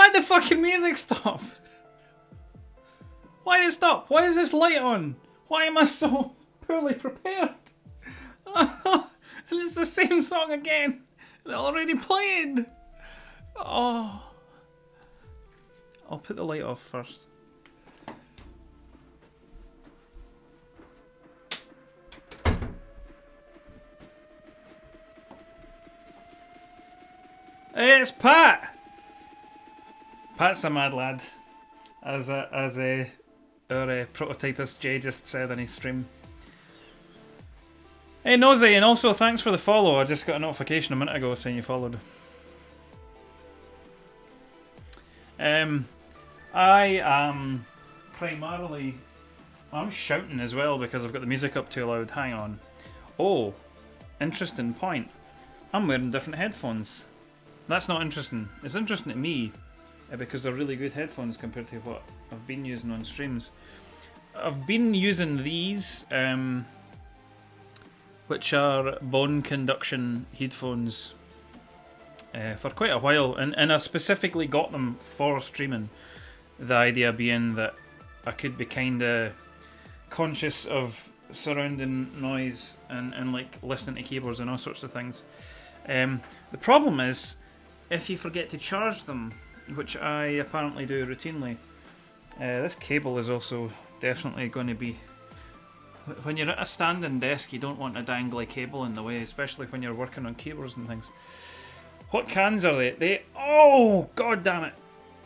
Why'd the fucking music stop? Why did it stop? Why is this light on? Why am I so poorly prepared? And it's the same song again that I already played. Oh. I'll put the light off first. Hey, it's Pat! Pat's a mad lad. As our prototypist Jay just said on his stream. Hey Nosy, and also thanks for the follow. I just got a notification a minute ago saying you followed. I am primarily... I'm shouting as well because I've got the music up too loud. Hang on. Oh, interesting point. I'm wearing different headphones. That's not interesting. It's interesting to me because they're really good headphones compared to what I've been using on streams. I've been using these, which are bone conduction headphones, for quite a while, and I specifically got them for streaming. The idea being that I could be kind of conscious of surrounding noise and like listening to keyboards and all sorts of things. The problem is if you forget to charge them, which I apparently do routinely. This cable is also definitely going to be... When you're at a standing desk, you don't want a dangly cable in the way, especially when you're working on keyboards and things. What cans are they? Oh, god damn it.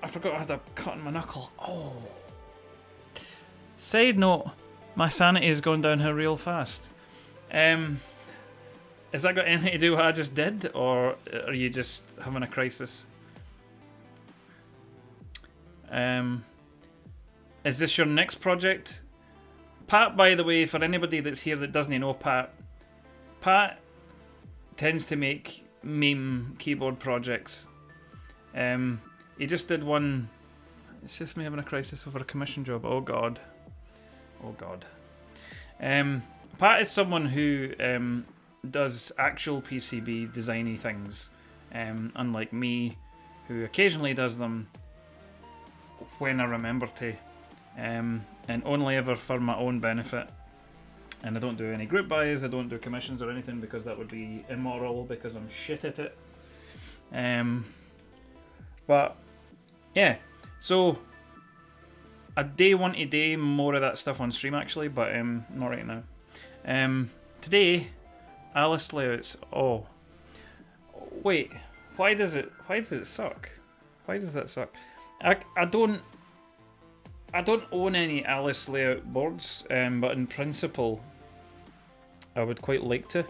I forgot I had a cut in my knuckle. Oh. Side note, my sanity has gone down here real fast. Has that got anything to do with what I just did, or are you just having a crisis? Is this your next project? Pat, by the way, for anybody that's here that doesn't know Pat tends to make meme keyboard projects. He just did one. It's just me having a crisis over a commission job. Oh god. Oh god. Pat is someone who does actual PCB designy things, unlike me, who occasionally does them when I remember to. and only ever for my own benefit. And I don't do any group buys, I don't do commissions or anything because that would be immoral because I'm shit at it. But yeah, so I do want to do more of that stuff on stream actually, but not right now. Today, Alice layouts. Oh, wait, why does it suck? Why does that suck? I don't own any Alice layout boards, but in principle, I would quite like to,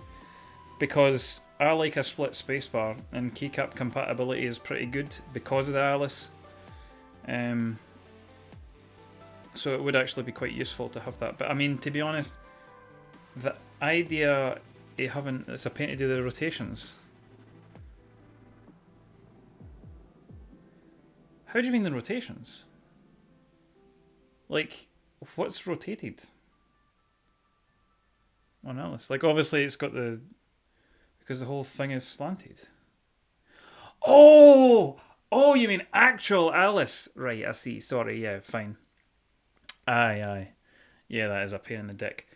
because I like a split spacebar, and keycap compatibility is pretty good because of the Alice. So it would actually be quite useful to have that. But I mean, to be honest, the idea of having it's a pain to do the rotations. How do you mean the rotations? Like, what's rotated on Alice? Like, obviously it's got the... because the whole thing is slanted. Oh! Oh, you mean actual Alice. Right, I see. Sorry, yeah, fine. Aye. Yeah, that is a pain in the dick.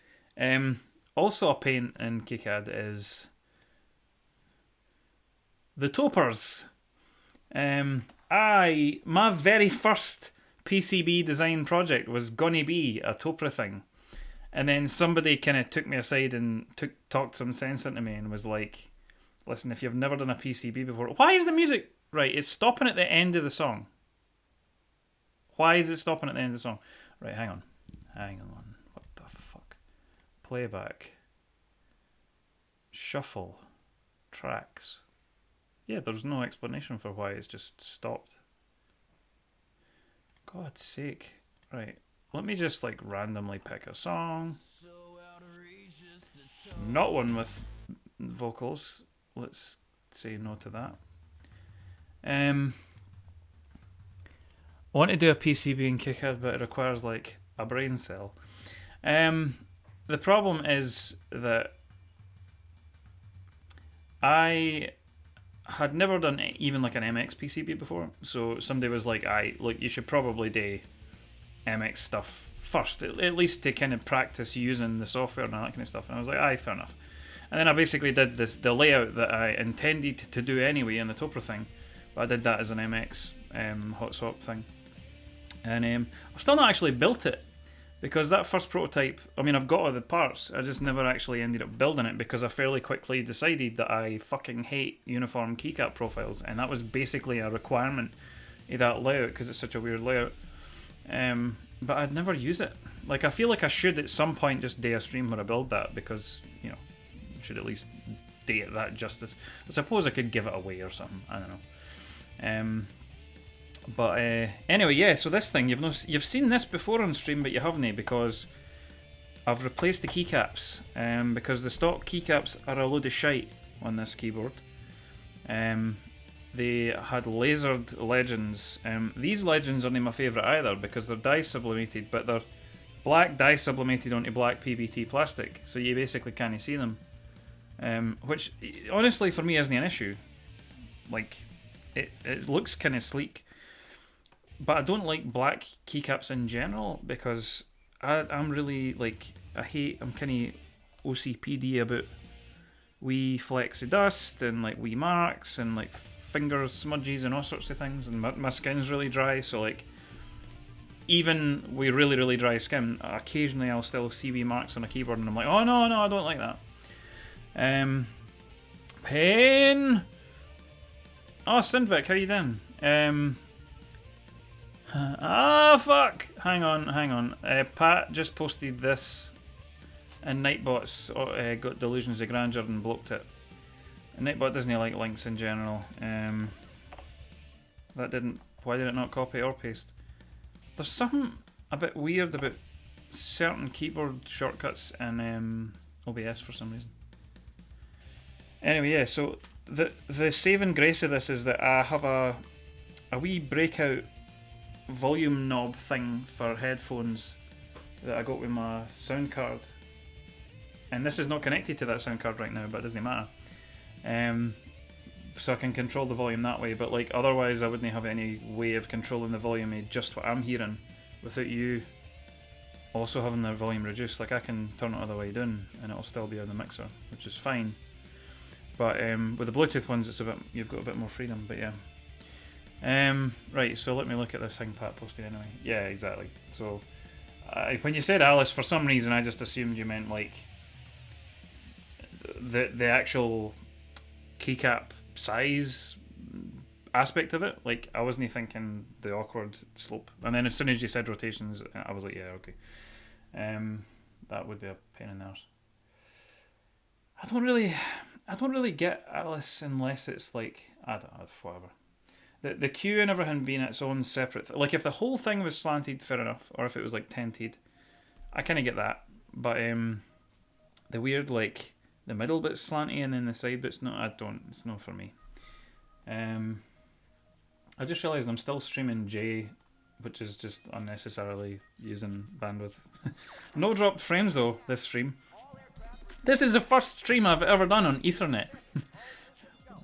Also a pain in KiCad is the topers. My very first PCB design project was gonna be a Topra thing, and then somebody kind of took me aside and talked some sense into me and was like, "Listen, if you've never done a PCB before, why is the music right? It's stopping at the end of the song. Why is it stopping at the end of the song? Right, hang on. What the fuck? Playback. Shuffle. Tracks. Yeah, there's no explanation for why it's just stopped. God's sake. Right, let me just like randomly pick a song. Not one with vocals. Let's say no to that. I want to do a PCB in KiCad, but it requires like a brain cell. The problem is that I had never done even like an MX PCB before, so somebody was like, look, you should probably do MX stuff first, at least to kind of practice using the software and all that kind of stuff. And I was like, fair enough. And then I basically did the layout that I intended to do anyway in the Topra thing, but I did that as an MX hot swap thing. And I've still not actually built it, because that first prototype, I mean, I've got all the parts, I just never actually ended up building it because I fairly quickly decided that I fucking hate uniform keycap profiles, and that was basically a requirement of that layout because it's such a weird layout. But I'd never use it. Like, I feel like I should at some point just do a stream where I build that, because, you know, I should at least do it that justice. I suppose I could give it away or something, I don't know. But anyway, yeah, so this thing, you've seen this before on stream, but you haven't, because I've replaced the keycaps, because the stock keycaps are a load of shite on this keyboard. They had lasered legends. These legends aren't my favourite either, because they're dye sublimated, but they're black dye sublimated onto black PBT plastic, so you basically can't see them. Which, honestly, for me isn't an issue. Like, it looks kind of sleek. But I don't like black keycaps in general, because I'm really, like, I'm kind of OCPD about wee flecks of dust and, like, wee marks and, like, finger smudges and all sorts of things. And my skin's really dry, so, like, even with really, really dry skin, occasionally I'll still see wee marks on a keyboard and I'm like, oh, no, I don't like that. Pain! Oh, Sindvik, how you doing? Fuck! Hang on. Pat just posted this, and Nightbot's got delusions of grandeur and blocked it. And Nightbot doesn't like links in general. Why did it not copy or paste? There's something a bit weird about certain keyboard shortcuts in OBS for some reason. Anyway, yeah, so the saving grace of this is that I have a wee breakout volume knob thing for headphones that I got with my sound card, and this is not connected to that sound card right now, but it doesn't matter. So I can control the volume that way, but like otherwise I wouldn't have any way of controlling the volume of just what I'm hearing without you also having their volume reduced. Like I can turn it all the way down and it'll still be on the mixer, which is fine. But with the Bluetooth ones, it's a bit, you've got a bit more freedom. But yeah. Right, so let me look at this thing Pat posted anyway. Yeah, exactly. So when you said Alice, for some reason I just assumed you meant like the actual keycap size aspect of it. Like I wasn't thinking the awkward slope. And then as soon as you said rotations, I was like, yeah, okay. That would be a pain in the arse. I don't really get Alice unless it's like, I don't know, whatever. The cue and everything being its own separate like if the whole thing was slanted, fair enough, or if it was like tented, I kind of get that. But the weird like the middle bit's slanty and then the side bit's not, it's not for me. I just realised I'm still streaming J, which is just unnecessarily using bandwidth. No dropped frames though this stream. This is the first stream I've ever done on Ethernet.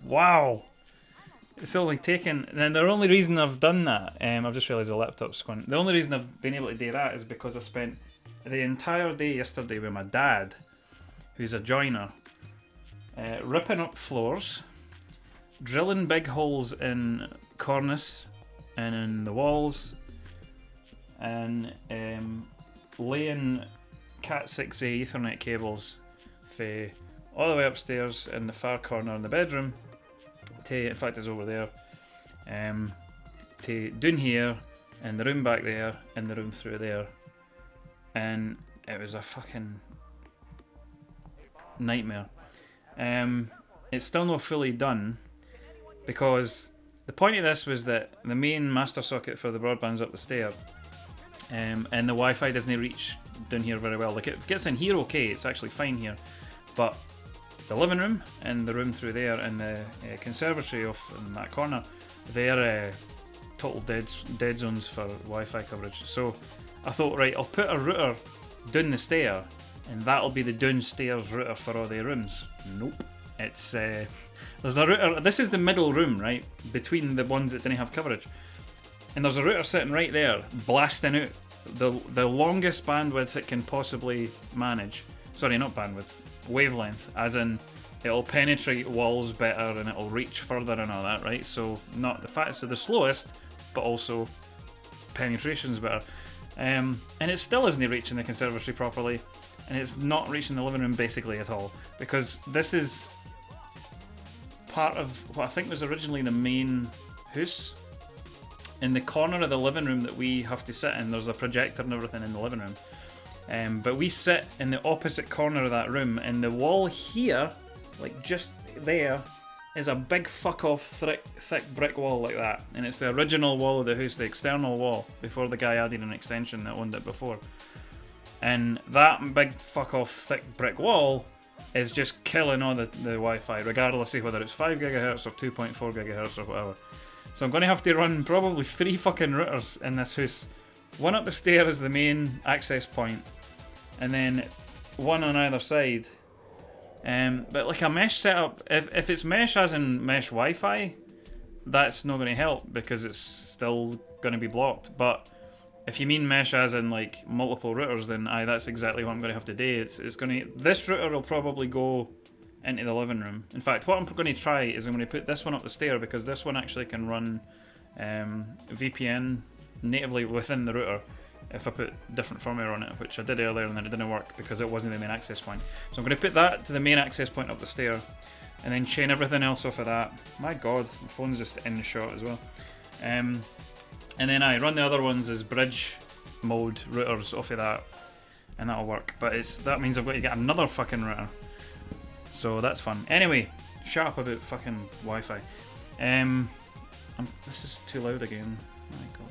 Wow. It's still like taken. And the only reason I've done that, I've just realised the laptop's squint. The only reason I've been able to do that is because I spent the entire day yesterday with my dad, who's a joiner, ripping up floors, drilling big holes in cornice and in the walls, and laying Cat 6A Ethernet cables for all the way upstairs in the far corner in the bedroom. In fact, it's over there. To down here, and the room back there, and the room through there, and it was a fucking nightmare. It's still not fully done because the point of this was that the main master socket for the broadband's up the stair, and the Wi-Fi doesn't reach down here very well. Like it gets in here okay, it's actually fine here, but the living room and the room through there and the conservatory off in that corner, they're total dead zones for Wi-Fi coverage. So I thought, right, I'll put a router down the stair and that'll be the downstairs router for all the rooms. Nope. It's there's a router, this is the middle room, right, between the ones that didn't have coverage, and there's a router sitting right there blasting out the longest bandwidth it can possibly manage. Sorry, not bandwidth, wavelength, as in it'll penetrate walls better and it'll reach further and all that, right? So not the fastest, so the slowest, but also penetration's better. And it still isn't reaching the conservatory properly, and it's not reaching the living room basically at all, because this is part of what I think was originally the main house. In the corner of the living room that we have to sit in, there's a projector and everything in the living room. But we sit in the opposite corner of that room, and the wall here, like just there, is a big fuck off thick brick wall like that. And it's the original wall of the house, the external wall, before the guy added an extension that owned it before. And that big fuck off thick brick wall is just killing all the Wi-Fi, regardless of whether it's 5 GHz or 2.4 GHz or whatever. So I'm going to have to run probably 3 fucking routers in this house. One up the stair is the main access point, and then one on either side. But like a mesh setup, if it's mesh as in mesh Wi-Fi, that's not going to help because it's still going to be blocked. But if you mean mesh as in like multiple routers, then that's exactly what I'm going to have to do. It's going to, this router will probably go into the living room. In fact, what I'm going to try is I'm going to put this one up the stair, because this one actually can run VPN natively within the router if I put different firmware on it, which I did earlier and then it didn't work because it wasn't the main access point. So I'm going to put that to the main access point up the stair and then chain everything else off of that. My god, my phone's just in the shot as well. And then I run the other ones as bridge mode routers off of that, and that'll work. But that means I've got to get another fucking router. So that's fun. Anyway, shut up about fucking Wi-Fi. This is too loud again. My god.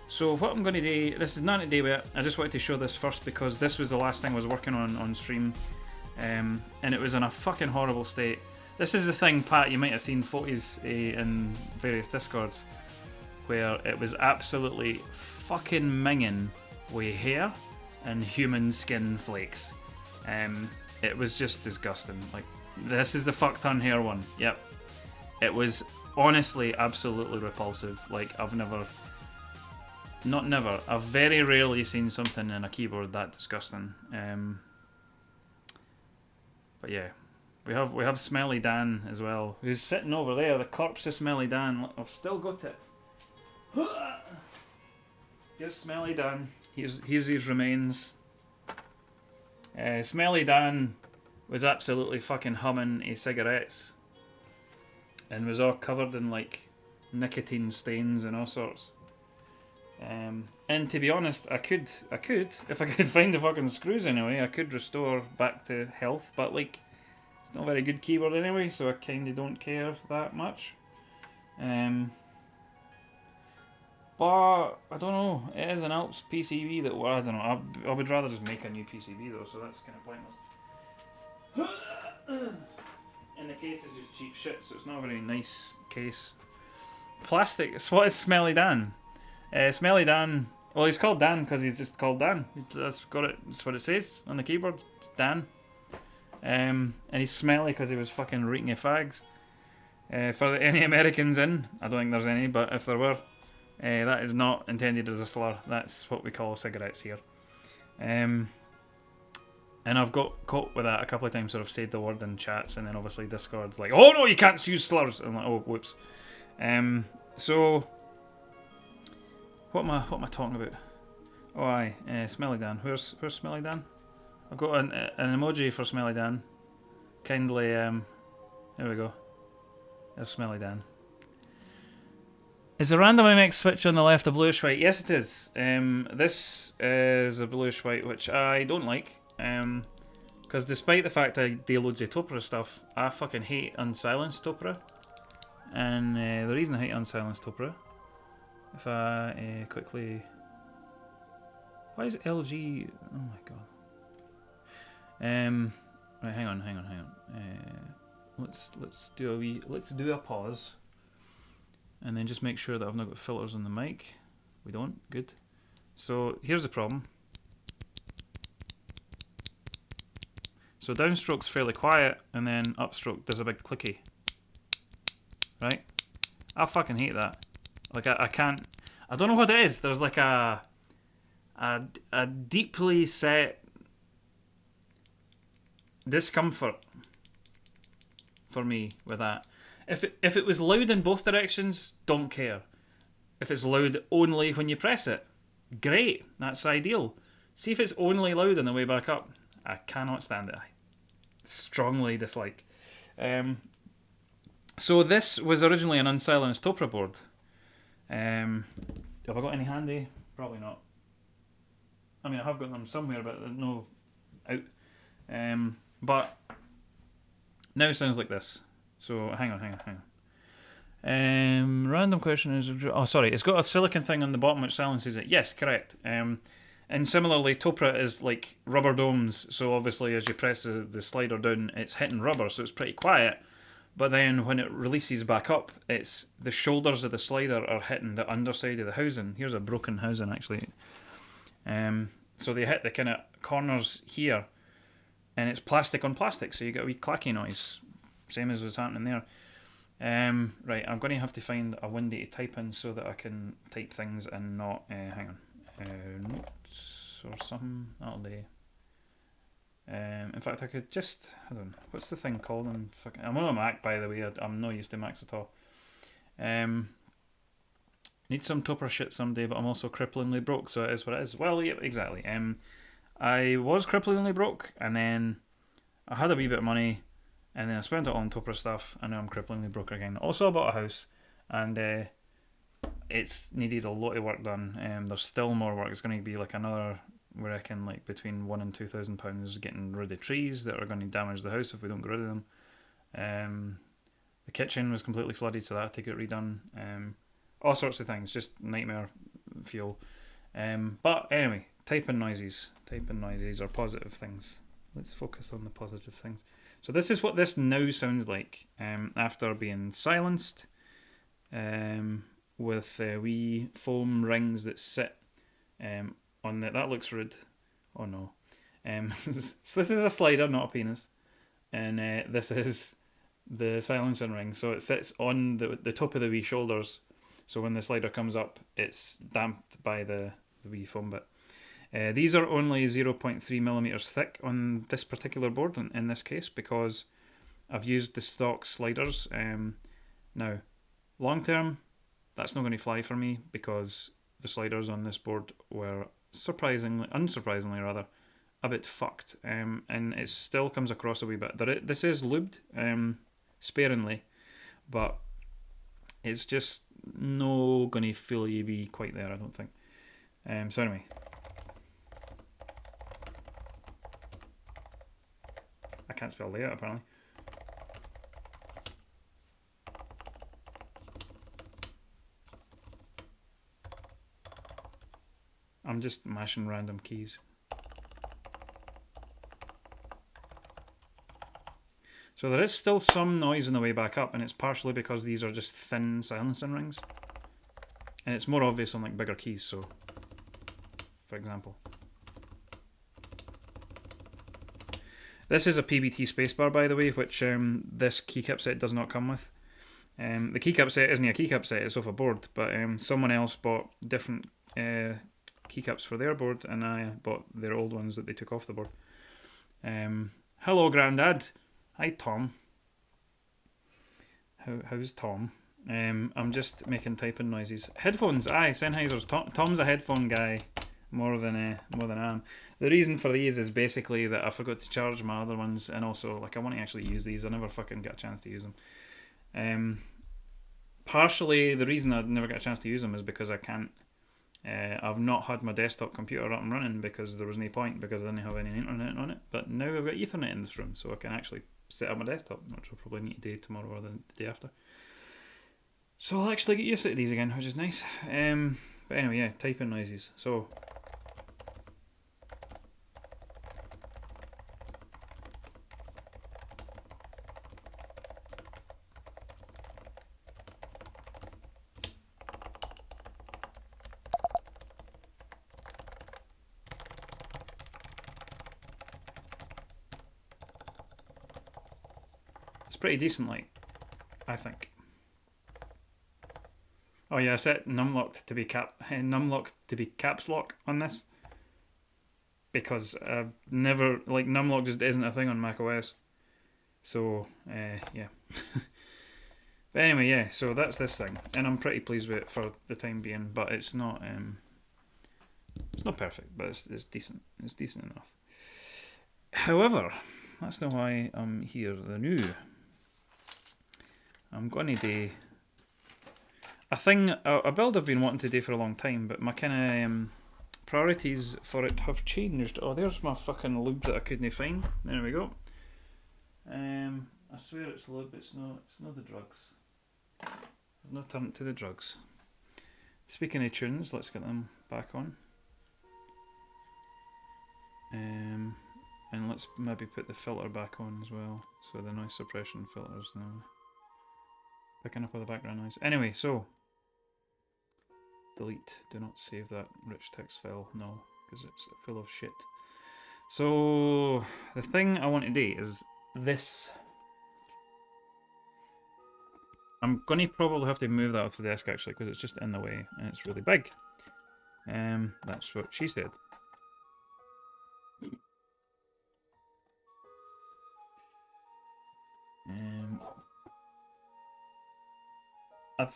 So what I'm going to do, this is nothing to do with it. I just wanted to show this first because this was the last thing I was working on stream. And it was in a fucking horrible state. This is the thing, Pat, you might have seen photos in various Discords where it was absolutely fucking minging with hair and human skin flakes. It was just disgusting. Like, this is the fuck ton hair one. Yep. It was honestly absolutely repulsive. Like, I've never... not never. I've very rarely seen something in a keyboard that disgusting. But yeah, we have Smelly Dan as well, who's sitting over there. The corpse of Smelly Dan. I've still got it. Here's Smelly Dan. Here's his remains. Smelly Dan was absolutely fucking humming his cigarettes, and was all covered in like nicotine stains and all sorts. And to be honest, I could, if I could find the fucking screws anyway, I could restore back to health. But like, it's not a very good keyboard anyway, so I kind of don't care that much. But I don't know. It is an Alps PCB that, well, I don't know. I would rather just make a new PCB though, so that's kind of pointless. And the case is just cheap shit, so it's not a very nice case. Plastic. So what is Smelly Dan? Smelly Dan. Well, he's called Dan because he's just called Dan. That's got it. That's what it says on the keyboard. It's Dan. And he's smelly because he was fucking reeking of fags. For any Americans in, I don't think there's any, but if there were, that is not intended as a slur. That's what we call cigarettes here. And I've got caught with that a couple of times where I've said the word in chats, and then obviously Discord's like, oh no, you can't use slurs. I'm like, oh, whoops. So, what am I talking about? Oh, aye, Smelly Dan. Where's Smelly Dan? I've got an emoji for Smelly Dan. Kindly, there we go. There's Smelly Dan. Is the random MX switch on the left a bluish white? Yes, it is. This is a bluish white, which I don't like. Because despite the fact I do loads of Topra stuff, I fucking hate unsilenced Topra. And the reason I hate unsilenced Topra, if I quickly... Why is LG... Oh my god. Right, hang on. Let's do a pause. And then just make sure that I've not got filters on the mic. We don't. Good. So here's the problem. So downstroke's fairly quiet, and then upstroke there's a big clicky. Right? I fucking hate that. Like I can't. I don't know what it is. There's like a deeply set discomfort for me with that. If it was loud in both directions, don't care. If it's loud only when you press it, great. That's ideal. See if it's only loud on the way back up. I cannot stand it. I strongly dislike. So this was originally an unsilenced Topra board. Have I got any handy? Probably not. I mean, I have got them somewhere, but no out. But now it sounds like this. So hang on. Random question is... Oh, sorry. It's got a silicon thing on the bottom which silences it. Yes, correct. And similarly, Topra is like rubber domes. So obviously, as you press the slider down, it's hitting rubber, so it's pretty quiet. But then when it releases back up, it's the shoulders of the slider are hitting the underside of the housing. Here's a broken housing, actually. So they hit the kind of corners here, and it's plastic on plastic, so you get a wee clacky noise. Same as what's happening there. Right, I'm going to have to find a window to type in so that I can type things and not... hang on. Notes or something. That'll do. In fact, I could just... Hold on. What's the thing called? I'm on a Mac, by the way. I'm not used to Macs at all. Need some Topra shit someday, but I'm also cripplingly broke, so it is what it is. Well, yeah, exactly. I was cripplingly broke, and then I had a wee bit of money, and then I spent it all on Topra stuff, and now I'm cripplingly broke again. Also, I bought a house, and it's needed a lot of work done. There's still more work. It's going to be like another, we reckon, like between £1,000 and £2,000 getting rid of trees that are going to damage the house if we don't get rid of them. The kitchen was completely flooded, so that had to get redone. All sorts of things, just nightmare fuel. But anyway, typing noises are positive things. Let's focus on the positive things. So this is what this now sounds like after being silenced, with wee foam rings that sit on the... That looks rude. Oh no. So this is a slider, not a penis. And this is the silencing ring. So it sits on the top of the wee shoulders. So when the slider comes up, it's damped by the wee foam bit. These are only 0.3 millimeters thick on this particular board in this case because I've used the stock sliders. Now, long term, that's not going to fly for me because the sliders on this board were unsurprisingly rather, a bit fucked. And it still comes across a wee bit. This is lubed sparingly, but it's just no going to fully be quite there, I don't think. So anyway. I can't spell layout apparently. I'm just mashing random keys. So there is still some noise on the way back up, and it's partially because these are just thin silencing rings. And it's more obvious on like bigger keys, so for example. This is a PBT spacebar, by the way, which this keycap set does not come with. The keycap set isn't a keycap set, it's off a board, but someone else bought different keycaps for their board, and I bought their old ones that they took off the board. Hello, Grandad. Hi, Tom. How's Tom? I'm just making typing noises. Headphones, aye, Sennheiser's. Tom's a headphone guy more than I am. The reason for these is basically that I forgot to charge my other ones, and also like I want to actually use these. I never fucking got a chance to use them. Partially the reason I never got a chance to use them is because I can't. I've not had my desktop computer up and running because there was no point because I didn't have any internet on it. But now I've got Ethernet in this room, so I can actually set up my desktop, which I'll probably need to do tomorrow or the day after. So I'll actually get used to these again, which is nice. But anyway, yeah, typing noises. So it's pretty decent, like, I think. Oh yeah, I set numlock to be caps lock on this because I've never like numlock just isn't a thing on macOS. So yeah. But anyway, yeah. So that's this thing, and I'm pretty pleased with it for the time being. But it's not perfect, but it's decent. It's decent enough. However, that's not why I'm here. I'm going to do a build I've been wanting to do for a long time, but my kind of priorities for it have changed. Oh, there's my fucking lube that I couldn't find. There we go. I swear it's lube. It's not the drugs. I've not turned to the drugs. Speaking of tunes, let's get them back on. And let's maybe put the filter back on as well. So the noise suppression filters now picking up all the background noise. Anyway, so delete. Do not save that rich text file. No, because it's full of shit. So the thing I want to do is this. I'm going to probably have to move that off the desk actually because it's just in the way and it's really big. That's what she said.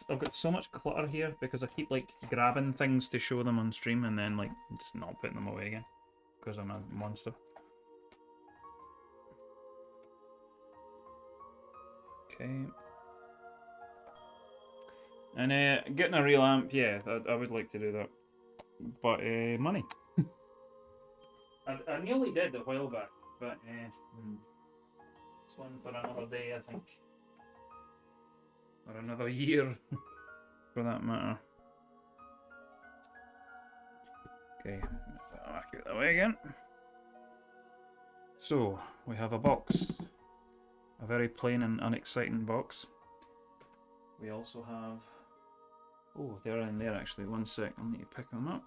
I've got so much clutter here because I keep like grabbing things to show them on stream and then like just not putting them away again because I'm a monster. Okay. And getting a real amp, yeah, I would like to do that, but money. I nearly did a while back, but it's one for another day, I think. Or another year, for that matter. Okay, put that back out that way again. So, we have a box. A very plain and unexciting box. We also have... Oh, they're in there actually. One sec, I'll need to pick them up.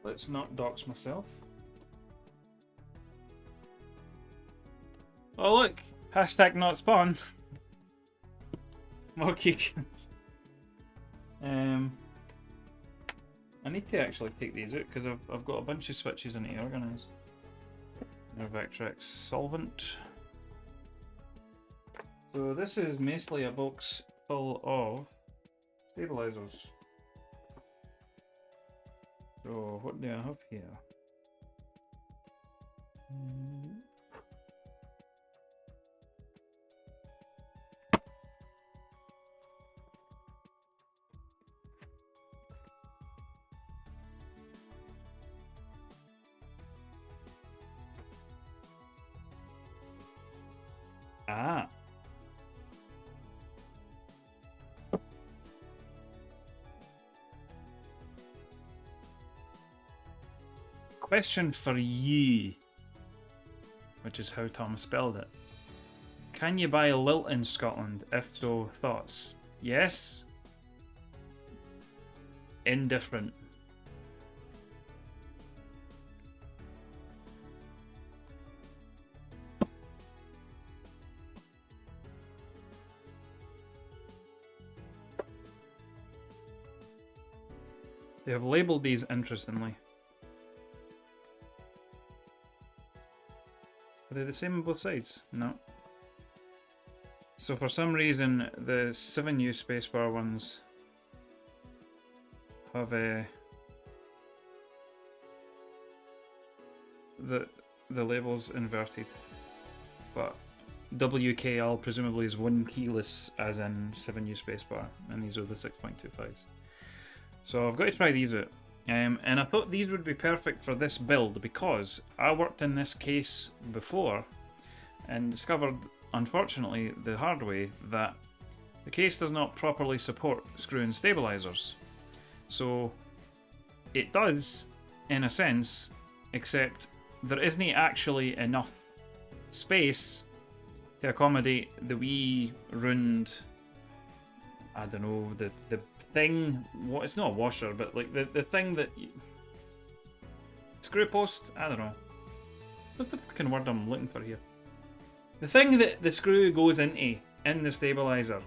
Let's not dox myself. Oh look! Hashtag not spawn. More keychains. I need to actually take these out because I've got a bunch of switches I need to organise. Vectrex solvent. So this is mostly a box full of stabilizers. So what do I have here? Ah. Question for you, which is how Tom spelled it. Can you buy a lilt in Scotland? If so, thoughts? Yes? Indifferent. They have labelled these interestingly. Are they the same on both sides? No. So for some reason, the 7U spacebar ones have the labels inverted, but WKL presumably is one keyless, as in 7U spacebar, and these are the 6.25s. So I've got to try these out. And I thought these would be perfect for this build because I worked in this case before and discovered, unfortunately, the hard way, that the case does not properly support screw-in stabilizers. So it does, in a sense, except there isn't actually enough space to accommodate the wee round, I don't know, the thing, it's not a washer, but like the thing that screw post, I don't know, what's the fucking word I'm looking for here, the thing that the screw goes into in the stabilizer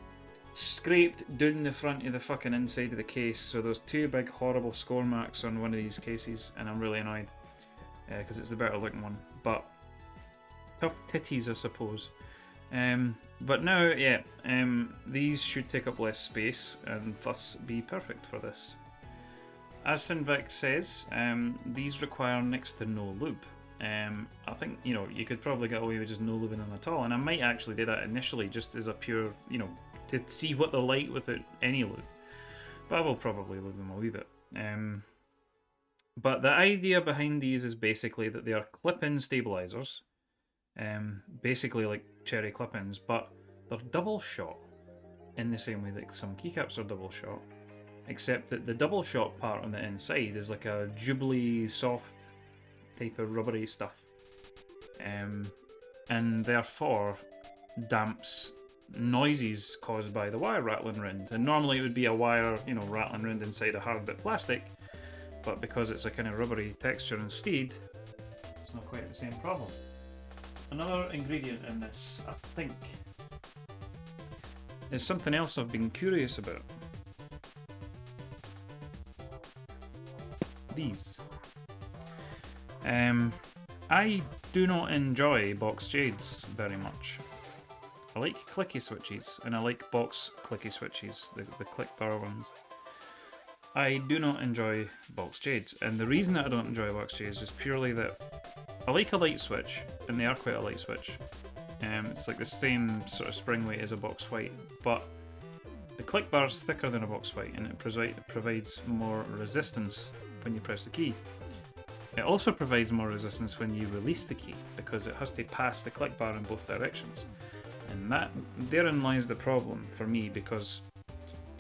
scraped down the front of the fucking inside of the case. So there's two big horrible score marks on one of these cases, and I'm really annoyed because it's the better looking one, but tough titties I suppose. But now, yeah, these should take up less space and thus be perfect for this. As Sinvic says, these require next to no lube. I think, you know, you could probably get away with just no lubing them at all, and I might actually do that initially just as a pure, you know, to see what they're like without any lube. But I will probably lube them a wee bit. But the idea behind these is basically that they are clip-in stabilizers. Basically like cherry clip-ins, but they're double shot in the same way that some keycaps are double shot, except that the double shot part on the inside is like a jubilee soft type of rubbery stuff, and therefore damps noises caused by the wire rattling around. And normally it would be a wire, you know, rattling around inside a hard bit of plastic, but because it's a kind of rubbery texture instead, it's not quite the same problem. Another ingredient in this, I think, is something else I've been curious about. These. I do not enjoy box jades very much. I like clicky switches, and I like box clicky switches, the click power ones. I do not enjoy box jades, and the reason that I don't enjoy box jades is purely that I like a light switch, and they are quite a light switch. It's like the same sort of spring weight as a box white, but the click bar is thicker than a box white, and it provides more resistance when you press the key. It also provides more resistance when you release the key, because it has to pass the click bar in both directions. And therein lies the problem for me, because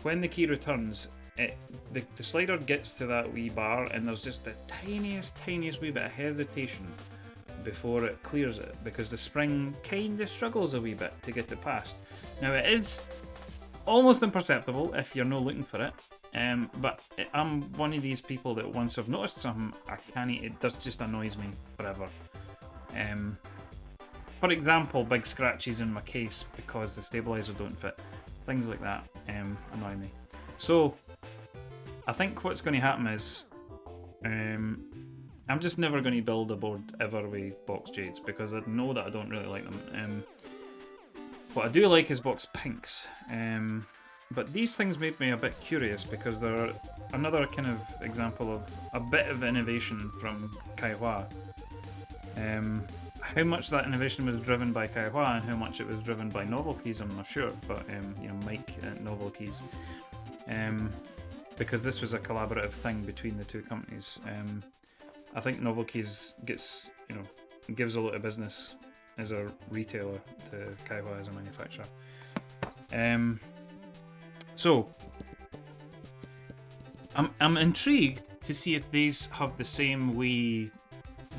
when the key returns, the slider gets to that wee bar, and there's just the tiniest wee bit of hesitation before it clears it, because the spring kind of struggles a wee bit to get it past. Now it is almost imperceptible if you're not looking for it, But I'm one of these people that once I've noticed something, I can't. It does just annoys me forever. For example, big scratches in my case because the stabilizer don't fit. Things like that annoy me. So I think what's going to happen is I'm just never going to build a board ever with box jades because I know that I don't really like them. What I do like is box pinks. But these things made me a bit curious because they're another kind of example of a bit of innovation from Kaiwa. How much that innovation was driven by Kaiwa and how much it was driven by Novel Keys, I'm not sure, but Mike at Novel Keys, because this was a collaborative thing between the two companies. I think Novel Keys gives a lot of business as a retailer to Kaiwa as a manufacturer. So I'm intrigued to see if these have the same wee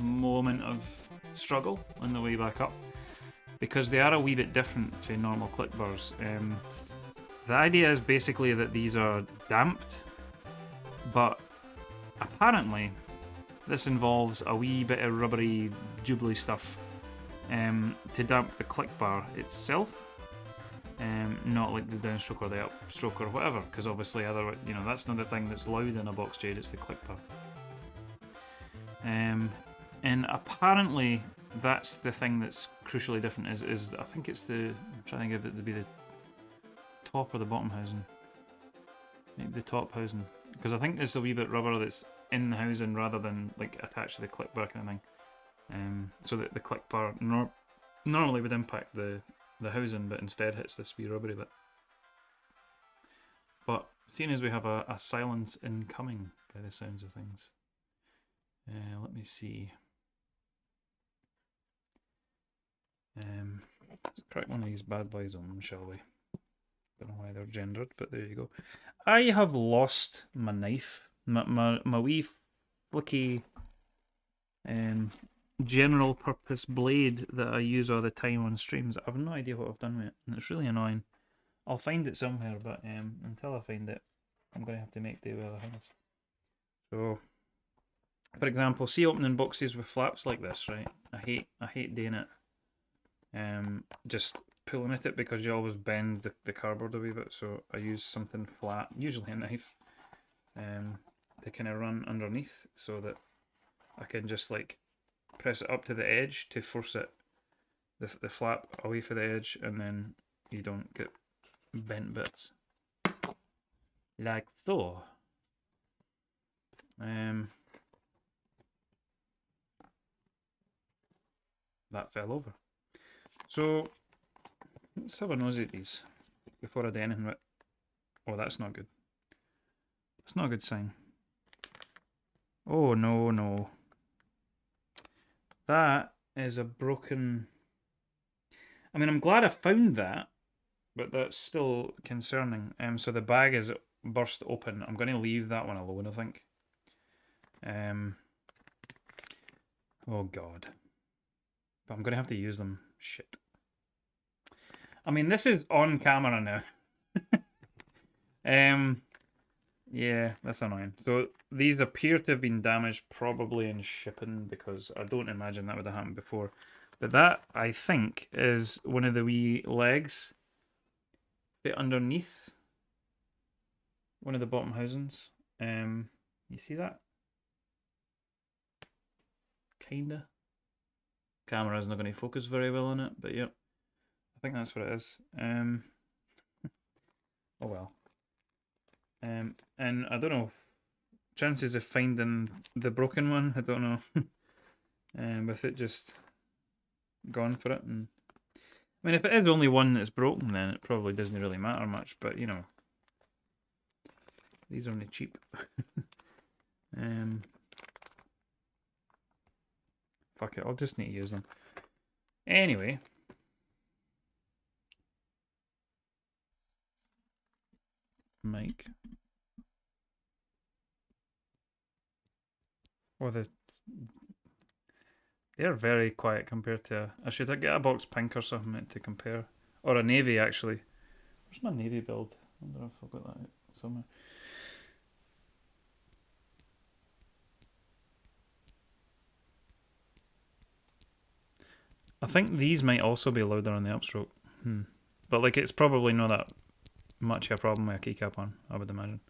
moment of struggle on the way back up, because they are a wee bit different to normal click bars. The idea is basically that these are damped, but apparently this involves a wee bit of rubbery jubilee stuff to damp the click bar itself, not like the downstroke or the upstroke or whatever, because obviously that's not the thing that's loud in a box jade, it's the click bar. And apparently that's the thing that's crucially different is I think it's I'm trying to give it to be the top or the bottom housing. Maybe the top housing, because I think there's a wee bit rubber that's in the housing rather than like attached to the click bar kind of thing. So that the click bar normally would impact the housing, but instead hits this wee rubbery bit. But seeing as we have a silence incoming by the sounds of things, let me see. Let's crack one of these bad boys on, shall we? Don't know why they're gendered, but there you go. I have lost my knife, my wee flicky general purpose blade that I use all the time on streams. I have no idea what I've done with it, and it's really annoying. I'll find it somewhere, but until I find it, I'm going to have to make do with other things. So, for example, see opening boxes with flaps like this, right? I hate doing it. Just pulling at it because you always bend the cardboard a wee bit, so I use something flat, usually a knife, to kind of run underneath so that I can just like press it up to the edge to force it, the flap away from the edge, and then you don't get bent bits. Like so. That fell over. So let's have a nosy at these before I do anything with. Oh, that's not good. That's not a good sign. Oh no, no. That is a broken. I mean, I'm glad I found that, but that's still concerning. So the bag is burst open. I'm going to leave that one alone, I think. Oh god. But I'm going to have to use them. Shit. I mean, this is on camera now. Yeah, that's annoying. So these appear to have been damaged probably in shipping, because I don't imagine that would have happened before. But that, I think, is one of the wee legs bit underneath one of the bottom housings. You see that? Kinda. Camera's not going to focus very well on it, but yep. I think that's what it is. Oh well. And I don't know, chances of finding the broken one, I don't know. With it just gone for it. And I mean, if it is only one that's broken, then it probably doesn't really matter much, but you know, these are only cheap. Fuck it, I'll just need to use them. Anyway. Mike. Or they're very quiet compared to. I should get a box pink or something to compare, or a navy actually. Where's my navy build? I wonder if I've got that somewhere. I think these might also be louder on the upstroke. But like, it's probably not that much of a problem with a keycap on, I would imagine.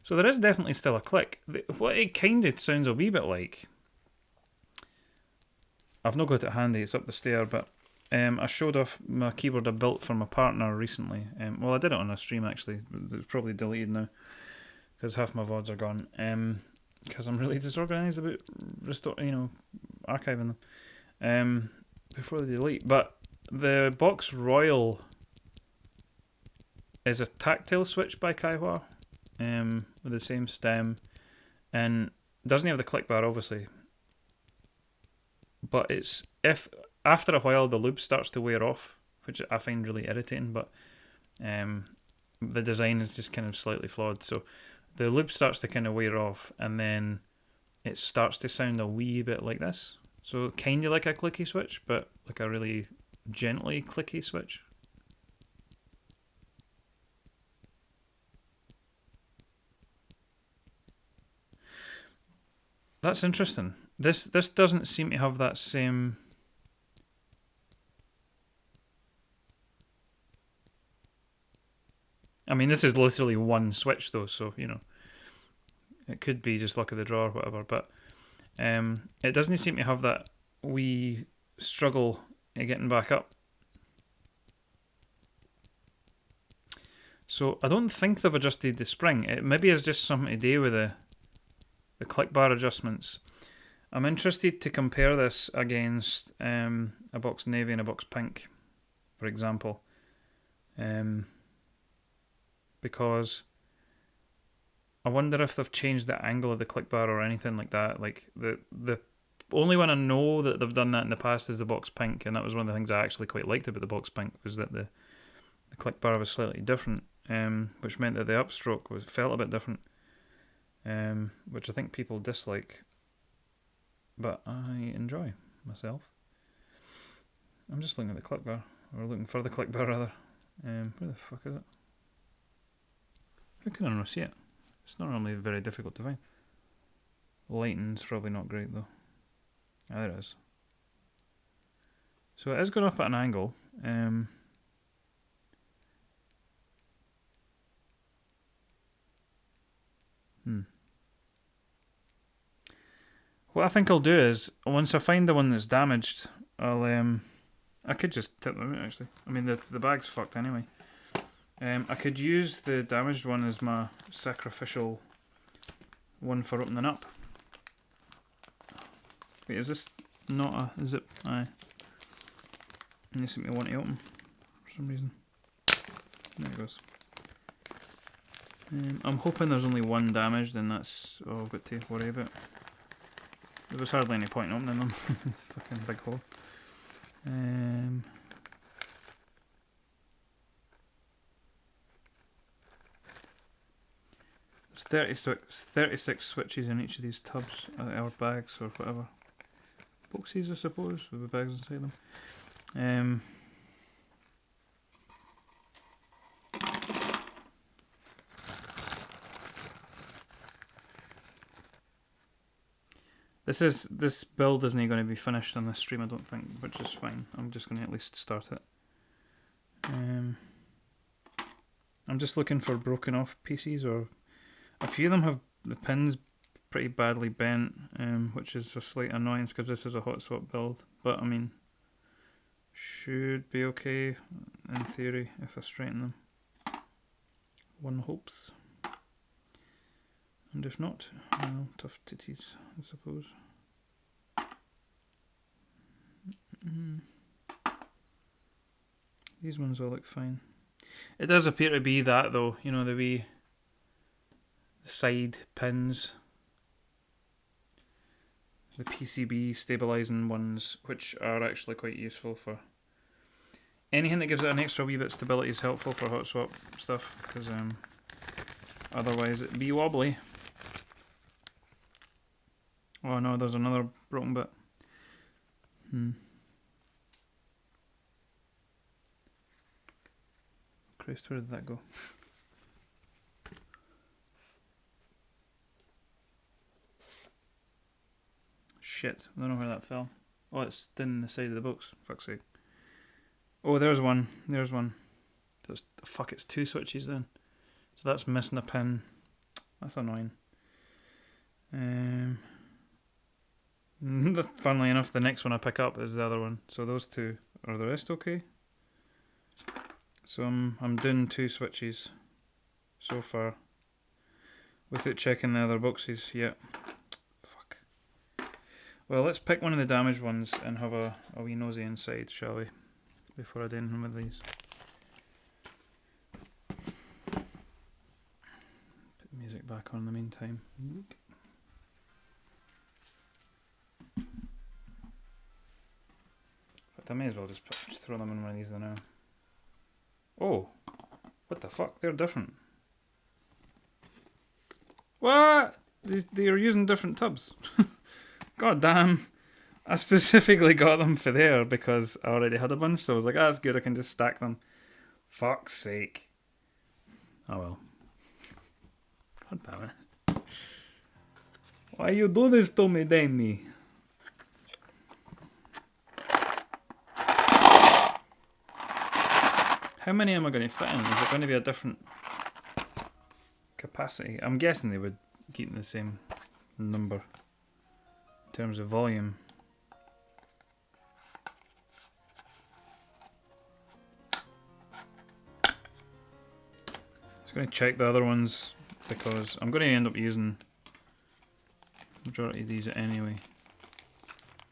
So there is definitely still a click. What it kind of sounds a wee bit like, I've not got it handy, it's up the stair, but I showed off my keyboard I built for my partner recently. Well, I did it on a stream actually, it's probably deleted now, because half my VODs are gone. Because I'm really disorganised about archiving them before they delete. But the Box Royal is a tactile switch by Kaiwa, with the same stem, and doesn't have the click bar obviously. But it's if after a while the loop starts to wear off, which I find really irritating. But the design is just kind of slightly flawed, so the loop starts to kind of wear off, and then it starts to sound a wee bit like this. So kind of like a clicky switch, but like a really gently clicky switch. That's interesting. This doesn't seem to have that same. I mean, this is literally one switch though, so you know, it could be just luck of the draw or whatever. But it doesn't seem to have that wee struggle in getting back up. So I don't think they've adjusted the spring. It maybe is just something to do with the click bar adjustments. I'm interested to compare this against a Box Navy and a Box Pink, for example, because I wonder if they've changed the angle of the click bar or anything like that. Like the only one I know that they've done that in the past is the Box Pink, and that was one of the things I actually quite liked about the Box Pink, was that the click bar was slightly different, which meant that the upstroke felt a bit different, which I think people dislike, but I enjoy myself. I'm just looking at the click bar, or looking for the click bar rather. Where the fuck is it? How can I not see it? It's not normally very difficult to find. Lighting's probably not great though. Ah, there it is. So it is going up at an angle. What I think I'll do is, once I find the one that's damaged, I could just tip them out actually. I mean, the bag's fucked anyway. I could use the damaged one as my sacrificial one for opening up. Wait, is this not a zip? Aye. And you seem to want to open for some reason. There it goes. I'm hoping there's only one damaged, and that's all I've got to worry about. There was hardly any point in opening them. It's a fucking big hole. There's 36 switches in each of these tubs, or bags, or whatever. Boxes, I suppose, with the bags inside them. This build isn't going to be finished on this stream, I don't think, which is fine. I'm just going to at least start it. I'm just looking for broken off pieces, or a few of them have the pins pretty badly bent, which is a slight annoyance because this is a hot swap build. But I mean, should be okay in theory if I straighten them. One hopes. And if not, well, tough titties, I suppose. These ones all look fine. It does appear to be that though, you know, the wee side pins, the PCB stabilising ones, which are actually quite useful for anything that gives it an extra wee bit of stability is helpful for hot swap stuff, because otherwise it'd be wobbly. Oh no, there's another broken bit. Christ, where did that go? shit. I don't know where that fell. Oh, it's in the side of the box. Fuck's sake. Oh, there's one. There's one. Fuck, it's 2 switches then. So that's missing a pin. That's annoying. Funnily enough, the next one I pick up is the other one. So those 2. Are the rest okay? So I'm doing 2 switches so far. Without checking the other boxes. Yep. Fuck. Well, let's pick one of the damaged ones and have a wee nosy inside, shall we? Before I do anything with these. Put the music back on in the meantime. In fact, I may as well just throw them in one of these now. Oh! What the fuck? They're different. What? They're using different tubs. God damn. I specifically got them for there because I already had a bunch, so I was like, that's good, I can just stack them. Fuck's sake. Oh well. God damn it. Why you do this to me, Danny? How many am I going to fit in? Is it going to be a different capacity? I'm guessing they would keep the same number in terms of volume. Just going to check the other ones because I'm going to end up using the majority of these anyway.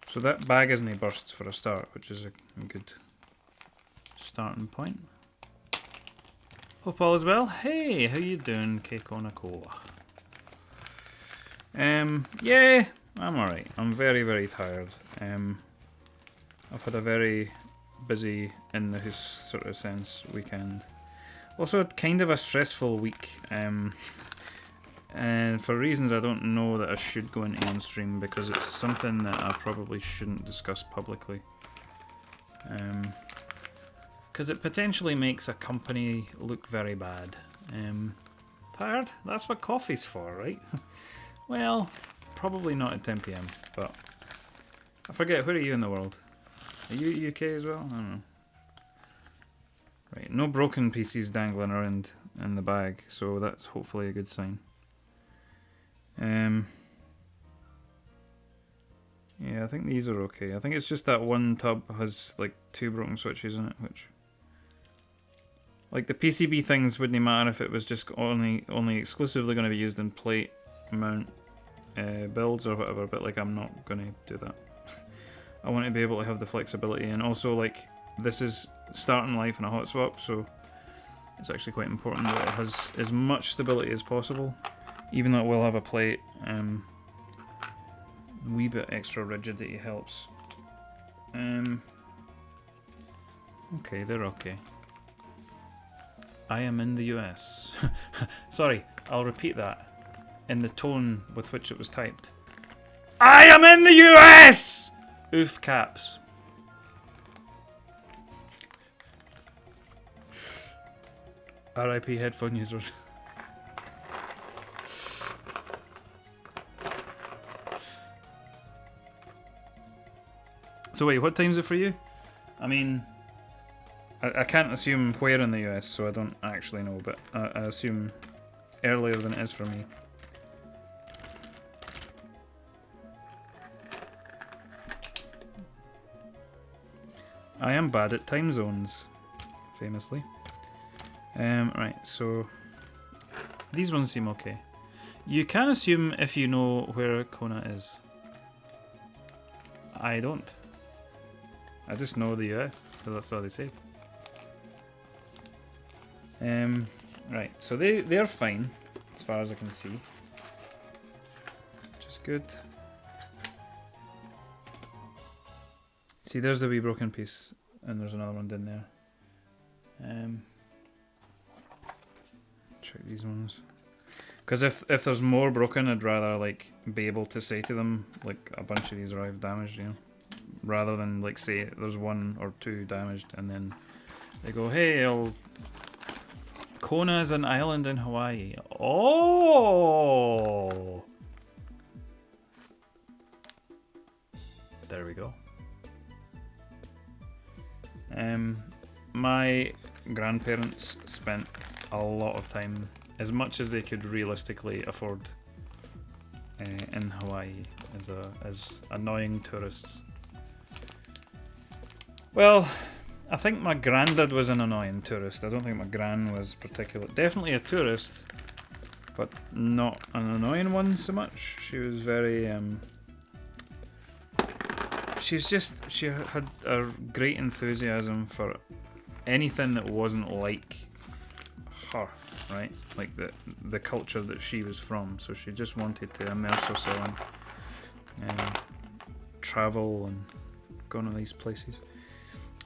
So that bag isn't burst for a start, which is a good starting point. Hope all is well. Hey, how you doing, Keikona Cola? Yeah, I'm alright. I'm very, very tired. I've had a very busy in the house sort of sense weekend. Also, kind of a stressful week. And for reasons I don't know that I should go into on stream because it's something that I probably shouldn't discuss publicly. Because it potentially makes a company look very bad. Tired? That's what coffee's for, right? Well, probably not at 10 PM, but I forget, where are you in the world? Are you UK as well? I don't know. Right, no broken PCs dangling around in the bag, so that's hopefully a good sign. Yeah, I think these are okay. I think it's just that one tub has like 2 broken switches in it, which... Like the PCB things wouldn't matter if it was just only exclusively going to be used in plate mount builds or whatever, but like I'm not going to do that. I want to be able to have the flexibility, and also like this is starting life in a hot swap, so it's actually quite important that it has as much stability as possible, even though it will have a plate. A wee bit extra rigidity helps. Okay, they're okay. I am in the US. Sorry, I'll repeat that in the tone with which it was typed. I am in the US! Oof caps. RIP headphone users. So wait, what time is it for you? I mean... I can't assume where in the US, so I don't actually know, but I assume earlier than it is for me. I am bad at time zones, famously. Right, so these ones seem okay. You can assume if you know where Kona is. I don't. I just know the US, so that's all they say. Right, so they're fine, as far as I can see. Which is good. See, there's the wee broken piece, and there's another one down there. Check these ones. Because if there's more broken, I'd rather like be able to say to them, like, a bunch of these are I've damaged, you know? Rather than like say there's 1 or 2 damaged, and then they go, hey, Kona is an island in Hawaii. Oh! There we go. My grandparents spent a lot of time, as much as they could realistically afford, in Hawaii as annoying tourists. Well, I think my granddad was an annoying tourist. I don't think my gran was definitely a tourist, but not an annoying one so much. She was very she had a great enthusiasm for anything that wasn't like her, right? Like the culture that she was from. So she just wanted to immerse herself in travel and go to these places.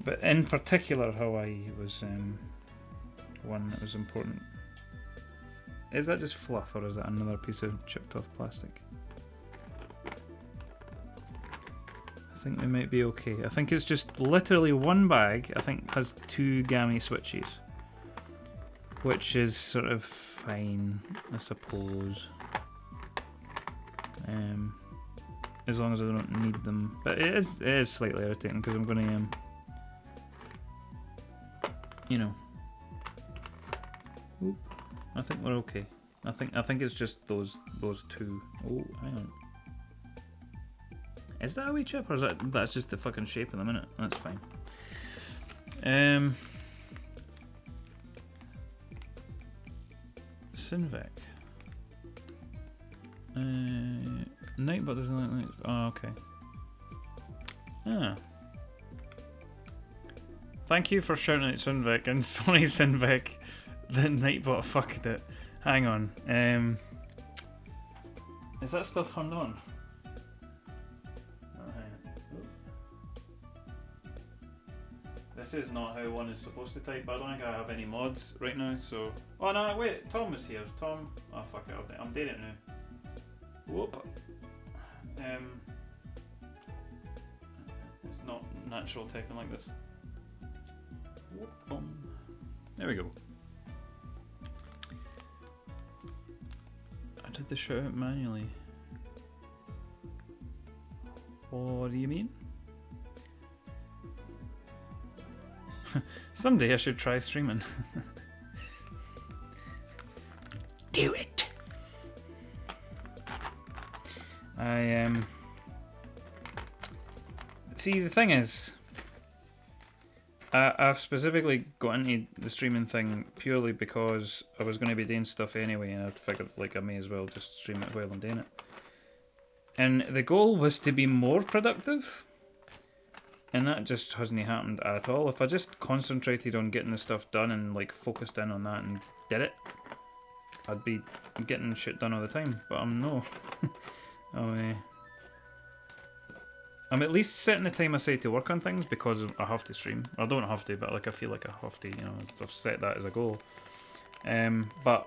But in particular, Hawaii was one that was important. Is that just fluff, or is that another piece of chipped off plastic? I think we might be okay. I think it's just literally one bag. I think has 2 gammy switches, which is sort of fine, I suppose. As long as I don't need them. But it is slightly irritating because I'm going to Oop. I think we're okay. I think it's just those 2. Oh, hang on. Is that a wee chip, or is that's just the fucking shape in the minute? That's fine. Synvec. Nightbot doesn't like lights. Oh, okay. Ah. Thank you for shouting at Synvec and Sony Synvec. The Nightbot fucked it. Hang on. Is that still turned on? Oh, hang on. This is not how one is supposed to type. I don't think I have any mods right now, so... Oh no, wait, Tom was here. Tom... Oh fuck it, I'm doing it now. Whoop. It's not natural typing like this. Whoop, boom. There we go. I did the shout out manually. What do you mean? Someday I should try streaming. Do it! See, the thing is, I've specifically got into the streaming thing purely because I was going to be doing stuff anyway, and I figured like I may as well just stream it while I'm doing it. And the goal was to be more productive, and that just hasn't happened at all. If I just concentrated on getting the stuff done and like focused in on that and did it, I'd be getting shit done all the time. But I'm no. I'm at least setting the time aside to work on things because I have to stream. I don't have to, but like I feel like I have to. I've set that as a goal. But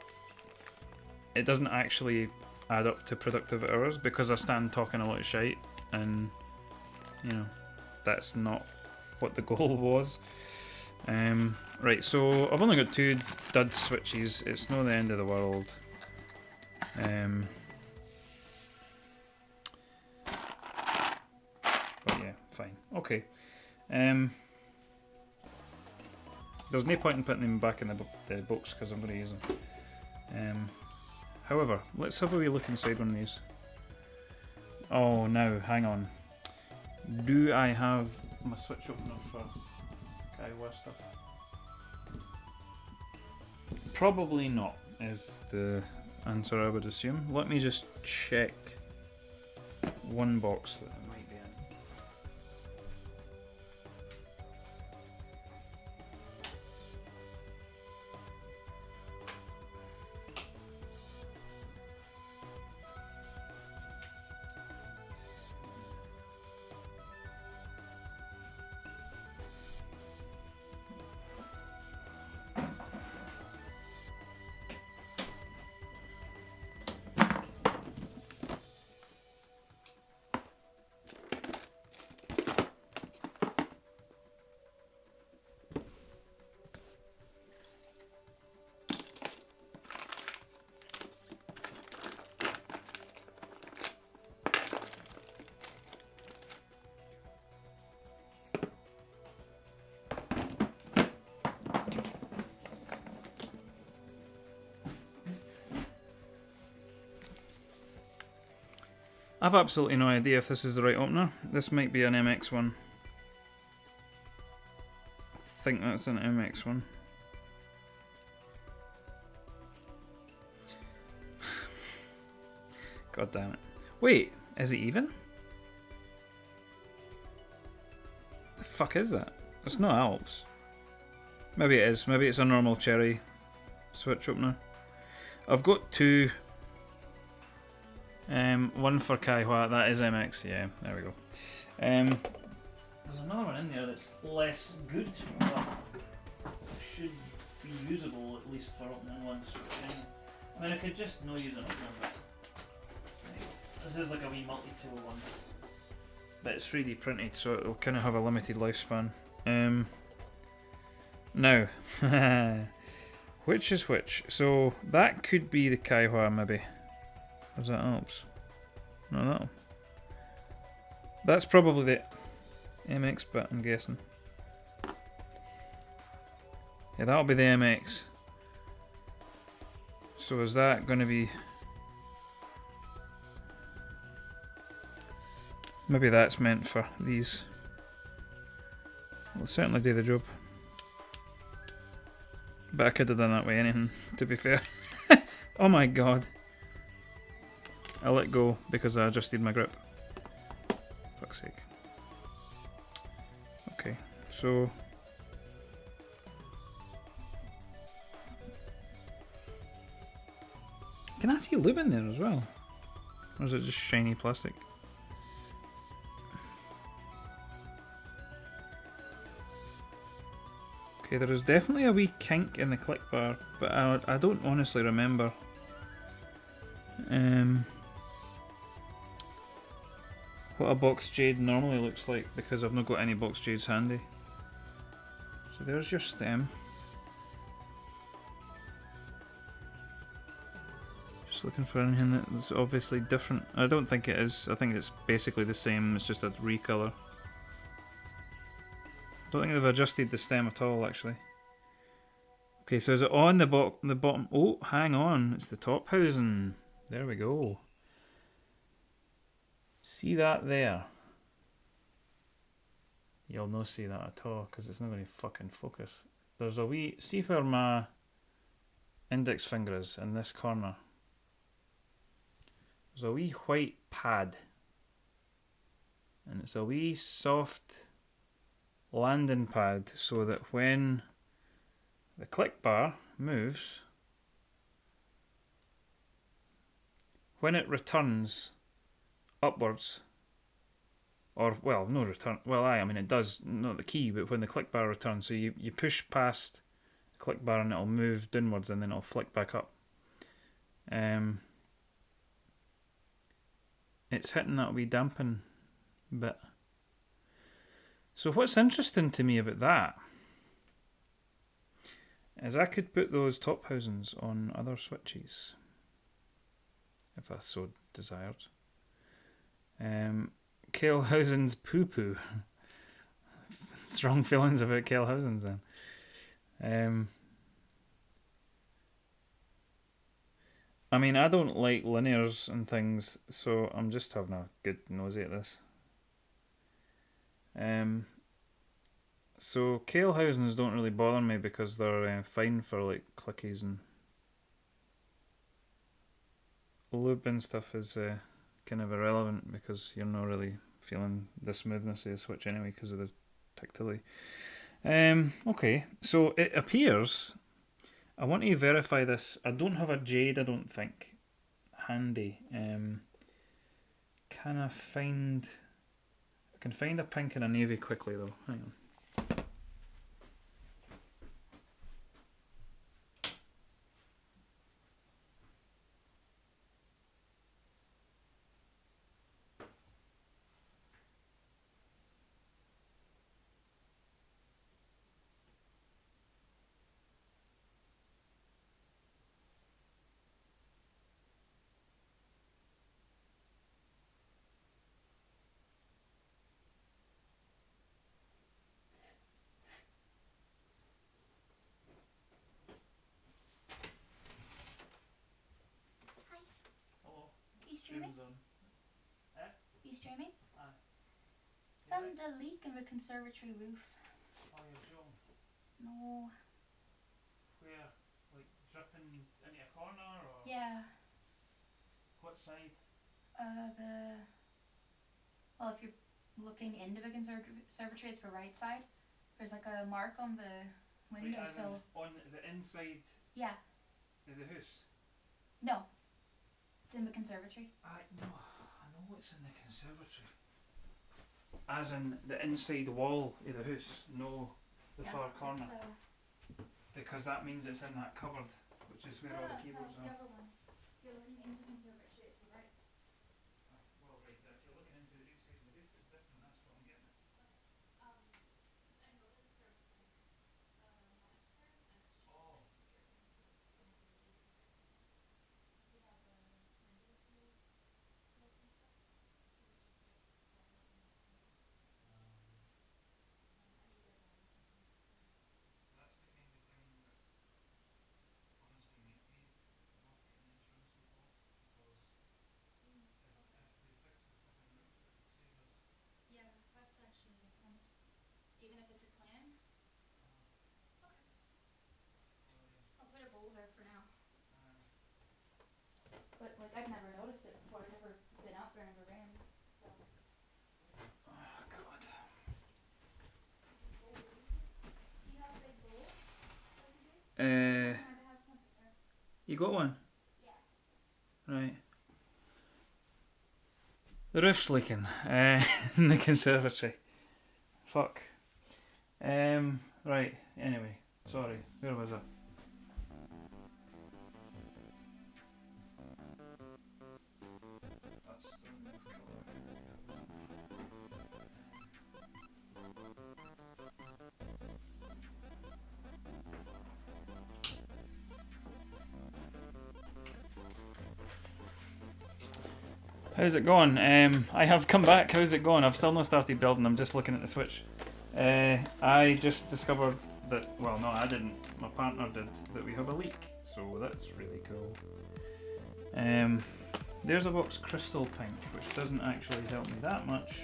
it doesn't actually add up to productive hours because I stand talking a lot of shite, and that's not what the goal was. Right, so I've only got 2 dud switches. It's not the end of the world. But yeah, fine. Okay. There's no point in putting them back in the books because I'm going to use them. However, let's have a wee look inside one of these. Oh, now, hang on. Do I have my switch opener for Kaiwa stuff? Probably not, is the answer I would assume. Let me just check one box that it might be in. I've absolutely no idea if this is the right opener. This might be an MX one. I think that's an MX one. God damn it. Wait, is it even? The fuck is that? It's not Alps. Maybe it is. Maybe it's a normal cherry Switch opener. I've got two. One for Kaiwa. That is MX. Yeah, there we go. There's another one in there that's less good, but should be usable at least for opening one Switch. I mean, I could just no use an opener, but this is like a wee multi-tool one. But it's 3D printed, so it'll kind of have a limited lifespan. Now, which is which? So that could be the Kaiwa, maybe. Or is that Alps? No, that'll. That's probably the MX bit, I'm guessing. Yeah, that'll be the MX. So is that going to be... Maybe that's meant for these. It'll certainly do the job. But I could have done that way anything, to be fair. Oh my god. I let go because I adjusted my grip. Fuck's sake. Okay, so... Can I see lube in there as well? Or is it just shiny plastic? Okay, there is definitely a wee kink in the click bar, but I don't honestly remember. What a box jade normally looks like, because I've not got any box jades handy. So there's your stem. Just looking for anything that's obviously different. I don't think it is. I think it's basically the same, it's just a recolor. I don't think they've adjusted the stem at all, actually. Okay, so is it on the bottom? Oh, hang on, it's the top housing. There we go. See that there? You'll not see that at all because it's not going to fucking focus. There's a wee... See where my index finger is in this corner? There's a wee white pad. And it's a wee soft landing pad so that when the click bar moves, when it returns upwards, or well, no return, well I mean it does, not the key, but when the click bar returns, so you push past the click bar and it'll move downwards and then it'll flick back up. It's hitting that wee dampen bit. So what's interesting to me about that is I could put those top housings on other switches if I so desired. Kehlhausen's poo-poo. Strong feelings about Kehlhausen's then. I mean, I don't like linears and things, so I'm just having a good nosy at this. So Kehlhausen's don't really bother me because they're fine for like clickies, and lube and stuff is kind of irrelevant because you're not really feeling the smoothness of the switch anyway because of the tactility. Okay, so it appears, I want to verify this, I don't have a jade, I don't think, handy. Can I find... I can find a pink and a navy quickly though, hang on. found a leak in the conservatory roof. Oh, you're joking. No. Where? Like dripping into a corner or? Yeah. What side? Well, if you're looking into the conservatory, it's the right side. There's like a mark on the windowsill. On the inside? Yeah. Of the house? No. It's in the conservatory. No, I know it's in the conservatory. As in the inside wall of the house, no the far corner. Because that means it's in that cupboard, which is where all the keyboards are. are. The other one. You're looking into the conservatory, it's right. Well, right, if you're looking into the outside of the house, it's different, that's what I'm getting at. I noticed there was like a mark there, and it's just Oh. dripping, so it's going to be a leak in this. We have a windowsill sills and stuff, so we just like cover it in that way. I need a warranty on it. That's the kind of thing that honestly make me not get an insurance report, because if they fix the fucking roof, it would save us. Yeah, that's actually a good point. Even if it's a claim? Okay. Well, yeah. I'll put a bowl there for now. But like I've never noticed it before. I've never been out there in the rain, so. Oh god. Do you have a big bowl? Like you have something there. You got one? Yeah. Right. The roof's leaking in the conservatory. Fuck. Right, anyway. Sorry, where was I? How's it going? I have come back. How's it going? I've still not started building. I'm just looking at the Switch. I just discovered that, well, no, I didn't. My partner did, that we have a leak. So that's really cool. There's a box Crystal Pink, which doesn't actually help me that much.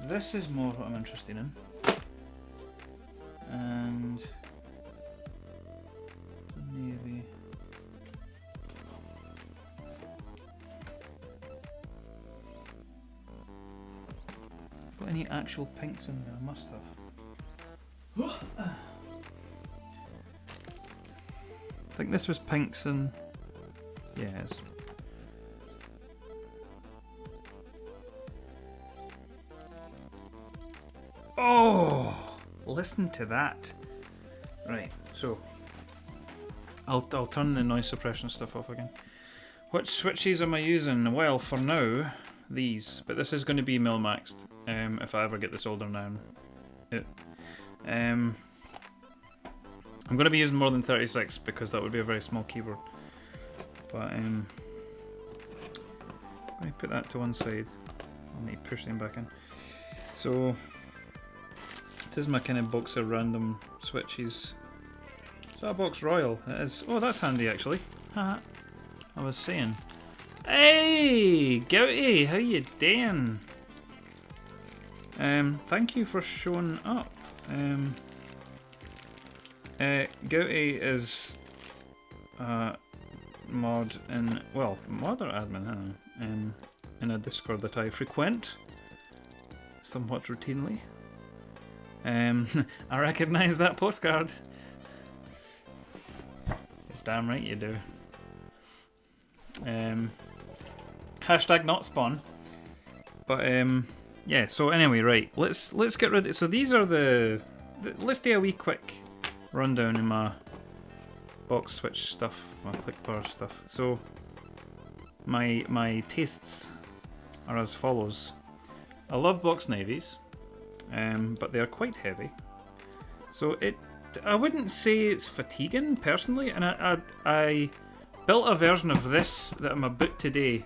This is more what I'm interested in. And navy. Got any actual pinks in there? I must have. I think this was pinks and yes. Oh, listen to that. Right, so I'll turn the noise suppression stuff off again. Which switches am I using? Well, for now, these, but this is going to be mil-maxed if I ever get this older down. I'm going to be using more than 36 because that would be a very small keyboard. But let me put that to one side. I'll need to push them back in. So this is my kind of box of random switches. Is that a box royal? It is. Oh, that's handy actually. Haha. I was saying. Hey, Gouty, how you doing? Thank you for showing up. Gouty is mod in, well, mod or admin, I don't know, in a Discord that I frequent somewhat routinely. I recognise that postcard. Damn right you do. Hashtag not spawn. But yeah, so anyway, right, let's get rid of, so these are let's do a wee quick rundown in my box switch stuff, my click bar stuff. So my tastes are as follows. I love box navies, but they are quite heavy. So I wouldn't say it's fatiguing personally, and I built a version of this that I'm about today.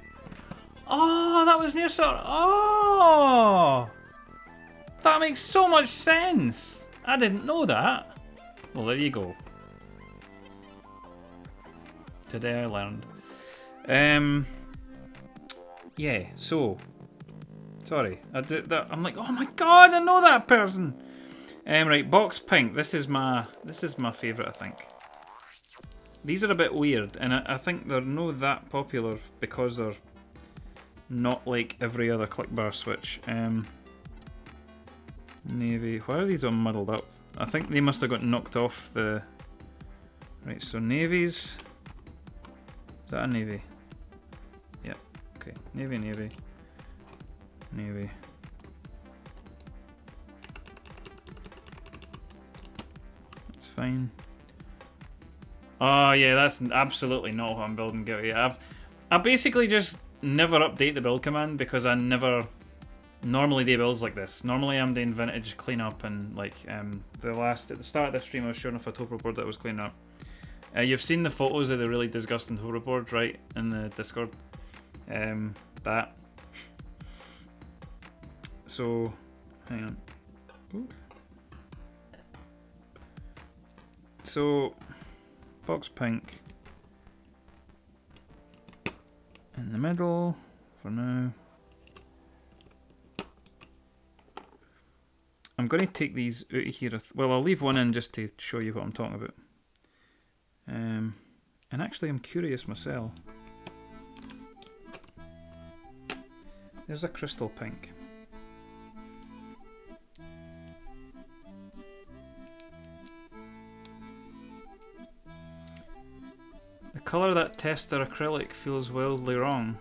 Oh, that was near sort. Oh, that makes so much sense. I didn't know that. Well, there you go. Today I learned. Yeah. So Sorry, I did that. I'm like, oh my god, I know that person. Right, box pink. This is my favourite, I think. These are a bit weird, and I think they're not that popular because they're not like every other click bar switch. Navy. Why are these all muddled up? I think they must have got knocked off the. Right, so navies. Is that a navy? Yep. Okay, navy, navy, navy. That's fine. Oh yeah, that's absolutely not what I'm building Gilly. I basically just never update the build command because I never normally do builds like this. Normally I'm doing vintage cleanup and like at the start of the stream I was showing off a topo board that I was cleaning up. You've seen the photos of the really disgusting topo board, right, in the Discord. That. So, hang on. Ooh. So, box pink in the middle for now. I'm going to take these out of here. Well, I'll leave one in just to show you what I'm talking about. And actually, I'm curious myself. There's a crystal pink. The colour of that tester acrylic feels wildly wrong.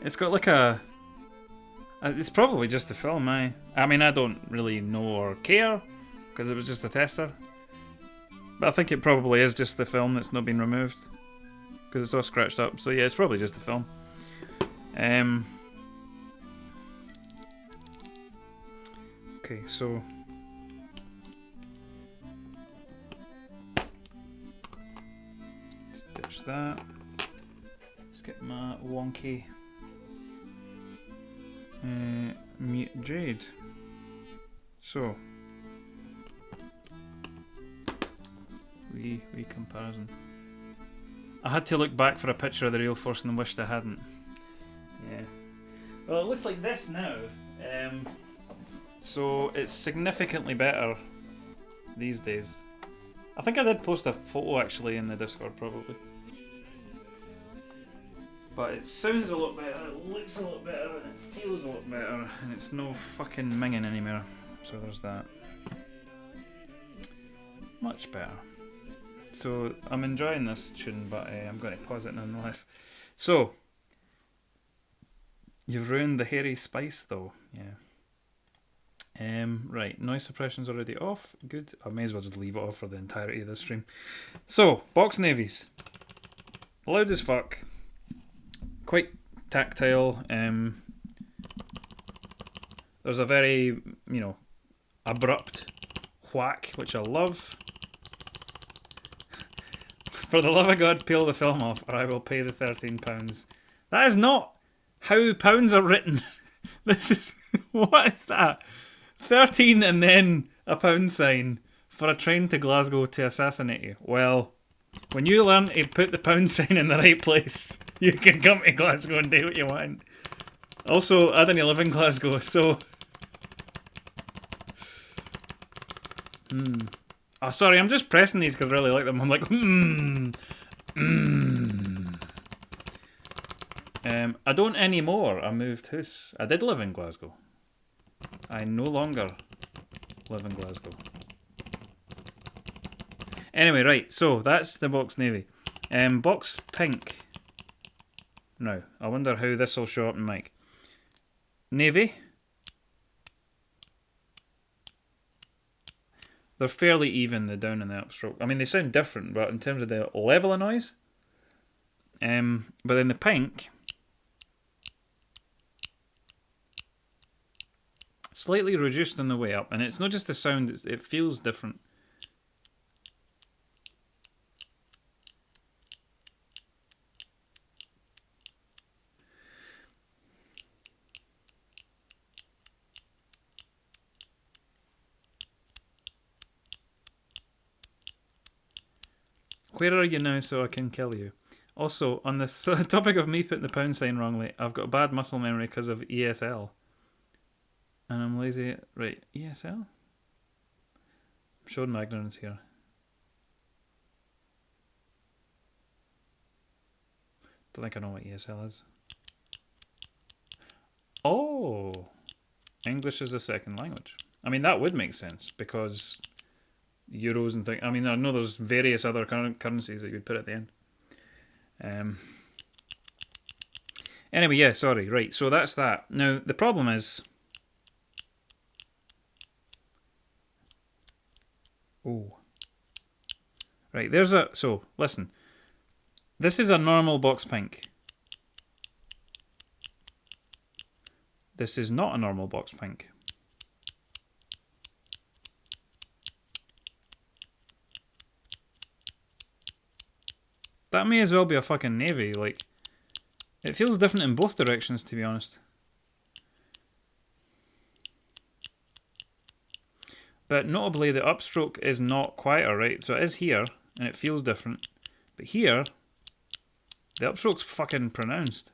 It's got like a... It's probably just the film, I mean, I don't really know or care, because it was just a tester. But I think it probably is just the film that's not been removed, because it's all scratched up. So yeah, it's probably just the film. Okay, so... Stitch that. Let's get my wonky... mute jade. So, wee comparison. I had to look back for a picture of the real Force and wished I hadn't. Yeah. Well, it looks like this now. So it's significantly better these days. I think I did post a photo actually in the Discord probably. But it sounds a lot better, it looks a lot better, and it feels a lot better, and it's no fucking minging anymore. So there's that. Much better. So I'm enjoying this tune, but I'm going to pause it nonetheless. So, you've ruined the hairy spice though, yeah. Right, noise suppression's already off. Good. I may as well just leave it off for the entirety of this stream. So, box navies. Loud as fuck. Quite tactile. There's a very, abrupt whack, which I love. For the love of God, peel the film off, or I will pay the £13. That is not how pounds are written. This is... What is that? 13 and then a pound sign for a train to Glasgow to assassinate you. Well, when you learn to put the pound sign in the right place, you can come to Glasgow and do what you want. Also, I didn't live in Glasgow, so... Oh, sorry, I'm just pressing these because I really like them. I'm like, I don't anymore. I moved house. I did live in Glasgow. I no longer live in Glasgow. Anyway, right, so that's the box navy. Box pink. Now, I wonder how this will show up in mic. Navy. They're fairly even, the down and the upstroke. I mean, they sound different, but in terms of the level of noise. But then the pink... Slightly reduced on the way up, and it's not just the sound, it feels different. Where are you now so I can kill you? Also, on the topic of me putting the pound sign wrongly, I've got bad muscle memory because of ESL. And I'm lazy. Right, ESL? I'm showing my ignorance here. Don't think I know what ESL is. Oh! English is a second language. I mean, that would make sense because euros and things. I mean, I know there's various other currencies that you would put at the end. Anyway, yeah, sorry. Right, so that's that. Now, the problem is... Oh. Right, there's a... So, listen. This is a normal box pink. This is not a normal box pink. That may as well be a fucking navy, like... It feels different in both directions, to be honest. But notably, the upstroke is not quieter, right? So it is here, and it feels different. But here, the upstroke's fucking pronounced.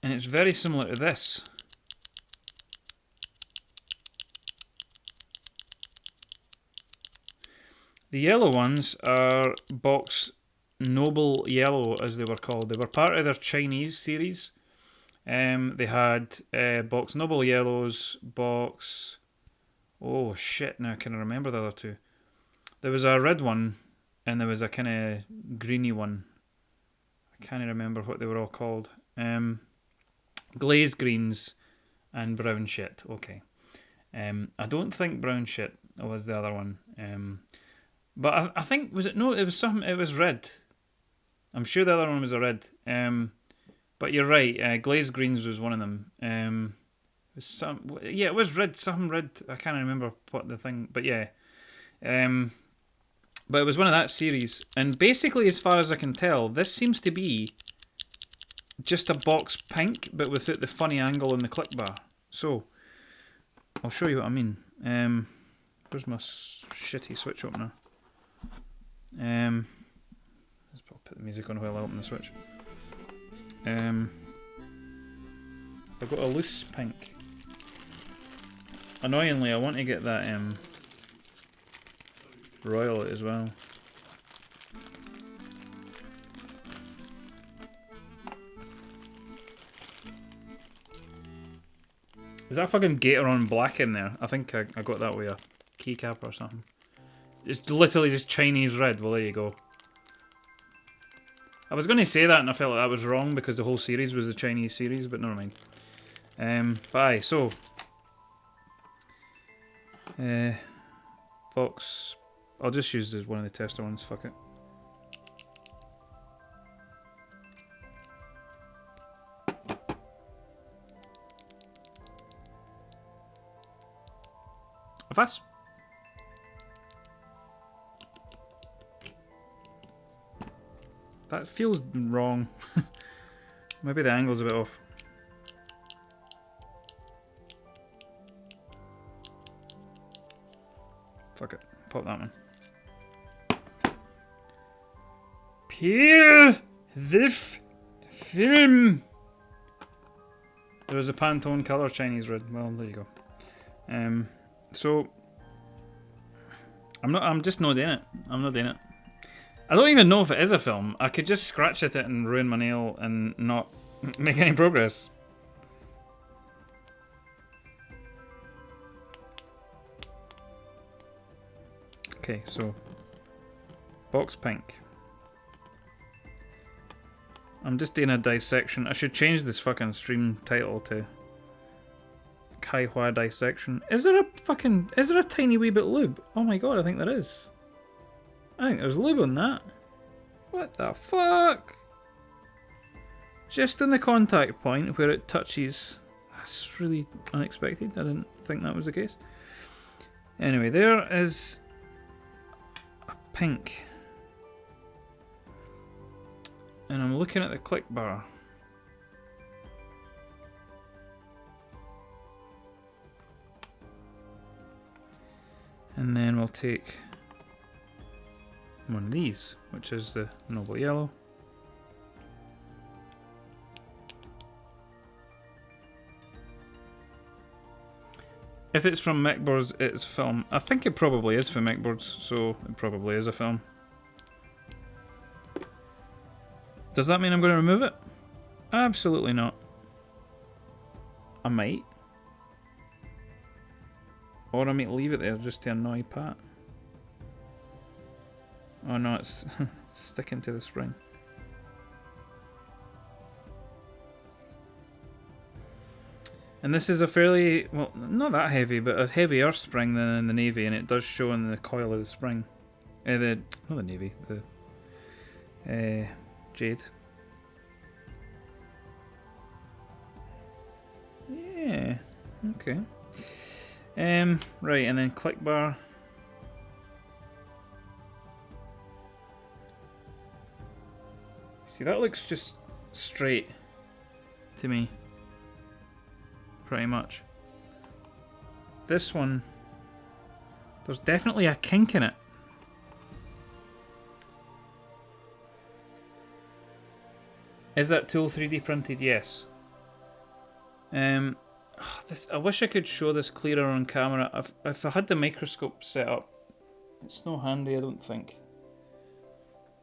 And it's very similar to this. The yellow ones are Box Noble Yellow, as they were called. They were part of their Chinese series. They had Box Noble Yellows, Box... Oh shit, now can I remember the other two? There was a red one, and there was a kind of greeny one. I can't remember what they were all called. Glazed greens and brown shit. Okay. I don't think brown shit was the other one. But I think was it no? It was something. It was red. I'm sure the other one was a red. But you're right. Glazed greens was one of them. It was red. Something red. I can't remember what the thing. But yeah. But it was one of that series. And basically, as far as I can tell, this seems to be just a box pink, but without the funny angle in the click bar. So I'll show you what I mean. Where's my shitty switch opener? Let's put the music on while I open the switch. I've got a loose pink. Annoyingly, I want to get that royal as well. Is that fucking Gateron black in there? I think I got that with a keycap or something. It's literally just Chinese red. Well, there you go. I was going to say that and I felt like that was wrong because the whole series was the Chinese series, but never mind. Bye. So, box. I'll just use one of the tester ones. Fuck it. If that's... That feels wrong. Maybe the angle's a bit off. Fuck it. Pop that one. Peel this film. There is a Pantone color Chinese red. Well, there you go. So I'm just not doing it. I'm not doing it. I don't even know if it is a film. I could just scratch at it and ruin my nail and not make any progress. Okay, so box pink. I'm just doing a dissection. I should change this fucking stream title to Kai Hua dissection. Is there a tiny wee bit lube? Oh my god, I think there is. I think there's lube on that. What the fuck? Just in the contact point where it touches. That's really unexpected. I didn't think that was the case. Anyway, there is a pink. And I'm looking at the click bar. And then we'll take one of these, which is the Noble Yellow. If it's from Mechboards, it's film. I think it probably is from Mechboards, so it probably is a film. Does that mean I'm going to remove it? Absolutely not. I might. Or I might leave it there just to annoy Pat. Oh no, it's sticking to the spring. And this is a fairly, well, not that heavy, but a heavier spring than in the Navy, and it does show in the coil of the spring. Not the Navy, the Jade. Yeah, okay. Right, and then click bar. See, that looks just straight to me. Pretty much. This one, there's definitely a kink in it. Is that tool 3D printed? Yes. I wish I could show this clearer on camera. If I had the microscope set up, it's no handy, I don't think.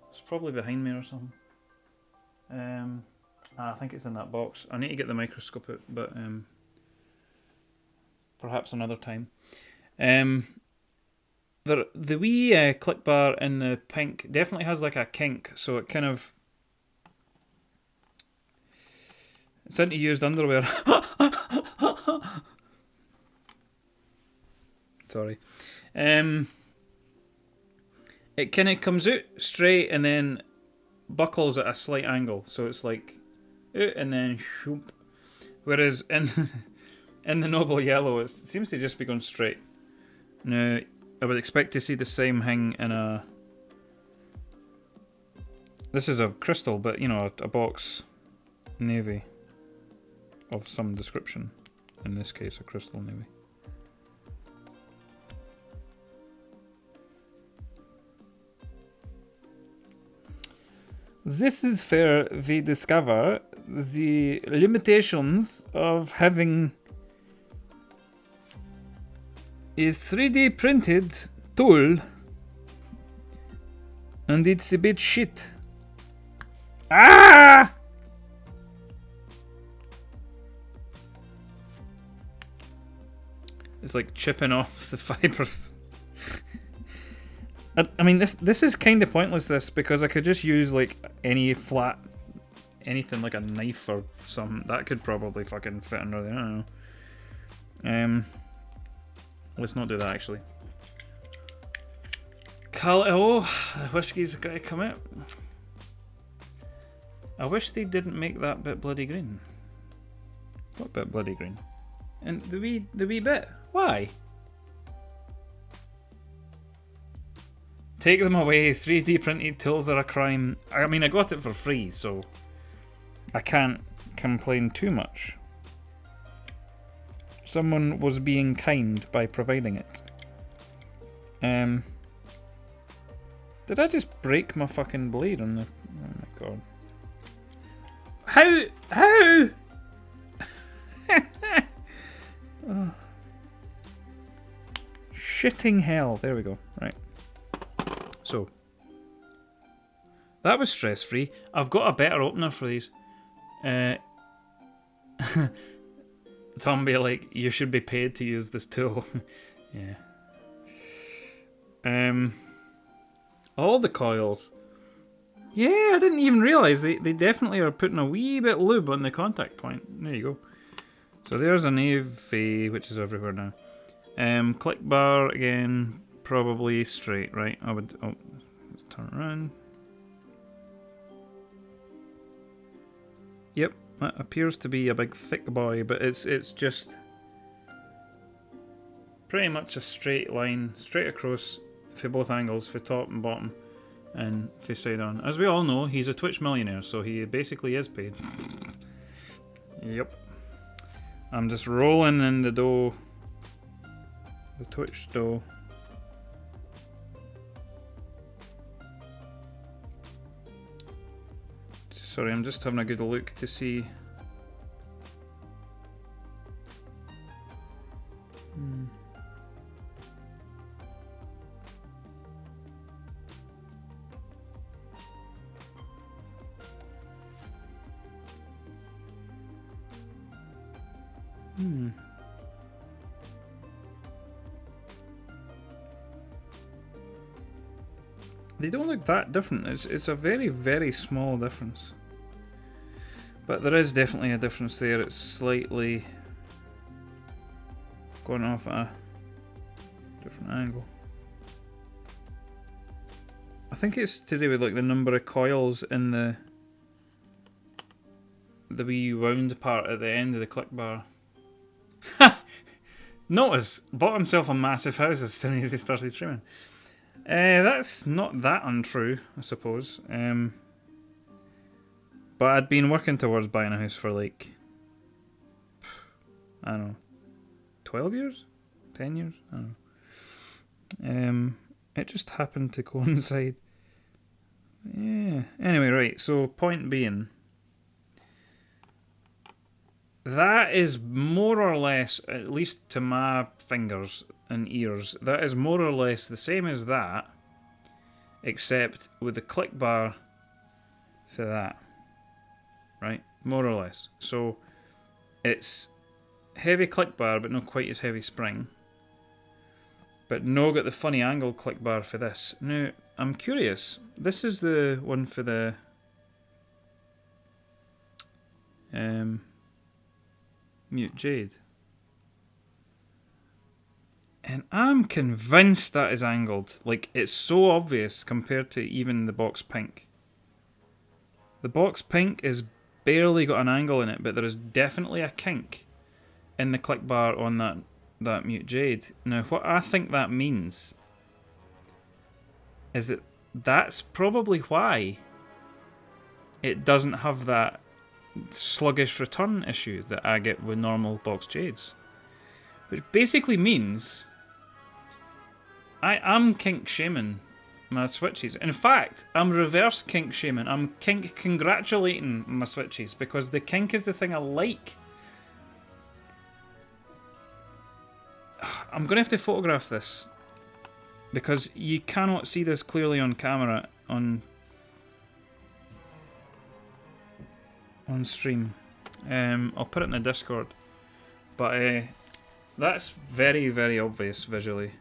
It's probably behind me or something. I think it's in that box. I need to get the microscope out, but perhaps another time. The wee click bar in the pink definitely has like a kink, so it kind of... It's into used underwear. Sorry. It kind of comes out straight and then buckles at a slight angle, so it's like out and then shoop. Whereas in in the Noble Yellow, it seems to just be going straight. Now, I would expect to see the same thing in a... This is a crystal, but you know, a box navy of some description. In this case, a crystal navy. This is where we discover the limitations of having a 3D printed tool, and it's a bit shit. Ah! It's like chipping off the fibers. I mean, this is kind of pointless, because I could just use like any flat, anything like a knife or something. That could probably fucking fit under there. I don't know. Let's not do that actually. Oh, the whiskey's got to come out. I wish they didn't make that bit bloody green. What bit bloody green? And the wee bit. Why? Take them away. 3D printed tools are a crime. I mean, I got it for free, so I can't complain too much. Someone was being kind by providing it. Did I just break my fucking blade on the... Oh my god. How? Oh. Shitting hell. There we go. Right. So. That was stress-free. I've got a better opener for these. Tom be like, you should be paid to use this tool. Yeah. All the coils. Yeah, I didn't even realise they definitely are putting a wee bit lube on the contact point. There you go. So there's a navy, which is everywhere now. Click bar again, probably straight, right? Let's turn around. Yep, that appears to be a big thick boy, but it's just pretty much a straight line, straight across for both angles, for top and bottom, and for side on. As we all know, he's a Twitch millionaire, so he basically is paid. Yep. I'm just rolling in the dough, the Twitch dough. Sorry, I'm just having a good look to see. Hmm. Hmm. They don't look that different. It's a very, very small difference. But there is definitely a difference there. It's slightly going off at a different angle. I think it's to do with like the number of coils in the wee wound part at the end of the click bar. Notice, bought himself a massive house as soon as he started streaming. That's not that untrue, I suppose. But I'd been working towards buying a house for like, I don't know, 12 years? 10 years? I don't know. It just happened to coincide. Yeah. Anyway, right, so point being, that is more or less, at least to my fingers and ears, that is more or less the same as that, except with the click bar for that. Right? More or less. So it's heavy click bar, but not quite as heavy spring. But no got the funny angle click bar for this. Now, I'm curious. This is the one for the Mute Jade. And I'm convinced that is angled. Like, it's so obvious compared to even the box pink. The box pink is barely got an angle in it, but there is definitely a kink in the click bar on that Mute Jade. Now, what I think that means is that that's probably why it doesn't have that sluggish return issue that I get with normal box Jades. Which basically means I am kink shaming my switches. In fact, I'm reverse kink shaming. I'm kink congratulating my switches because the kink is the thing I like. I'm going to have to photograph this because you cannot see this clearly on camera on stream. I'll put it in the Discord, but that's very, very obvious visually.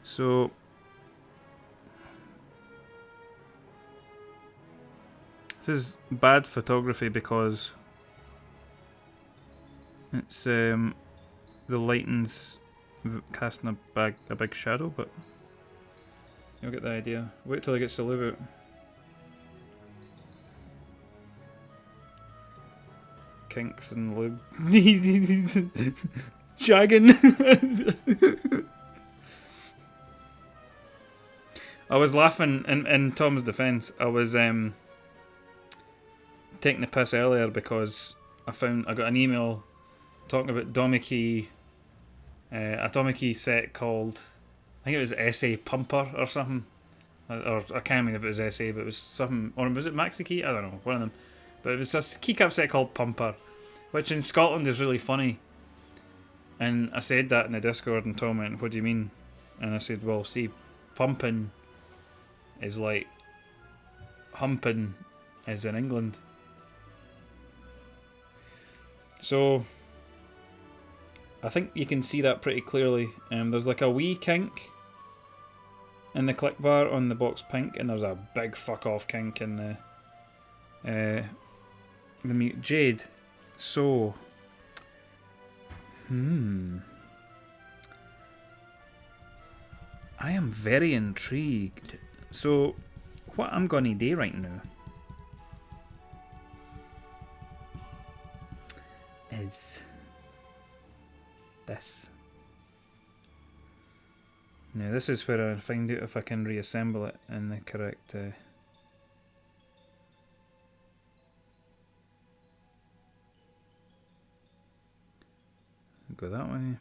So this is bad photography because it's the lighting's casting a big shadow, but you'll get the idea. Wait till it gets to live out. Kinks and lube. Shagging. I was laughing in Tom's defence. I was taking the piss earlier because I got an email talking about a Domikey set called, I think it was SA Pumper or something, or I can't remember if it was SA, but it was something, or was it Maxi Key? I don't know, one of them. But it was a keycap set called Pumper, which in Scotland is really funny. And I said that in the Discord, and Tom went, "What do you mean?" And I said, "Well, see, pumping is like humping is in England." So I think you can see that pretty clearly. There's like a wee kink in the click bar on the box pink, and there's a big fuck off kink in the Mute Jade. So I am very intrigued. So what I'm gonna do right now is this. Now this is where I find out if I can reassemble it in the correct go that way.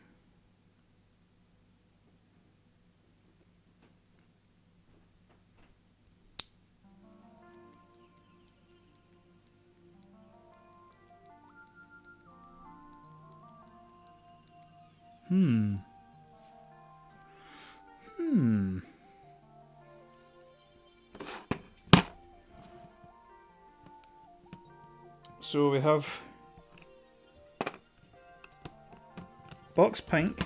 Hmm. So we have box pink.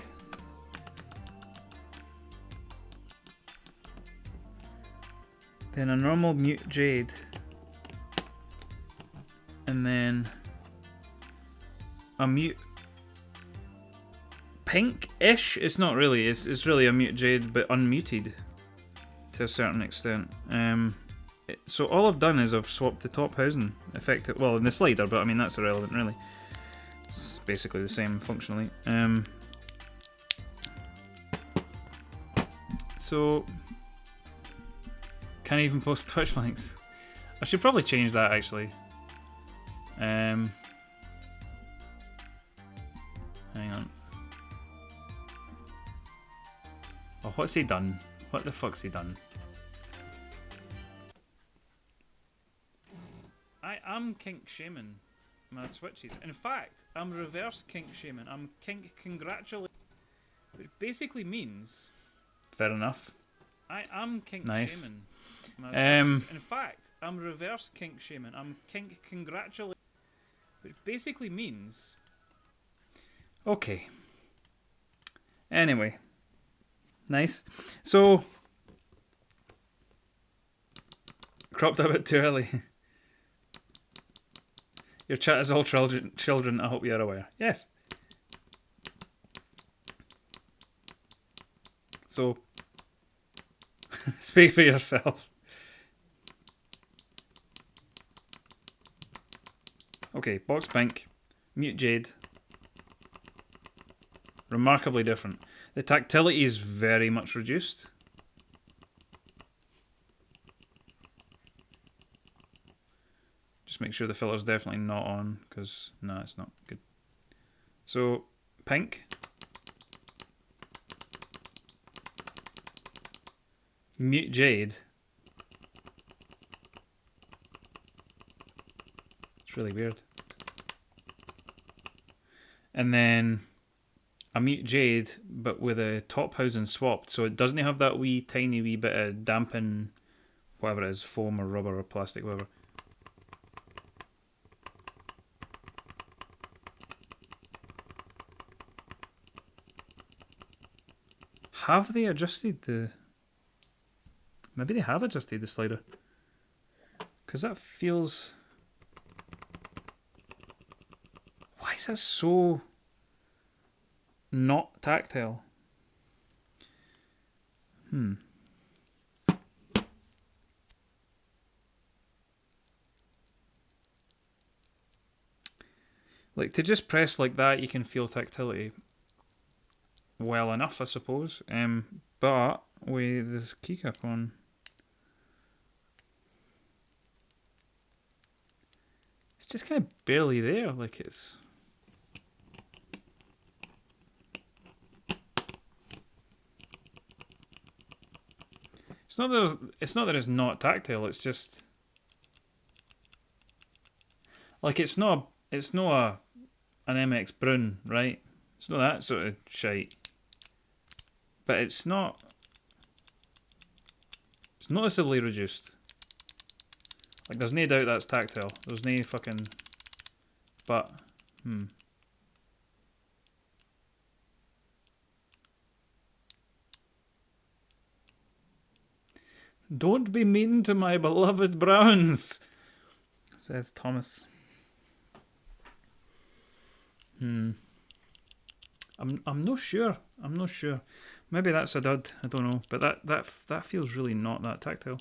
Then a normal mute jade. And then a mute pink-ish. It's not really. It's really a mute jade, but unmuted to a certain extent. So all I've done is I've swapped the top housing effective. Well, in the slider, but I mean that's irrelevant really. It's basically the same functionally. So can't even post Twitch links. I should probably change that actually. Hang on. Oh, what's he done? What the fuck's he done? I am kink shaming my switches. In fact, I'm reverse kink shaming. I'm kink congratulate, which basically means. Fair enough. I am kink shaming my switches. In fact, I'm reverse kink shaming. I'm kink congratulate, which basically means. Okay. Anyway. Nice. So. Cropped a bit too early. Your chat is all children, I hope you're aware. Yes. So, speak for yourself. Okay, box pink, mute jade. Remarkably different. The tactility is very much reduced. Just make sure the filter's definitely not on, because no, it's not good. So, pink. Mute jade. It's really weird. And then a mute jade, but with a top housing swapped, so it doesn't have that wee tiny wee bit of dampen, whatever it is, foam or rubber or plastic, whatever. Have they adjusted the... Maybe they have adjusted the slider. Because that feels... Why is that so... not tactile? Like, to just press like that, you can feel tactility well enough, I suppose. But with the keycap on, it's just kind of barely there. Like it's. It's not that it's not tactile. It's just like it's not an MX Brune, right? It's not that sort of shite. But it's not. It's noticeably reduced. Like there's no doubt that's tactile. There's no fucking. But Don't be mean to my beloved browns, says Thomas. I'm not sure. I'm not sure. Maybe that's a dud. I don't know. But that feels really not that tactile.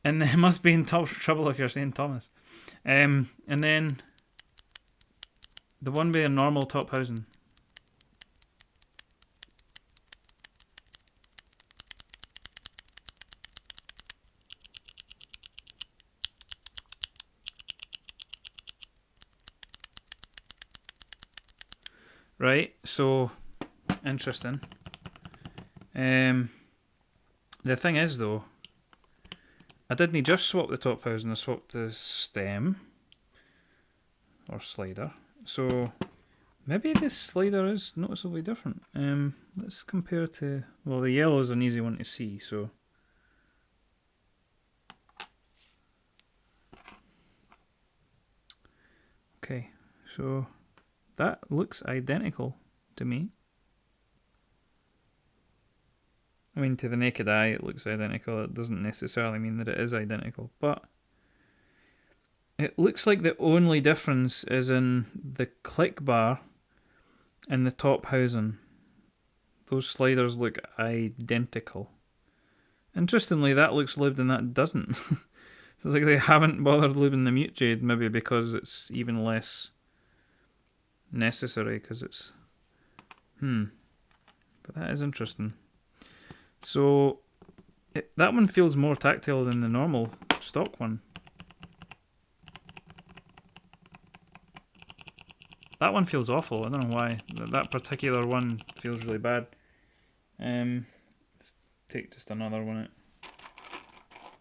And they must be in trouble if you're saying Thomas. And then the one with a normal top housing. Right, so interesting. The thing is though, I didn't just swap the top housing, I swapped the stem. or slider. So maybe this slider is noticeably different. Let's compare to, well, the yellow is an easy one to see, so okay, so that looks identical to me. I mean, to the naked eye, it looks identical. It doesn't necessarily mean that it is identical, but it looks like the only difference is in the click bar and the top housing. Those sliders look identical. Interestingly, that looks lubed and that doesn't. So it's like they haven't bothered lubing the mute jade, maybe because it's even less necessary, because it's... But that is interesting. So that one feels more tactile than the normal stock one. That one feels awful. I don't know why. That particular one feels really bad. Let's take just another one out,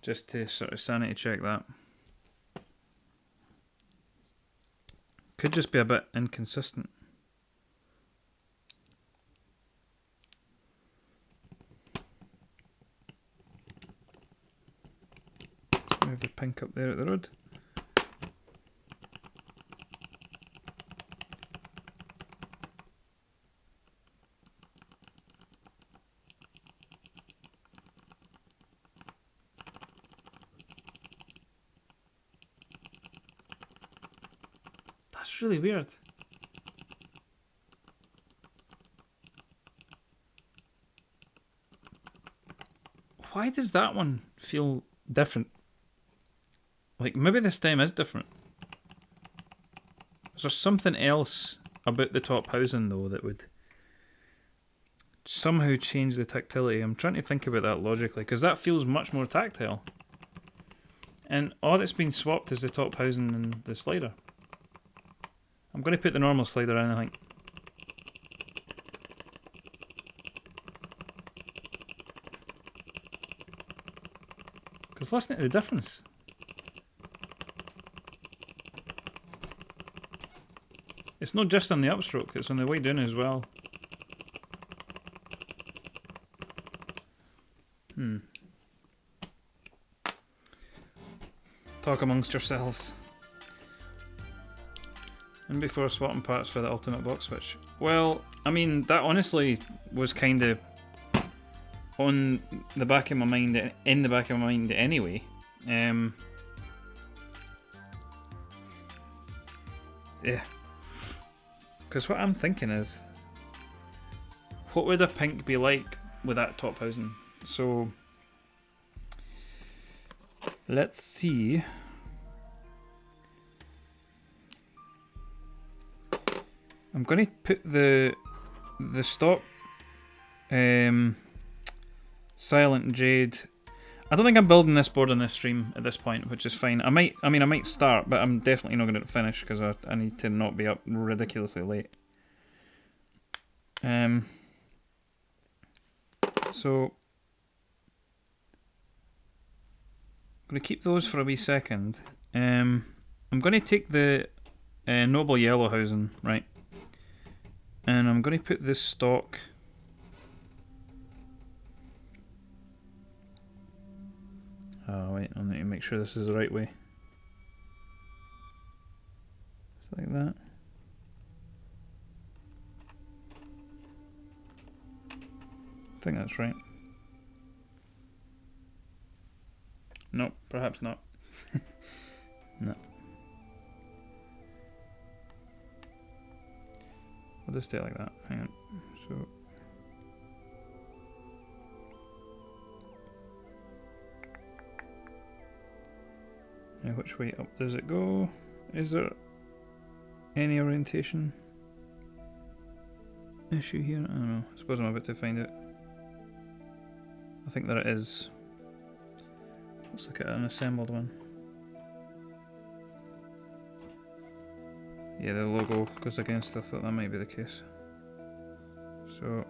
just to sort of sanity check that. Could just be a bit inconsistent. Let's move the pink up there at the road. That's really weird. Why does that one feel different? Like, maybe this time is different. Is there something else about the top housing, though, that would somehow change the tactility? I'm trying to think about that logically, because that feels much more tactile. And all that's been swapped is the top housing and the slider. I'm going to put the normal slider in, I think. Because listen to the difference. It's not just on the upstroke, it's on the way down as well. Talk amongst yourselves. And before swapping parts for the ultimate box switch. Well, I mean, that honestly was kind of on the back of my mind, in the back of my mind anyway. Yeah. Because what I'm thinking is, what would a pink be like with that top housing? So, let's see. I'm going to put the stock Silent Jade. I don't think I'm building this board on this stream at this point, which is fine. I might start, but I'm definitely not going to finish because I need to not be up ridiculously late. So I'm going to keep those for a wee second. I'm going to take the Noble Yellow housing, right? And I'm going to put this stock. Oh wait, I need to make sure this is the right way. Just like that. I think that's right. No, perhaps not. No. I'll just stay like that. Hang on. So. Now, which way up does it go? Is there any orientation issue here? I don't know. I suppose I'm about to find it. I think there it is. Let's look at an assembled one. Yeah, the logo goes against. I thought that might be the case. So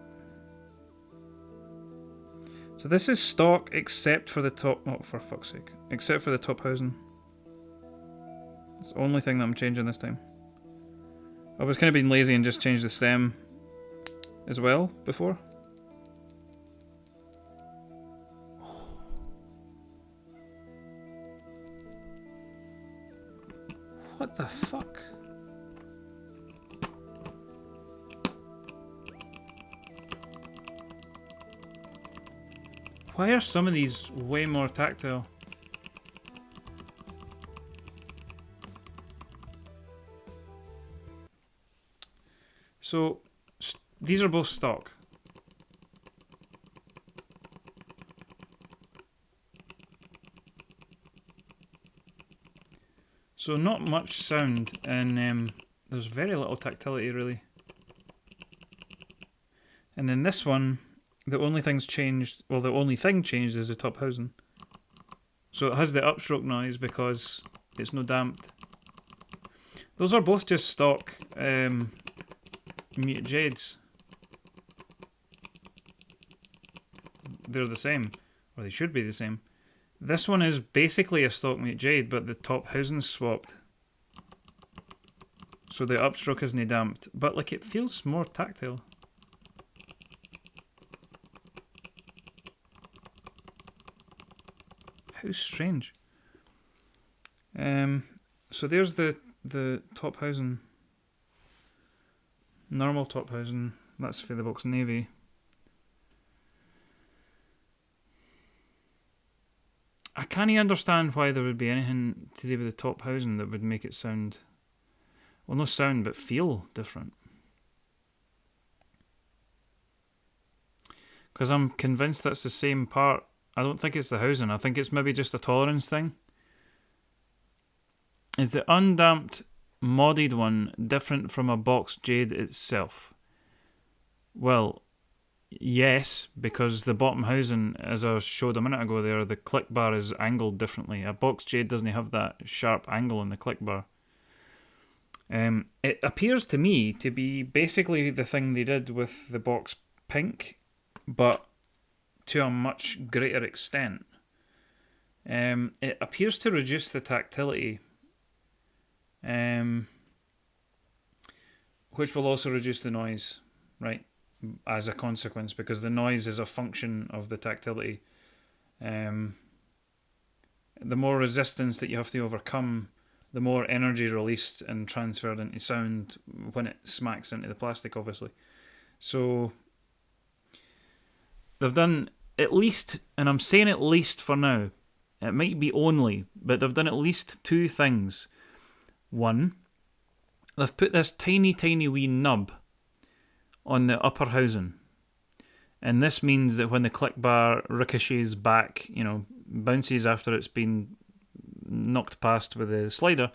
this is stock except for the top. Oh, for fuck's sake! Except for the top housing. It's the only thing that I'm changing this time. I was kind of being lazy and just changed the stem as well before. What the fuck? Why are some of these way more tactile? So, these are both stock. So not much sound, and there's very little tactility really. And then this one, the only thing's changed, well the only thing changed is the top housing. So it has the upstroke noise because it's no damped. Those are both just stock Mute Jades. They're the same, or they should be the same. This one is basically a stock Mute Jade, but the top housing's swapped. So the upstroke isn't damped, but like it feels more tactile. How strange. So there's the top housing. Normal top housing. That's for the Vox Navy. I can't understand why there would be anything to do with the top housing that would make it sound, well, no sound, but feel different. Because I'm convinced that's the same part. I don't think it's the housing. I think it's maybe just a tolerance thing. Is the undamped modded one different from a box Jade itself? Well, yes, because the bottom housing, as I showed a minute ago there, the click bar is angled differently. A box Jade doesn't have that sharp angle in the click bar. It appears to me to be basically the thing they did with the box pink, but to a much greater extent. It appears to reduce the tactility, which will also reduce the noise, right? As a consequence, because the noise is a function of the tactility. The more resistance that you have to overcome, the more energy released and transferred into sound when it smacks into the plastic, obviously. So they've done at least, and I'm saying at least for now, it might be only, but they've done at least two things. One, they've put this tiny, tiny wee nub on the upper housing. And this means that when the click bar ricochets back, bounces after it's been knocked past with the slider,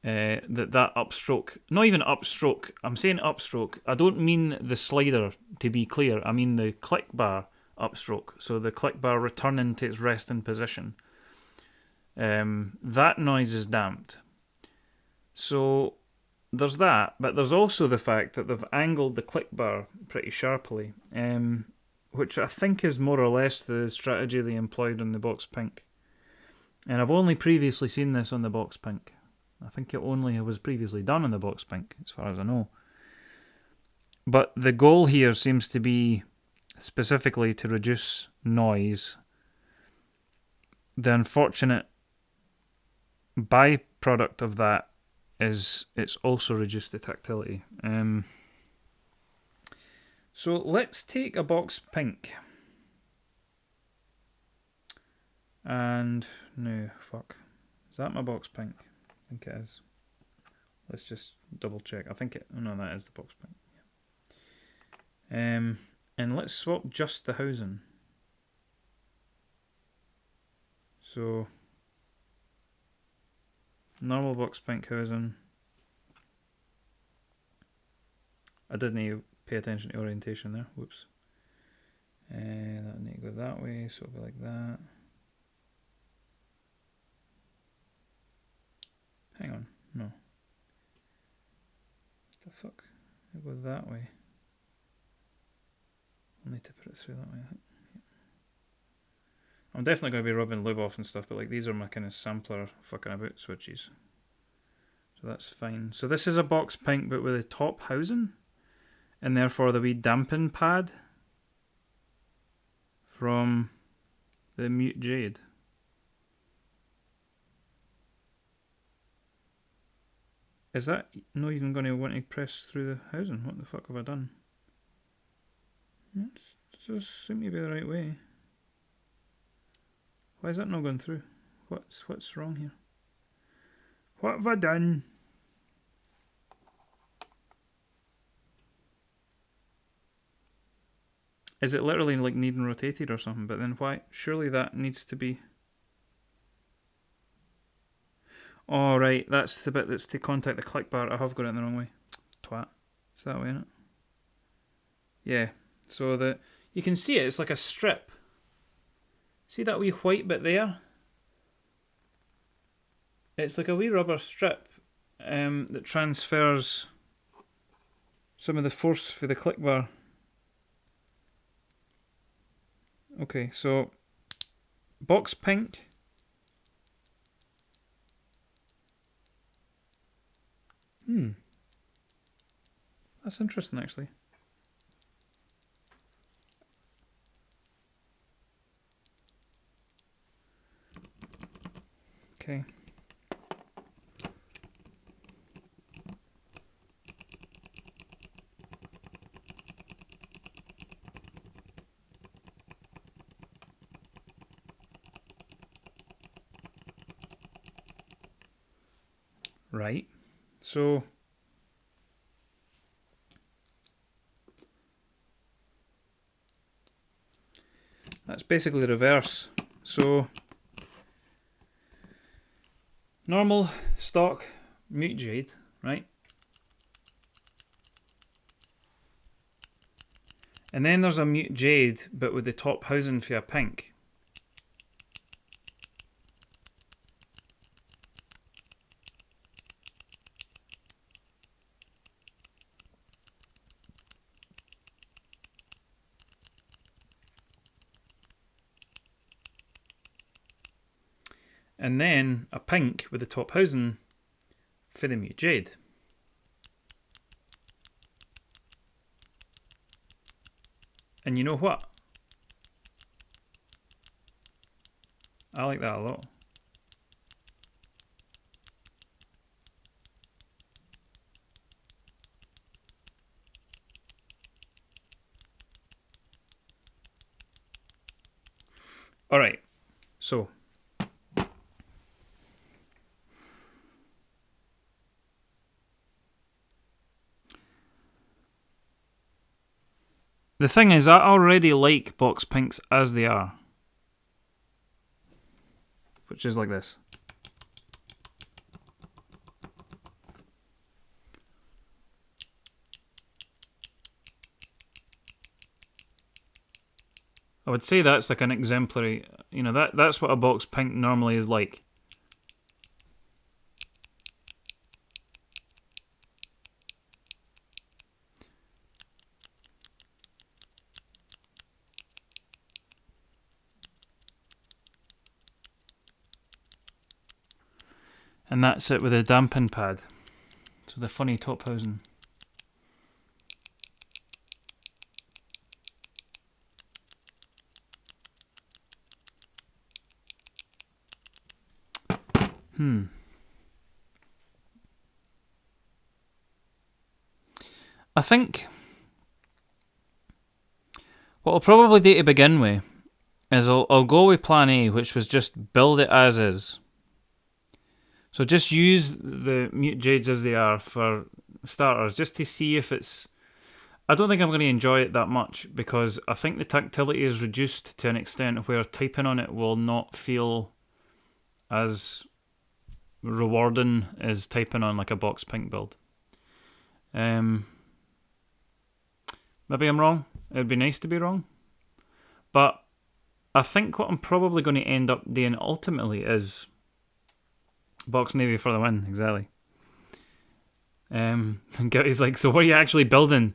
that upstroke, not even upstroke, I'm saying upstroke, I don't mean the slider, to be clear, I mean the click bar upstroke, so the click bar returning to its resting position. That noise is damped. So there's that, but there's also the fact that they've angled the click bar pretty sharply, which I think is more or less the strategy they employed on the Box Pink. And I've only previously seen this on the Box Pink. I think it only was previously done on the Box Pink, as far as I know. But the goal here seems to be specifically to reduce noise. The unfortunate byproduct of that is it's also reduced the tactility. So let's take a Box Pink. And no, fuck. Is that my Box Pink? I think it is. Let's just double check. I think it. Oh no, that is the Box Pink. Yeah. And let's swap just the housing. So normal Box Pink housing. I didn't even pay attention to orientation there. Whoops. That need to go that way, so it'll be like that. Hang on, no. What the fuck? It'll go that way. I'll need to put it through that way, I think. Yeah. I'm definitely going to be rubbing lube off and stuff, but like these are my kind of sampler fucking about switches. So So that's fine. So this is a box pink, but with a top housing, and therefore the wee dampen pad from the Mute Jade. Is that not even going to want to press through the housing? What the fuck have I done? It does seem to be the right way. Why is that not going through? What's wrong here? What have I done? Is it literally like needing rotated or something? But then why? Surely that needs to be... Oh, right. That's the bit that's to contact the click bar. I have got it in the wrong way. Twat. Is that way, isn't it? Yeah. So you can see it. It's like a strip. See that wee white bit there? It's like a wee rubber strip that transfers some of the force for the click bar. Okay, so box pink. That's interesting, actually. Okay. Right. So that's basically the reverse. So normal stock Mute Jade, right? And then there's a Mute Jade, but with the top housing for a pink. And then a pink with the top housing for the Mute Jade. And you know what? I like that a lot. Alright, so the thing is, I already like box pinks as they are. Which is like this. I would say that's like an exemplary, you know, that's what a box pink normally is like. And that's it with a dampen pad. So the funny top housing. I think what I'll probably do to begin with is I'll go with plan A, which was just build it as is. So just use the Mute Jades as they are for starters, just to see if it's... I don't think I'm going to enjoy it that much, because I think the tactility is reduced to an extent where typing on it will not feel as rewarding as typing on like a box pink build. Maybe I'm wrong. It would be nice to be wrong. But I think what I'm probably going to end up doing ultimately is box navy for the win, exactly. And Gouty's like, so what are you actually building? I'm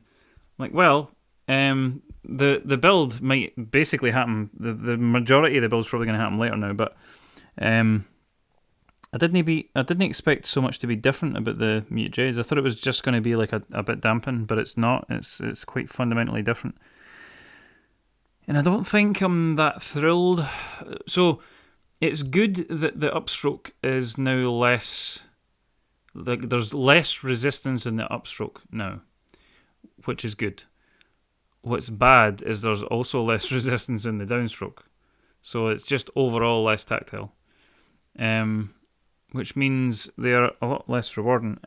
like, well, the build might basically happen. The majority of the build's probably going to happen later now, but I didn't expect so much to be different about the Mute Jades. I thought it was just going to be like a bit dampened, but it's not. It's quite fundamentally different. And I don't think I'm that thrilled. So it's good that the upstroke is now less. Like there's less resistance in the upstroke now, which is good. What's bad is there's also less resistance in the downstroke, so it's just overall less tactile, which means they're a lot less rewarding.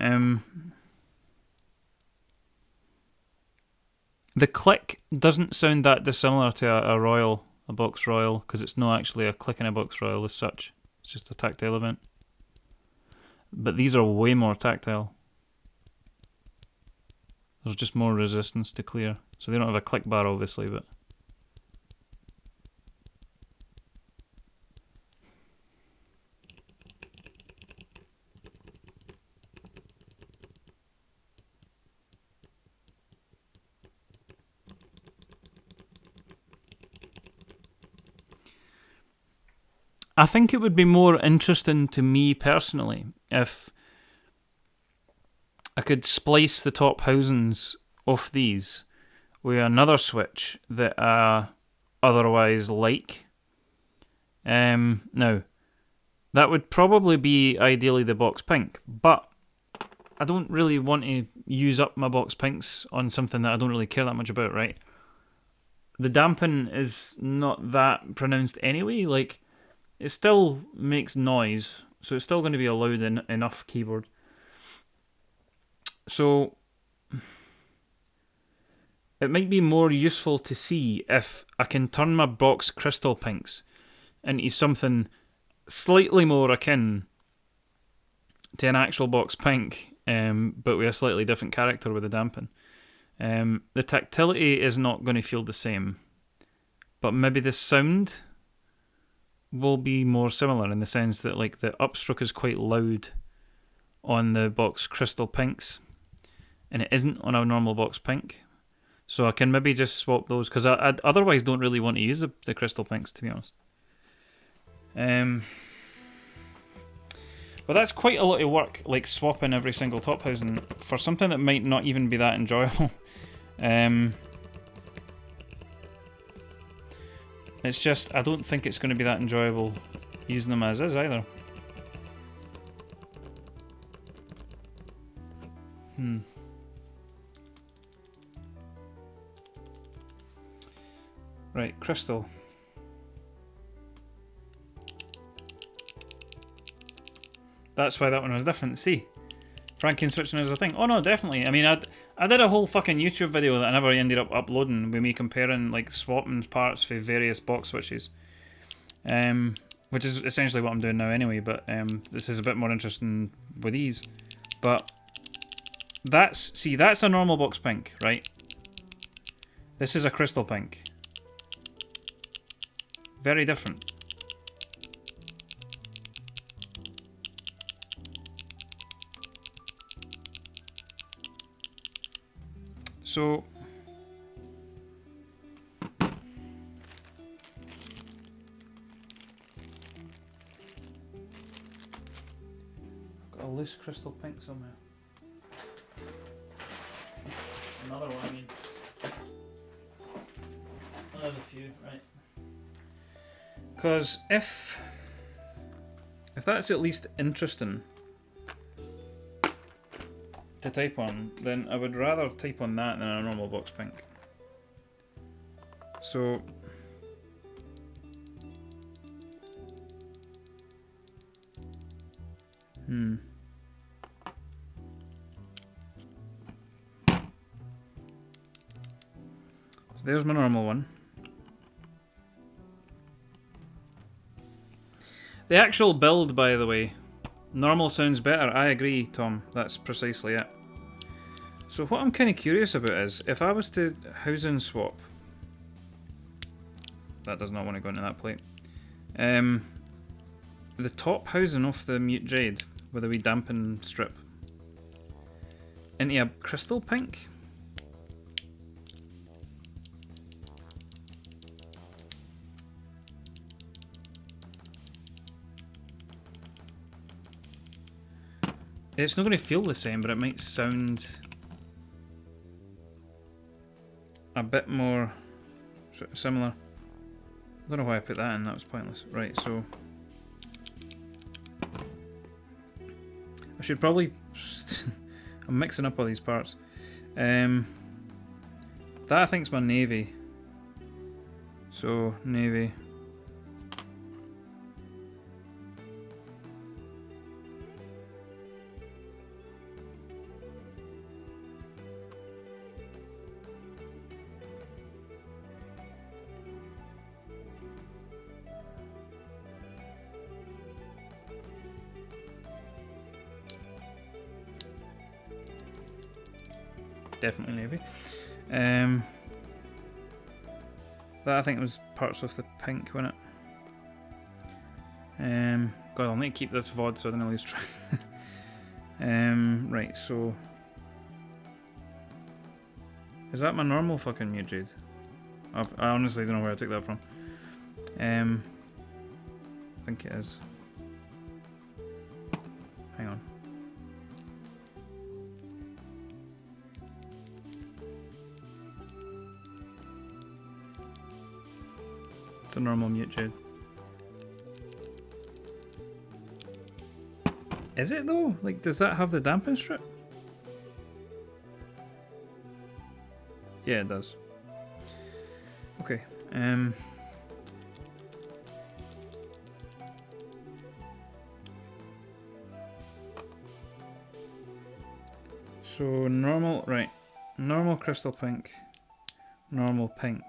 The click doesn't sound that dissimilar to a Box Royal, because it's not actually a click in a Box Royal as such. It's just a tactile event. But these are way more tactile. There's just more resistance to clear. So they don't have a click bar, obviously, but... I think it would be more interesting to me personally if I could splice the top housings off these with another switch that I otherwise like. Now, that would probably be ideally the box pink, but I don't really want to use up my box pinks on something that I don't really care that much about, right? The dampen is not that pronounced anyway, like, it still makes noise, so it's still going to be a loud enough keyboard. So it might be more useful to see if I can turn my box crystal pinks into something slightly more akin to an actual box pink, but with a slightly different character with the dampen. The tactility is not going to feel the same, but maybe the sound will be more similar in the sense that like the upstroke is quite loud on the box crystal pinks and it isn't on a normal box pink, so I can maybe just swap those, because I otherwise don't really want to use the crystal pinks, to be honest. But that's quite a lot of work, like swapping every single top housing for something that might not even be that enjoyable. It's just, I don't think it's going to be that enjoyable using them as is either. Right, crystal. That's why that one was different. See, Franken switching is a thing. Oh no, definitely. I mean, I did a whole fucking YouTube video that I never ended up uploading with me comparing, like, swapping parts for various box switches. Which is essentially what I'm doing now anyway, but this is a bit more interesting with these. But that's a normal box pink, right? This is a crystal pink. Very different. So I've got a loose crystal pink somewhere. Another one, I mean. Another few, right? Because if that's at least interesting to type on, then I would rather type on that than a normal box pink. So so there's my normal one. The actual build, by the way, normal sounds better. I agree, Tom. That's precisely it. So what I'm kind of curious about is, if I was to housing swap... That does not want to go into that plate. The top housing off the Mute Jade, with a wee dampen strip, into a crystal pink? It's not going to feel the same, but it might sound a bit more similar. I don't know why I put that in, that was pointless. Right, so I should probably I'm mixing up all these parts. That I think's my navy. So navy. Definitely navy. That I think was parts of the pink, wasn't it? God, I'll need to keep this VOD so I don't lose track. Right, so is that my normal fucking mute jade? I honestly don't know where I took that from. I think it is. Hang on. It's a normal mute jade. Is it though? Like, does that have the dampen strip? Yeah, it does. Okay. So normal, right? Normal crystal pink, normal pink.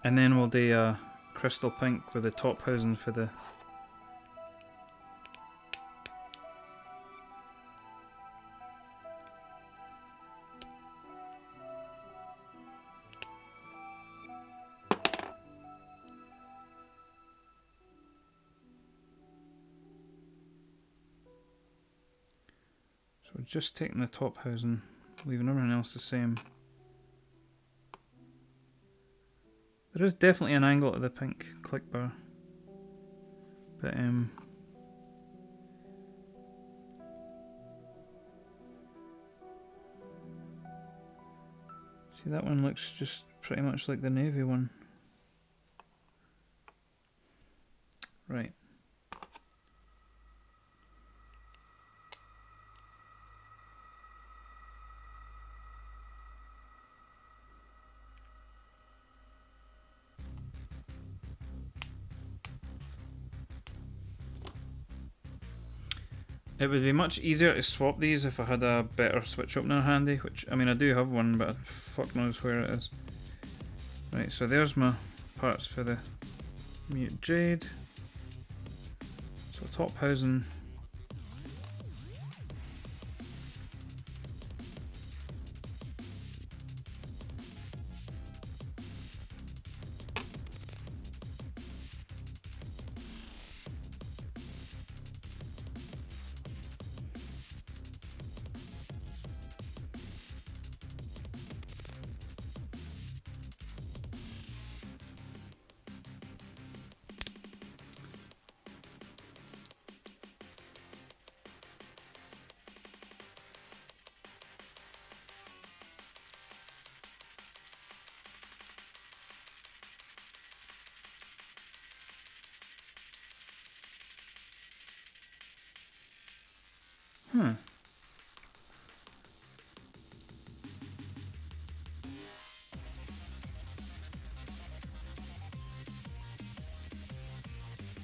And then we'll do a crystal pink with the top housing for the. So we're just taking the top housing, leaving everything else the same. There is definitely an angle to the pink click bar, but see, that one looks just pretty much like the navy one. Right. It would be much easier to swap these if I had a better switch opener handy, which, I mean, I do have one, but fuck knows where it is. Right, so there's my parts for the mute jade. So top housing.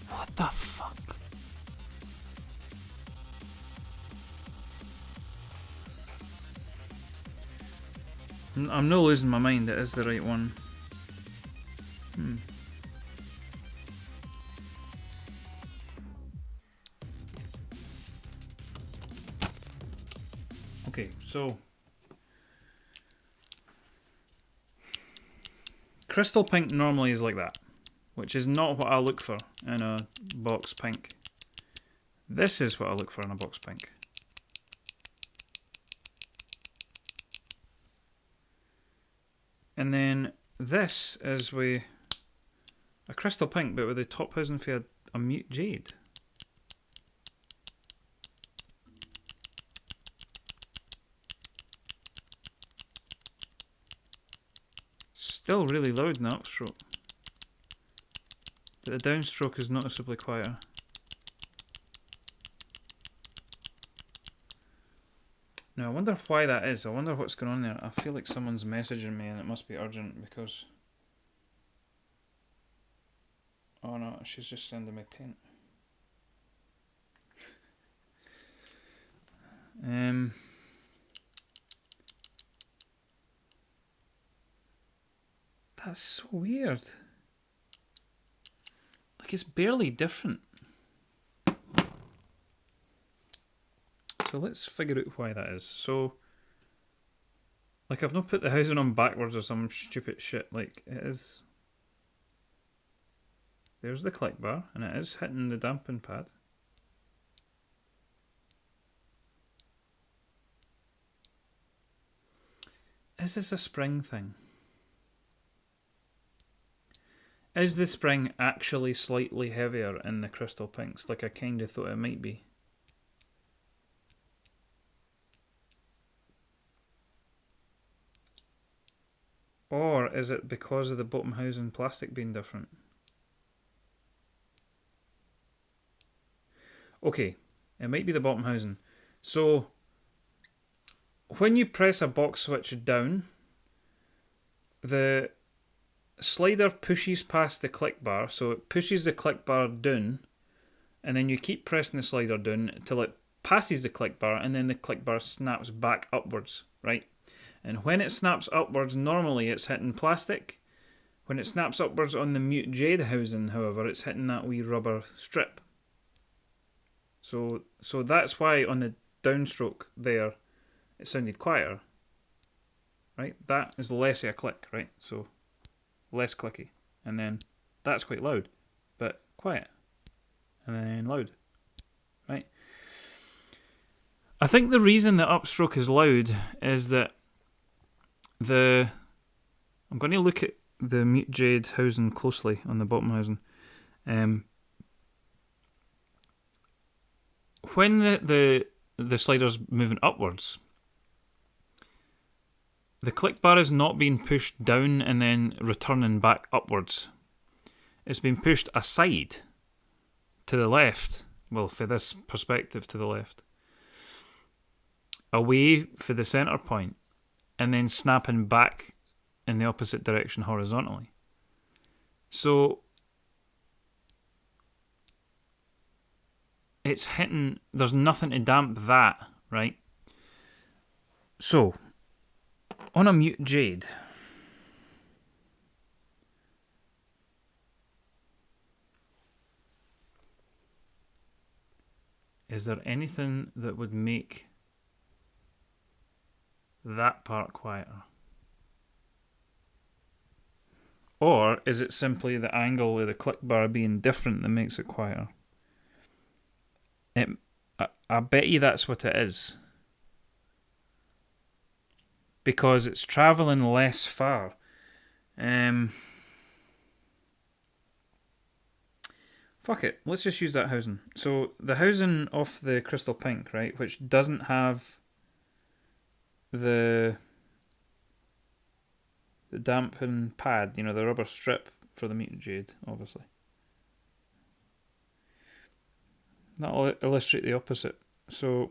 What the fuck? I'm not losing my mind, it is the right one. Okay, so crystal pink normally is like that, which is not what I look for in a box pink. This is what I look for in a box pink. And then this is we A crystal pink, but with the top housing for a mute jade. Still really loud in the upstroke. But the downstroke is noticeably quieter. Now I wonder why that is. I wonder what's going on there. I feel like someone's messaging me and it must be urgent because... Oh no, she's just sending me paint. That's so weird. Like it's barely different. So let's figure out why that is. So, like I've not put the housing on backwards or some stupid shit. Like it is. There's the click bar, and it is hitting the dampen pad. Is this a spring thing? Is the spring actually slightly heavier in the crystal pinks, like I kind of thought it might be? Or is it because of the bottom housing plastic being different? Okay, it might be the bottom housing. So, when you press a box switch down, the slider pushes past the click bar, so it pushes the click bar down, and then you keep pressing the slider down until it passes the click bar, and then the click bar snaps back upwards, right? And when it snaps upwards, normally it's hitting plastic. When it snaps upwards on the mute jade housing, however, it's hitting that wee rubber strip. So that's why on the downstroke there, it sounded quieter, right? That is less of a click, right? So less clicky. And then that's quite loud, but quiet. And then loud, right? I think the reason the upstroke is loud is that I'm going to look at the mute jade housing closely on the bottom housing. When the slider's moving upwards, the click bar is not being pushed down and then returning back upwards. It's being pushed aside to the left. Well, for this perspective, to the left. Away for the centre point, and then snapping back in the opposite direction horizontally. So it's hitting, there's nothing to damp that, right? So on a mute jade, is there anything that would make that part quieter? Or is it simply the angle of the click bar being different that makes it quieter? I bet you that's what it is. Because it's travelling less far. Fuck it, let's just use that housing. So the housing off the crystal pink, right, which doesn't have the dampen pad, you know, the rubber strip for the mute jade, obviously. That'll illustrate the opposite. So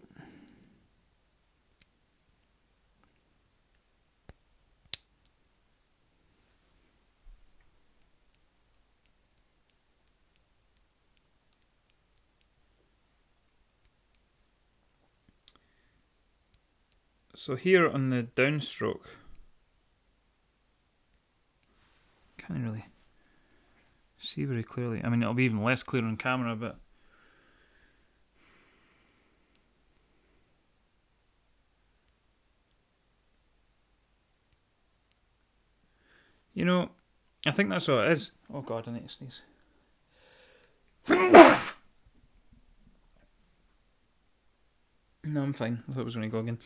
here on the downstroke, can't really see very clearly. I mean, it'll be even less clear on camera, but you know, I think that's all it is. Oh god, I need to sneeze. No, I'm fine. I thought it was going to go again.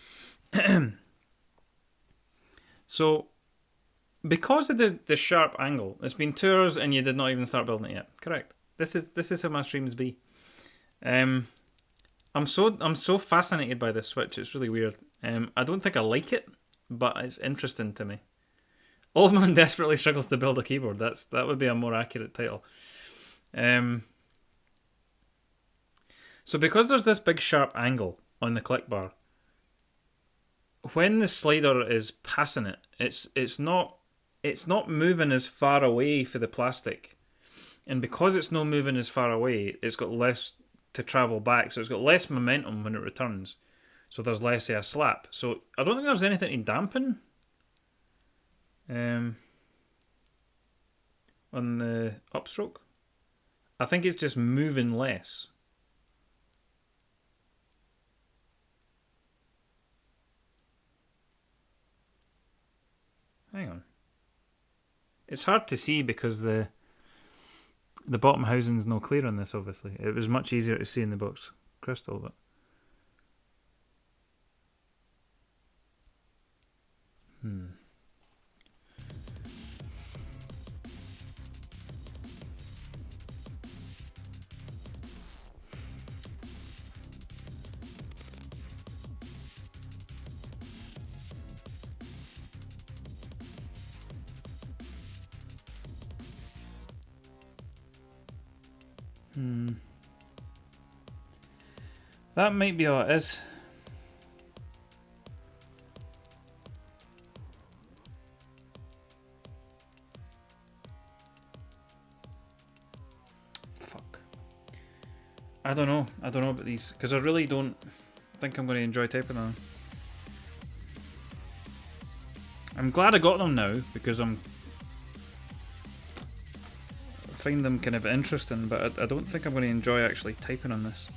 So because of the sharp angle, it's been 2 hours and you did not even start building it yet. Correct. This is how my streams be. I'm so fascinated by this Switch. It's really weird. I don't think I like it, but it's interesting to me. Old Man desperately struggles to build a keyboard. That would be a more accurate title. So because there's this big sharp angle on the click bar, when the slider is passing it, it's not moving as far away for the plastic, and because it's not moving as far away, it's got less to travel back, so it's got less momentum when it returns. So there's less of a slap. So I don't think there's anything to dampen on the upstroke. I think it's just moving less. Hang on. It's hard to see because the bottom housing's no clear on this, obviously. It was much easier to see in the box crystal, but... That might be all it is. Fuck. I don't know about these, because I really don't think I'm going to enjoy typing on them. I'm glad I got them now, because I find them kind of interesting, but I don't think I'm going to enjoy actually typing on this.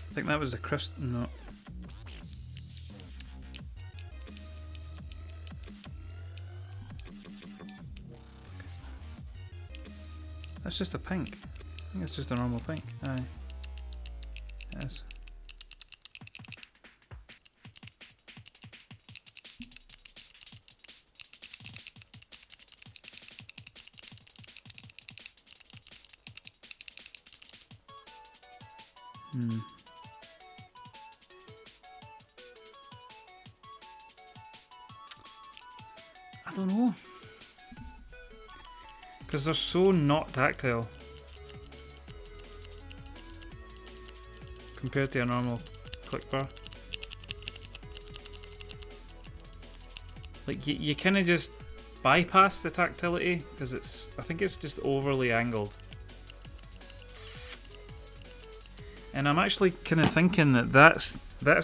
I think that was a crystal. No. That's just a pink. I think it's just a normal pink. Aye. Yes. I don't know. Because they're so not tactile compared to a normal click bar. Like you kind of just bypass the tactility because I think it's just overly angled. And I'm actually kind of thinking that's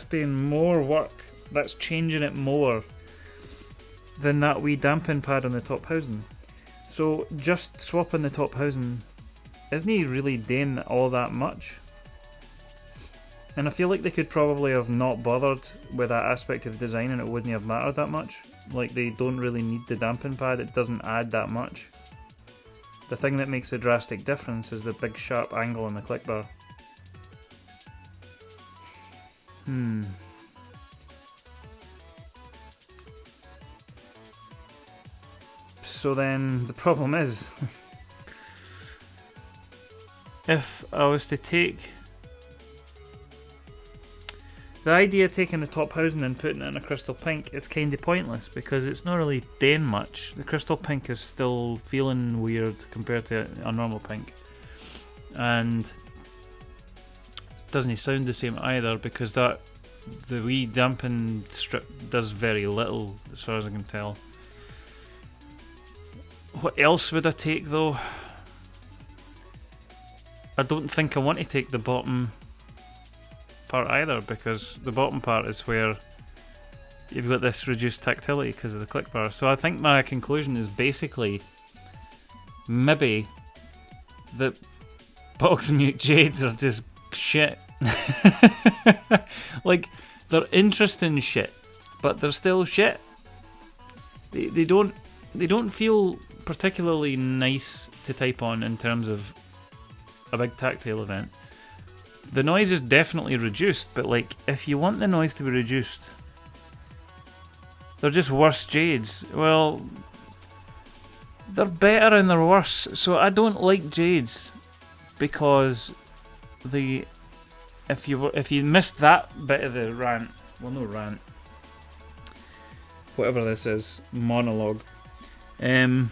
doing more work, that's changing it more than that wee dampen pad on the top housing. So just swapping the top housing isn't really doing all that much. And I feel like they could probably have not bothered with that aspect of design and it wouldn't have mattered that much. Like they don't really need the dampen pad, it doesn't add that much. The thing that makes a drastic difference is the big sharp angle on the click bar. So then the problem is, if I was to take the idea of taking the top housing and putting it in a crystal pink, it's kind of pointless because it's not really doing much. The crystal pink is still feeling weird compared to a normal pink, and doesn't sound the same either because the wee dampen strip does very little as far as I can tell. What else would I take though? I don't think I want to take the bottom part either, because the bottom part is where you've got this reduced tactility because of the click bar. So I think my conclusion is basically maybe that Box Mute Jades are just shit. Like, they're interesting shit, but they're still shit. They don't feel particularly nice to type on in terms of a big tactile event. The noise is definitely reduced, but like, if you want the noise to be reduced, they're just worse Jades. Well, they're better and they're worse. So I don't like Jades because if you missed that bit of the rant, well, no rant, whatever this is, monologue. I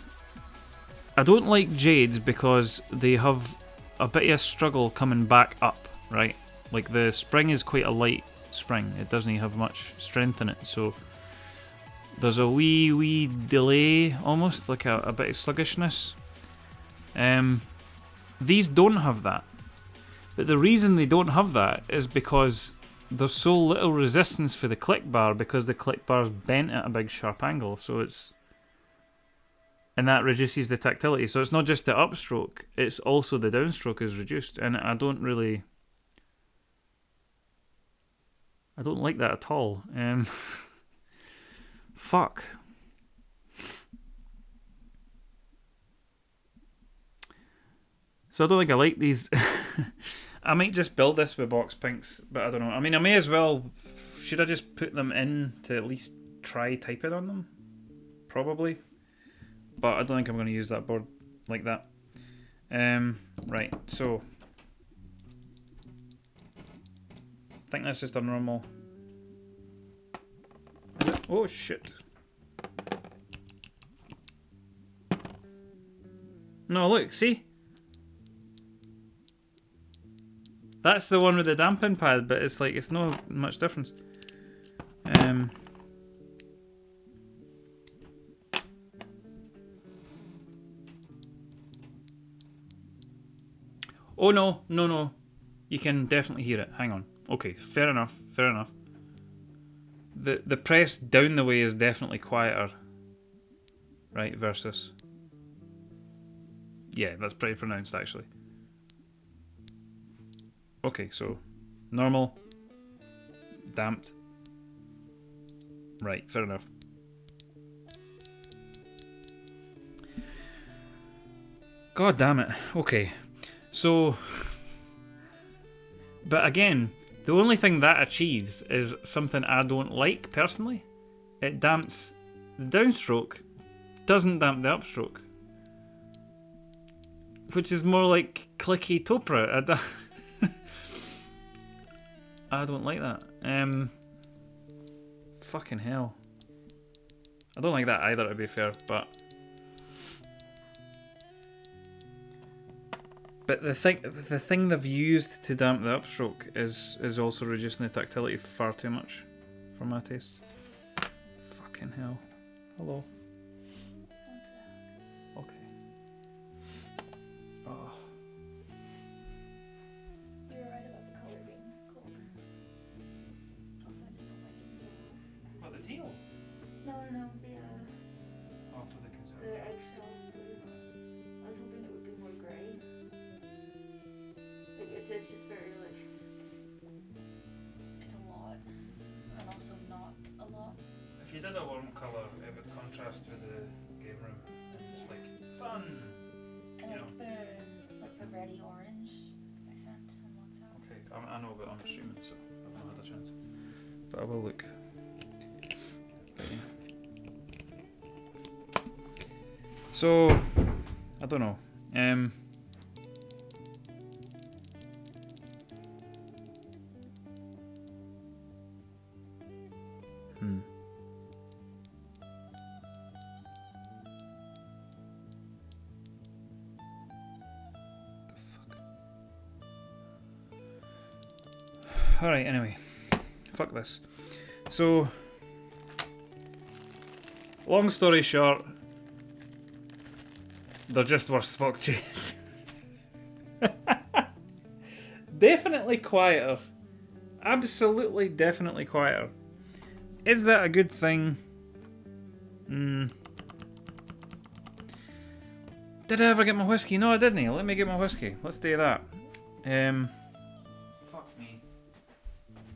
don't like Jades because they have a bit of a struggle coming back up, right? Like, the spring is quite a light spring. It doesn't have much strength in it, so there's a wee delay, almost like a bit of sluggishness. These don't have that, but the reason they don't have that is because there's so little resistance for the click bar, because the click bar's bent at a big sharp angle, so it's, and that reduces the tactility. So it's not just the upstroke, it's also the downstroke is reduced, and I don't like that at all. Fuck. So I don't think I like these. I might just build this with box pinks, but I don't know. I mean, I may as well. Should I just put them in to at least try typing on them? Probably. But I don't think I'm going to use that board like that. Right, so I think that's just a normal. Oh shit. No, look, see? That's the one with the damping pad, but it's like, it's not much difference. Oh no, no. You can definitely hear it. Hang on. Okay, fair enough. The press down the way is definitely quieter. Right, versus. Yeah, that's pretty pronounced actually. Okay, so normal, damped. Right, fair enough. God damn it. Okay. So, but again, the only thing that achieves is something I don't like personally. It damps the downstroke, doesn't damp the upstroke, which is more like clicky Topra. I don't like that. Fucking hell. I don't like that either, to be fair, but the thing they've used to damp the upstroke is also reducing the tactility far too much for my taste. Fucking hell. Hello. Okay. Oh. You're right about the color being cold. Also, I just don't like it. What, the teal? No, Oh, for the conservative. the eggshell blue. I was hoping it would be more gray. Like, it's just very, like, it's a lot, and also not a lot. If you did a warm colour, it would contrast with the game room. And just like, sun! And You like the reddy orange accent on one side. Okay, I know, but I'm streaming, so I've not had a chance. But I will look. But yeah. So, I don't know. Alright, anyway. Fuck this. So, long story short, they're just worse Spock Jades. Definitely quieter. Absolutely, definitely quieter. Is that a good thing? Did I ever get my whiskey? No, I didn't. Let me get my whiskey. Let's do that. Fuck me.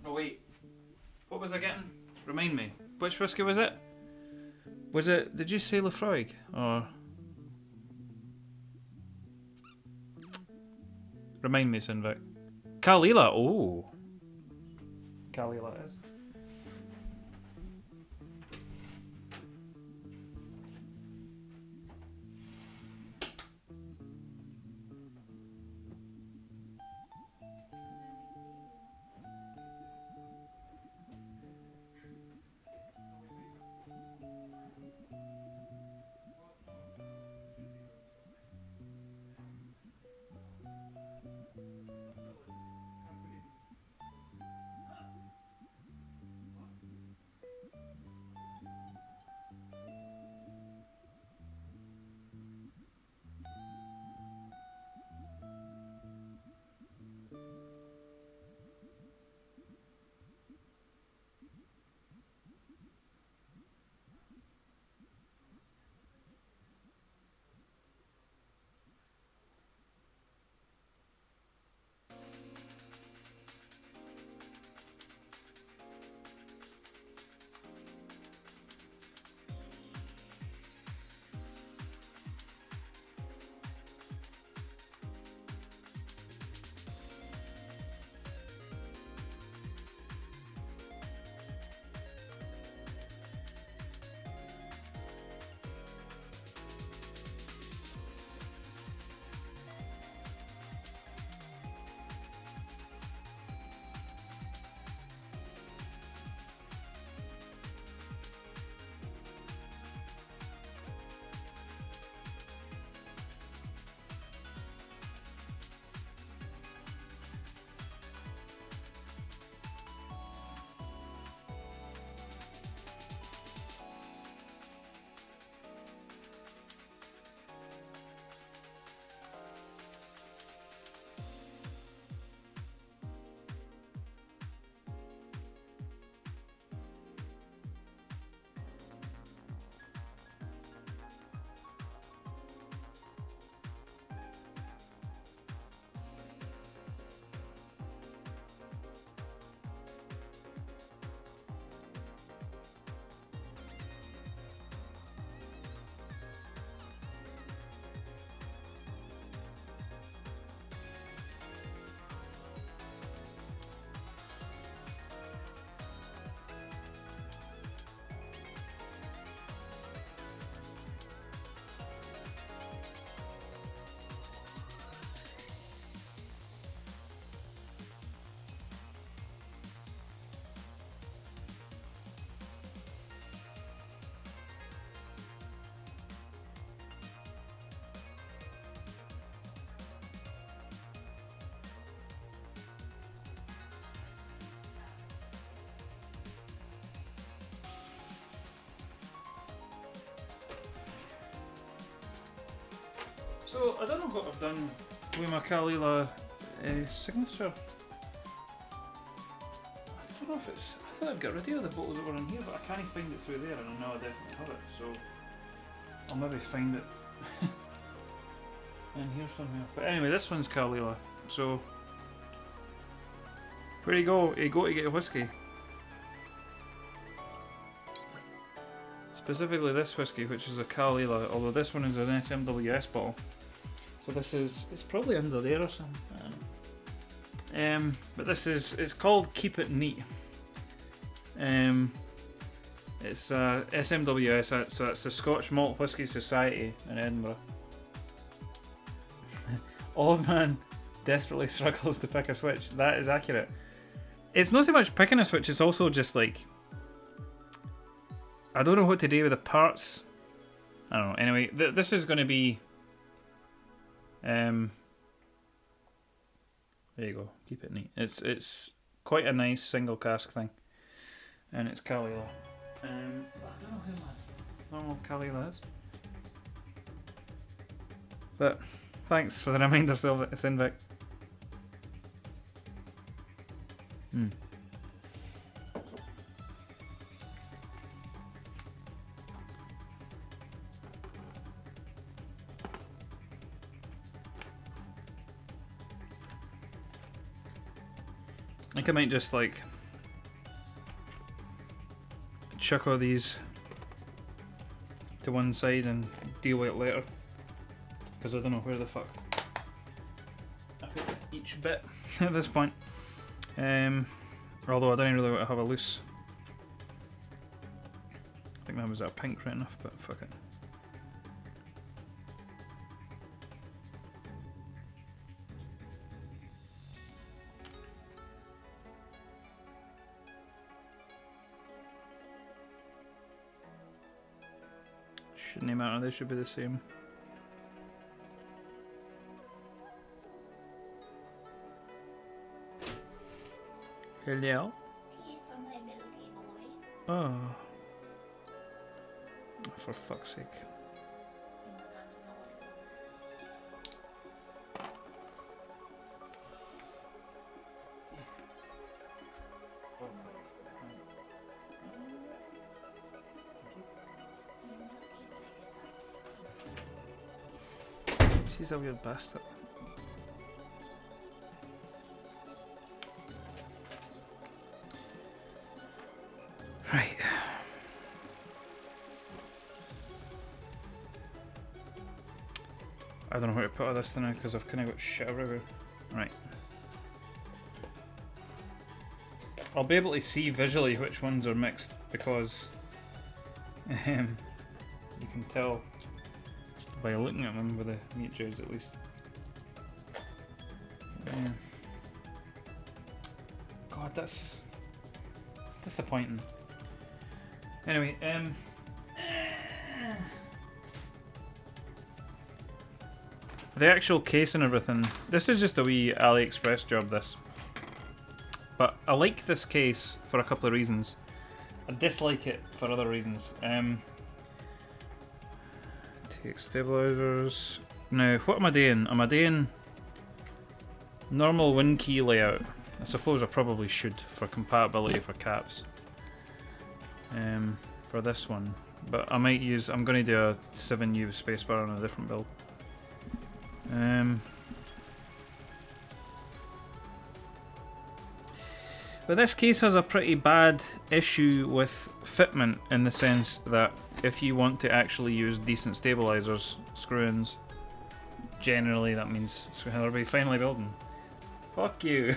Oh wait. What was I getting? Remind me. Which whiskey was it? Was it? Did you say Laphroaig or? Remind me, Sinvik. Kalila. Oh. Kalila it is. So I don't know what I've done with my Kalila signature. I don't know if it's. I thought I'd got rid of the bottles that were in here, but I can't find it through there, and I know I definitely have it. So I'll maybe find it in here somewhere. But anyway, this one's Kalila. So where you go? You go to get a whiskey. Specifically this whiskey, which is a Kalila, although this one is an SMWS bottle. So this is, it's probably under there or something. But this is, it's called Keep It Neat. It's SMWS, so it's the Scotch Malt Whisky Society in Edinburgh. Old man desperately struggles to pick a switch. That is accurate. It's not so much picking a switch, it's also just like, I don't know what to do with the parts. I don't know. Anyway, this is going to be. There you go. Keep it neat. It's quite a nice single cask thing, and it's Kalila. I don't know who my normal Kalila is, but thanks for the reminder, Sinvik. Hmm. I think I might just like chuck all these to one side and deal with it later, because I don't know where the fuck I put each bit at this point. Although I don't really want to have a loose. I think that was a pink right enough, but fuck it. Shouldn't matter, they should be the same. Hello? Tea from my Milky Boy. Oh. For fuck's sake. She's a weird bastard. Right. I don't know where to put all this now because I've kind of got shit everywhere. Right. I'll be able to see visually which ones are mixed because you can tell just by looking at them with the meat juice at least. Yeah. God, that's disappointing. Anyway, the actual case and everything. This is just a wee AliExpress job, this. But I like this case for a couple of reasons. I dislike it for other reasons. Take stabilizers. Now, what am I doing? Am I doing normal WinKey layout? I suppose I probably should for compatibility for caps. For this one. But I might use, I'm going to do a 7U spacebar on a different build. But this case has a pretty bad issue with fitment in the sense that if you want to actually use decent stabilizers, screw-ins, generally that means are we finally building? Fuck you.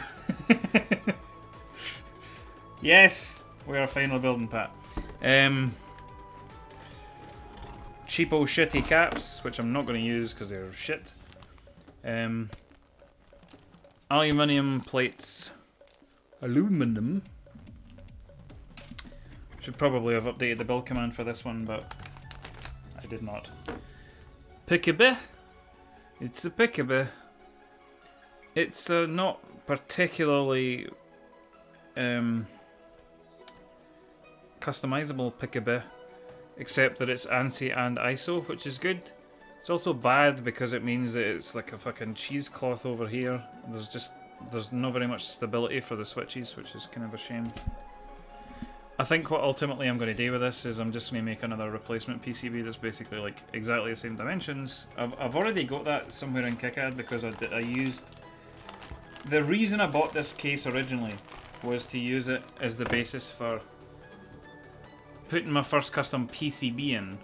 Yes, we are finally building, Pat. Cheapo shitty caps, which I'm not going to use because they're shit. Aluminium plates. Aluminum. Should probably have updated the build command for this one, but I did not. Pickabee. It's a pickabee. It's not particularly customizable pickabee, except that it's ANSI and ISO, which is good. It's also bad because it means that it's like a fucking cheesecloth over here. There's not very much stability for the switches, which is kind of a shame. I think what ultimately I'm going to do with this is I'm just going to make another replacement PCB that's basically like exactly the same dimensions. I've already got that somewhere in KiCad because I used... The reason I bought this case originally was to use it as the basis for putting my first custom PCB in.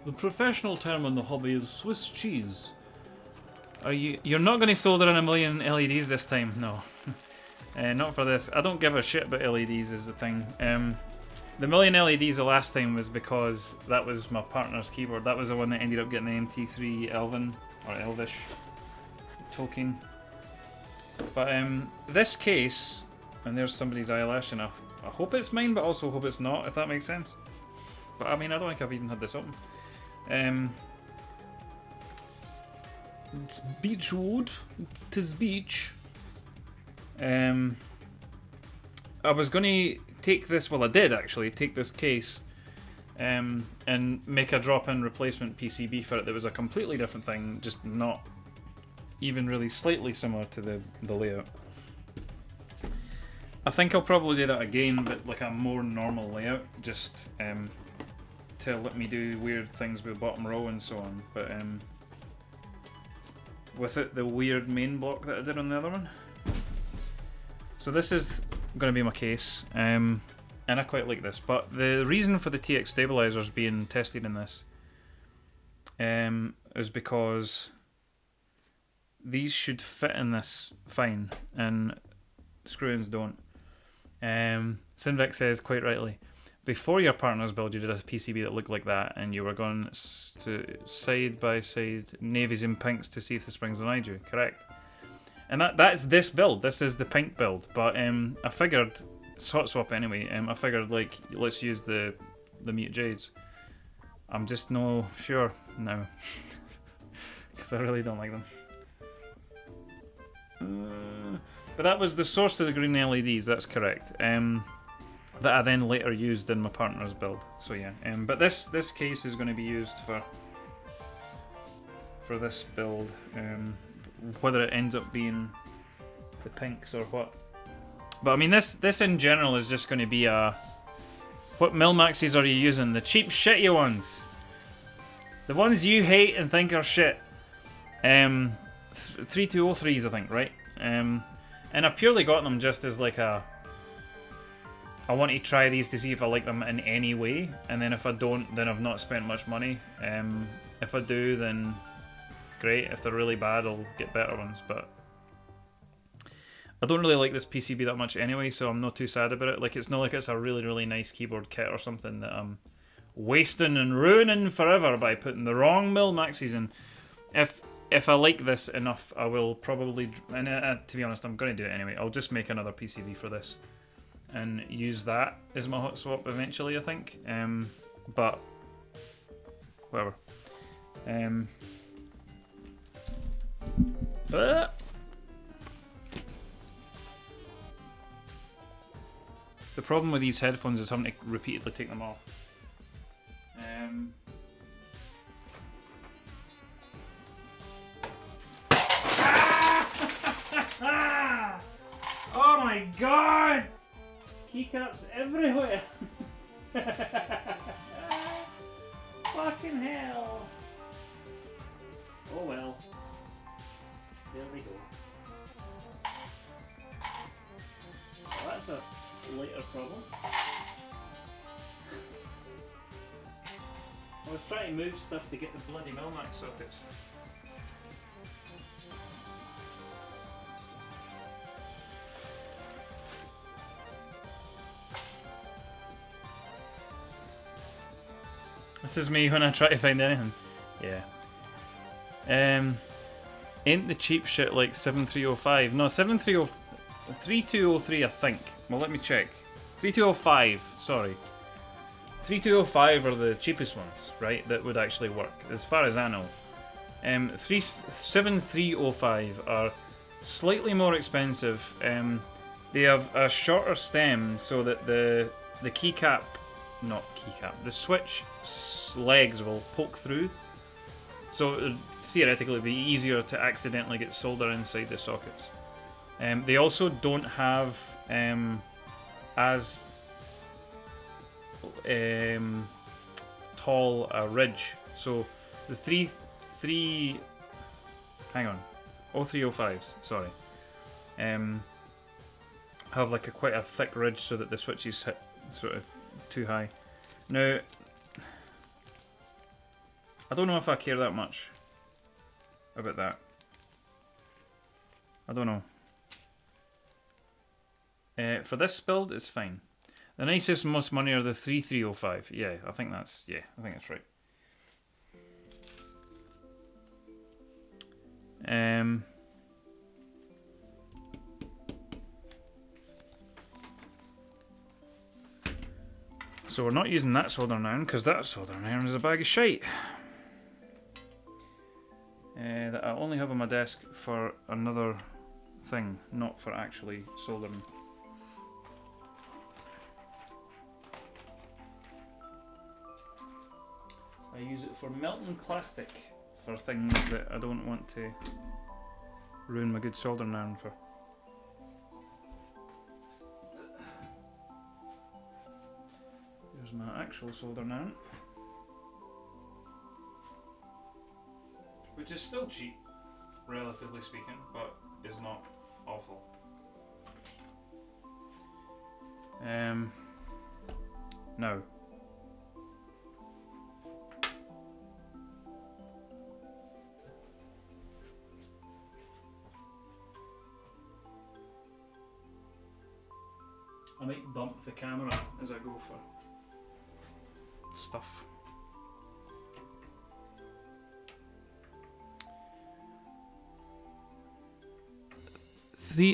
The professional term in the hobby is Swiss cheese. You're not going to solder in 1,000,000 LEDs this time, no. Not for this. I don't give a shit about LEDs is the thing. The 1,000,000 LEDs the last time was because that was my partner's keyboard. That was the one that ended up getting the MT3 Elven, or Elvish Tolkien. But this case, and there's somebody's eyelash, and I hope it's mine, but also hope it's not, if that makes sense. But I mean, I don't think I've even had this open. It's beechwood. Tis beech. I was going to take this, well I did actually, take this case and make a drop-in replacement PCB for it that was a completely different thing, just not even really slightly similar to the layout. I think I'll probably do that again, but like a more normal layout, just to let me do weird things with bottom row and so on. But without the weird main block that I did on the other one. So this is going to be my case, and I quite like this. But the reason for the TX stabilizers being tested in this is because these should fit in this fine, and screw-ins don't. Sinvik says quite rightly, before your partner's build you did a PCB that looked like that, and you were going to side by side navies and pinks to see if the springs denied you. Correct. And that's this build. This is the pink build. But I figured, it's hot swap anyway. I figured like let's use the mute jades. I'm just no sure now because I really don't like them. But that was the source of the green LEDs. That's correct. That I then later used in my partner's build. So yeah. But this case is going to be used for this build. Whether it ends up being the pinks or what. But I mean, this in general is just going to be a. What Milmaxes are you using? The cheap shitty ones. The ones you hate and think are shit. 3203s, I think, right? And I purely got them just as like a. I want to try these to see if I like them in any way, and then if I don't, then I've not spent much money. If I do, then great. If they're really bad, I'll get better ones. But I don't really like this PCB that much anyway, so I'm not too sad about it. Like, it's not like it's a really, really nice keyboard kit or something that I'm wasting and ruining forever by putting the wrong Milmaxes in. If I like this enough, I will probably, and to be honest, I'm going to do it anyway. I'll just make another PCB for this and use that as my hot swap eventually, I think. But whatever. The problem with these headphones is having to repeatedly take them off. Oh my god! Keycaps everywhere! Fucking hell! Oh well. There we go. Well, that's a later problem. I was trying to move stuff to get the bloody Milmax sockets. This is me when I try to find anything. Yeah. Ain't the cheap shit like 7305? No, 3203 I think. Well, let me check. 3205, sorry. 3205 are the cheapest ones, right? That would actually work, as far as I know. 7305 are slightly more expensive. They have a shorter stem so that the keycap, not keycap, the switch legs will poke through. So it would theoretically be easier to accidentally get solder inside the sockets. They also don't have as tall a ridge. So the 0305s, sorry, have like quite a thick ridge so that the switches hit sort of too high. Now, I don't know if I care that much about that. I don't know. For this build, it's fine. The nicest and most money are the 3305. Yeah, I think that's right. So we're not using that soldering iron because that soldering iron is a bag of shite. That I only have on my desk for another thing, not for actually soldering. I use it for melting plastic for things that I don't want to ruin my good soldering iron for. There's my actual soldering iron. Which is still cheap, relatively speaking, but is not awful. No. I might bump the camera as I go for stuff.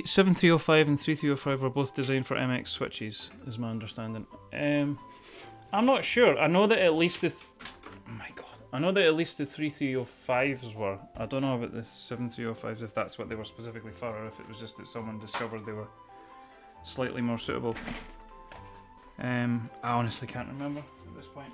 7305 and 3305 were both designed for MX switches, is my understanding. I'm not sure. I know that at least the oh my god, I know that at least the 3305s were. I don't know about the 7305s, if that's what they were specifically for, or if it was just that someone discovered they were slightly more suitable. I honestly can't remember at this point.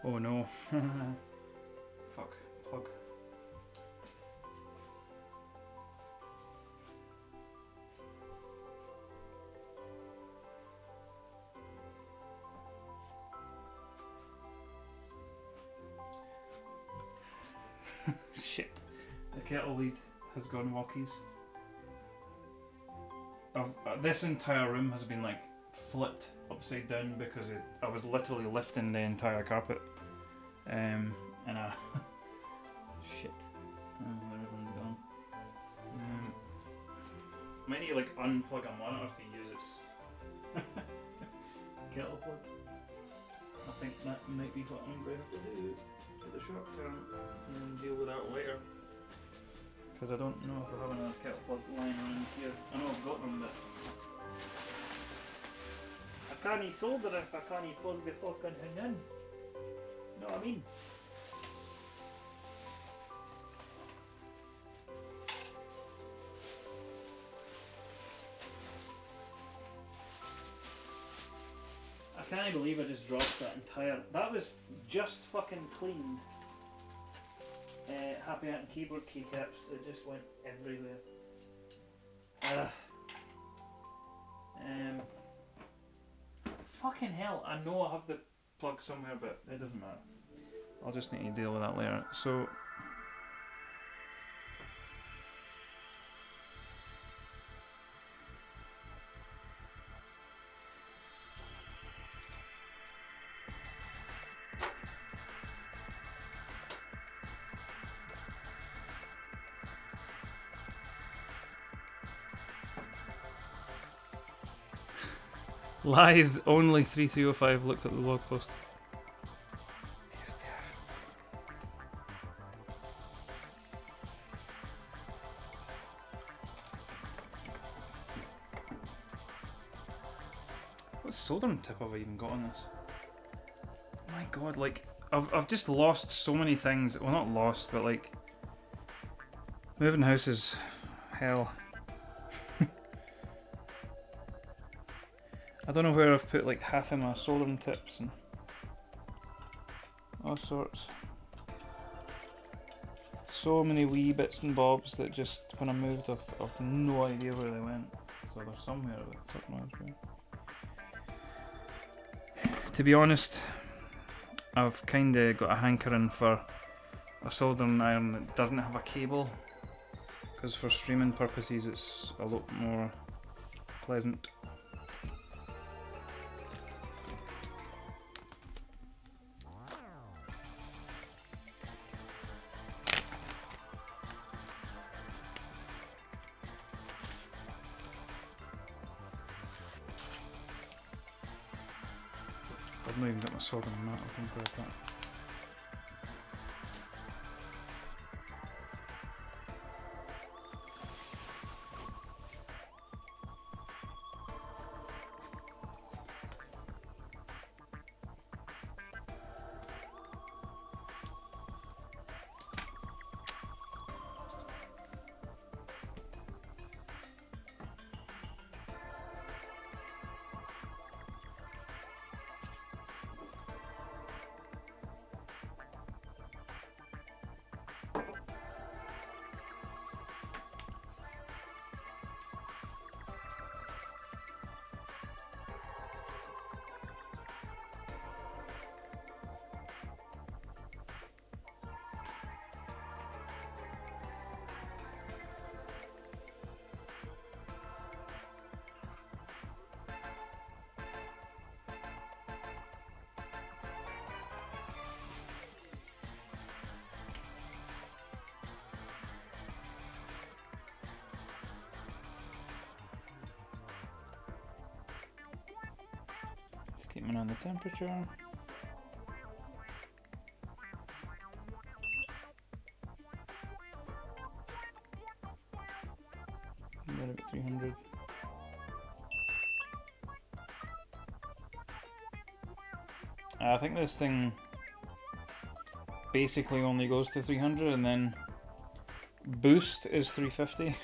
Oh no. Fuck. Plug. Shit. The kettle lead has gone walkies. This entire room has been like flipped upside down because I was literally lifting the entire carpet. And I shit. Oh, everyone's gone. Might need to like unplug a monitor to use its kettle plug. I think that might be what I'm going to have to do for the short term, and then deal with that later. Because I don't know if I have another kettle plug lying around here. I know I've got them, but I can't solder if I can't plug the fucking thing in. You know what I mean? I can't believe I just dropped that entire. That was just fucking cleaned. Happy Ant keyboard keycaps that just went everywhere. Fucking hell! I know I have the plug somewhere, but it doesn't matter. I'll just need to deal with that later. So. Lies, only 3305 looked at the blog post. What soldering tip have I even got on this? Oh my god, like, I've just lost so many things. Well, not lost, but like, moving house is hell. I don't know where I've put like half of my soldering tips and all sorts. So many wee bits and bobs that just, when I moved, I've no idea where they went. So they're somewhere, but fuck knows where. To be honest, I've kinda got a hankering for a soldering iron that doesn't have a cable, because for streaming purposes it's a lot more pleasant. I've not even got my soldering mat, I think, grab that. Keeping on the temperature. About 300. I think this thing basically only goes to 300 and then boost is 350.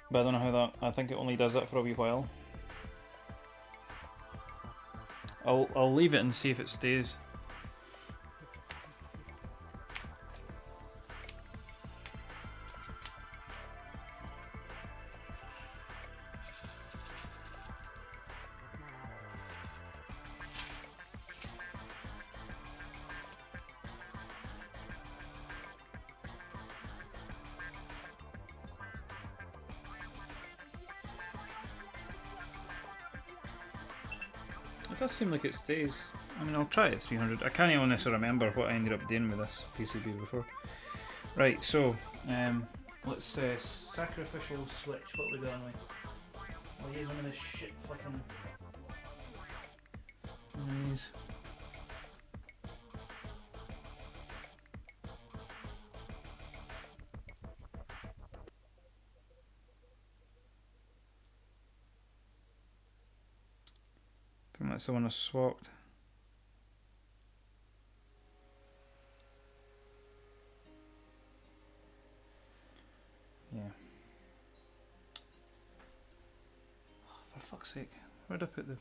But I don't know how that, I think it only does that for a wee while. I'll leave it and see if it stays. It does seem like it stays. I mean, I'll try it at 300. I can't honestly remember what I ended up doing with this PCB before. Right, so let's sacrificial switch. What are we doing with? I'll use one of this shit fucking these. I think that's the one I swapped. Yeah. Oh, for fuck's sake, where'd I put the...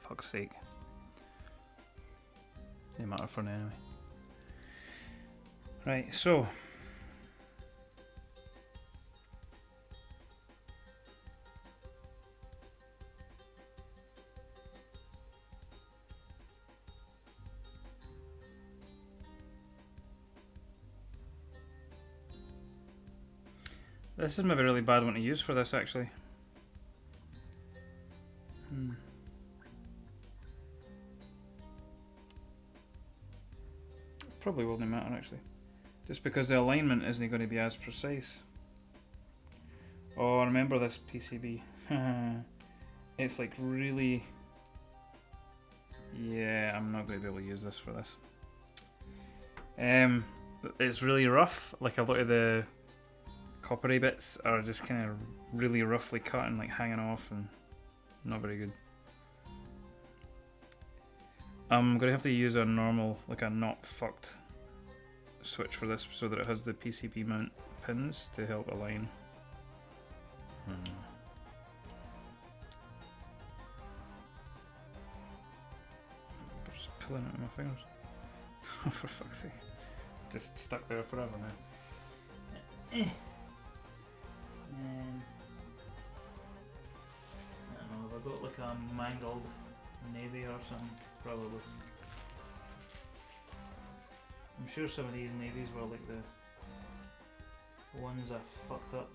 Fuck's sake. They matter for now anyway. Right, so this is maybe a really bad one to use for this actually. Probably wouldn't matter actually, just because the alignment isn't going to be as precise. Oh, I remember this PCB. It's like really... Yeah, I'm not going to be able to use this for this. It's really rough, like a lot of the coppery bits are just kind of really roughly cut and like hanging off and not very good. I'm going to have to use a normal, like a not fucked switch for this so that it has the PCB mount pins to help align. Just pulling it with my fingers. Oh, for fuck's sake. Just stuck there forever now. I don't know, have I got like a mangled navy or something? Probably. I'm sure some of these navies were like the ones I fucked up.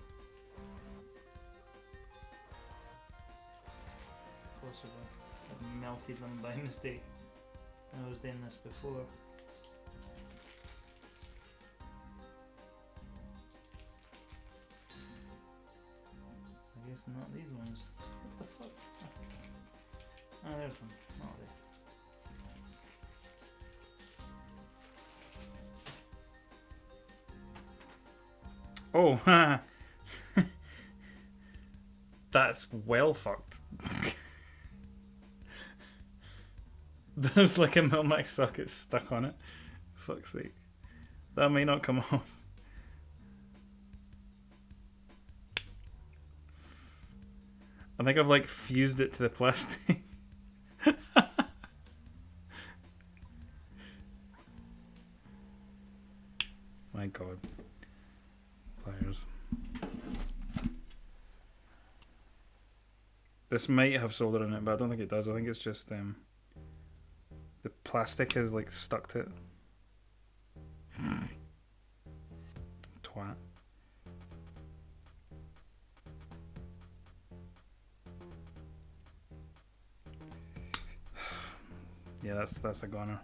Possibly. I melted them by mistake. I was doing this before. I guess not these ones. What the fuck? Oh, there's one. Not there. Oh, that's well fucked. There's like a Milmax socket stuck on it. Fuck's sake. That may not come off. I think I've like fused it to the plastic. My god. Pliers. This might have solder in it, but I don't think it does. I think it's just the plastic is like stuck to it. Twat. Yeah, that's a goner.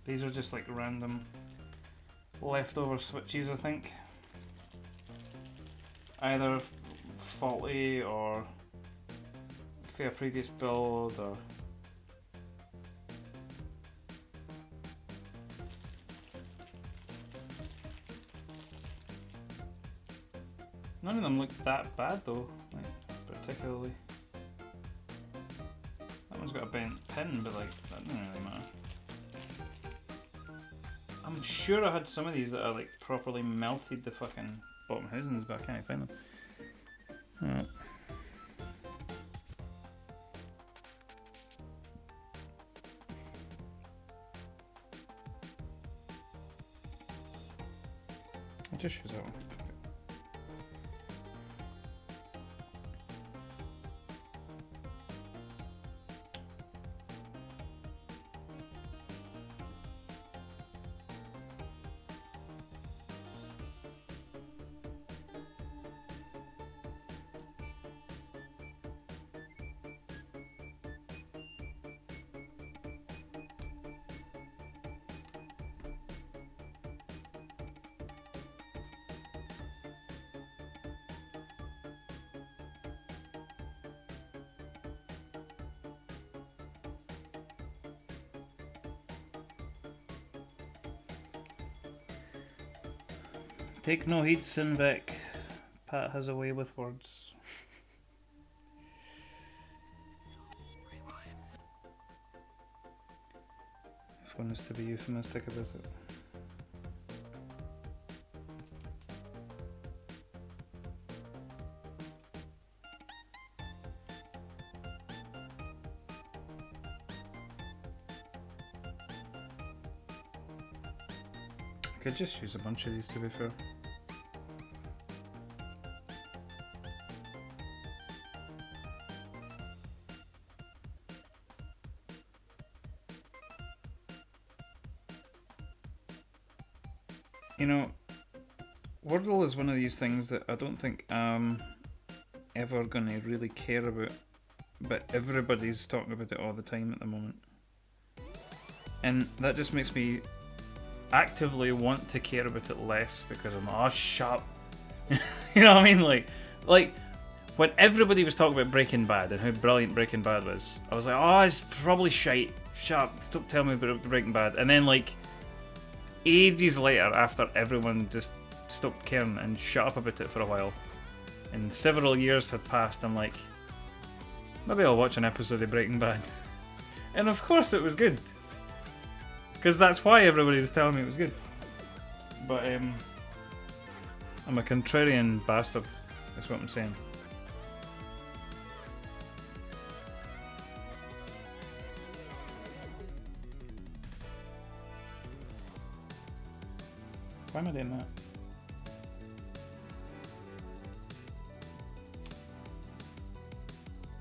These are just like random leftover switches, I think. Either faulty or for a previous build, or none of them look that bad though, like particularly. That one's got a bent pin, but like that doesn't really matter. I'm sure I had some of these that are like properly melted the fucking bottom housings, but I can't find them. Alright. I'll just use that one. Take no heed, Sinvec. Pat has a way with words. If one is to be euphemistic about it. I could just use a bunch of these, to be fair. You know, Wordle is one of these things that I don't think I'm ever going to really care about, but everybody's talking about it all the time at the moment. And that just makes me actively want to care about it less, because I'm like, oh, shut up. You know what I mean? Like when everybody was talking about Breaking Bad and how brilliant Breaking Bad was, I was like, oh, it's probably shite. Shut up. Stop telling me about Breaking Bad. And then like ages later, after everyone just stopped caring and shut up about it for a while, and several years had passed, I'm like, maybe I'll watch an episode of Breaking Bad. And of course it was good, because that's why everybody was telling me it was good. But I'm a contrarian bastard, that's what I'm saying. Why am I doing that?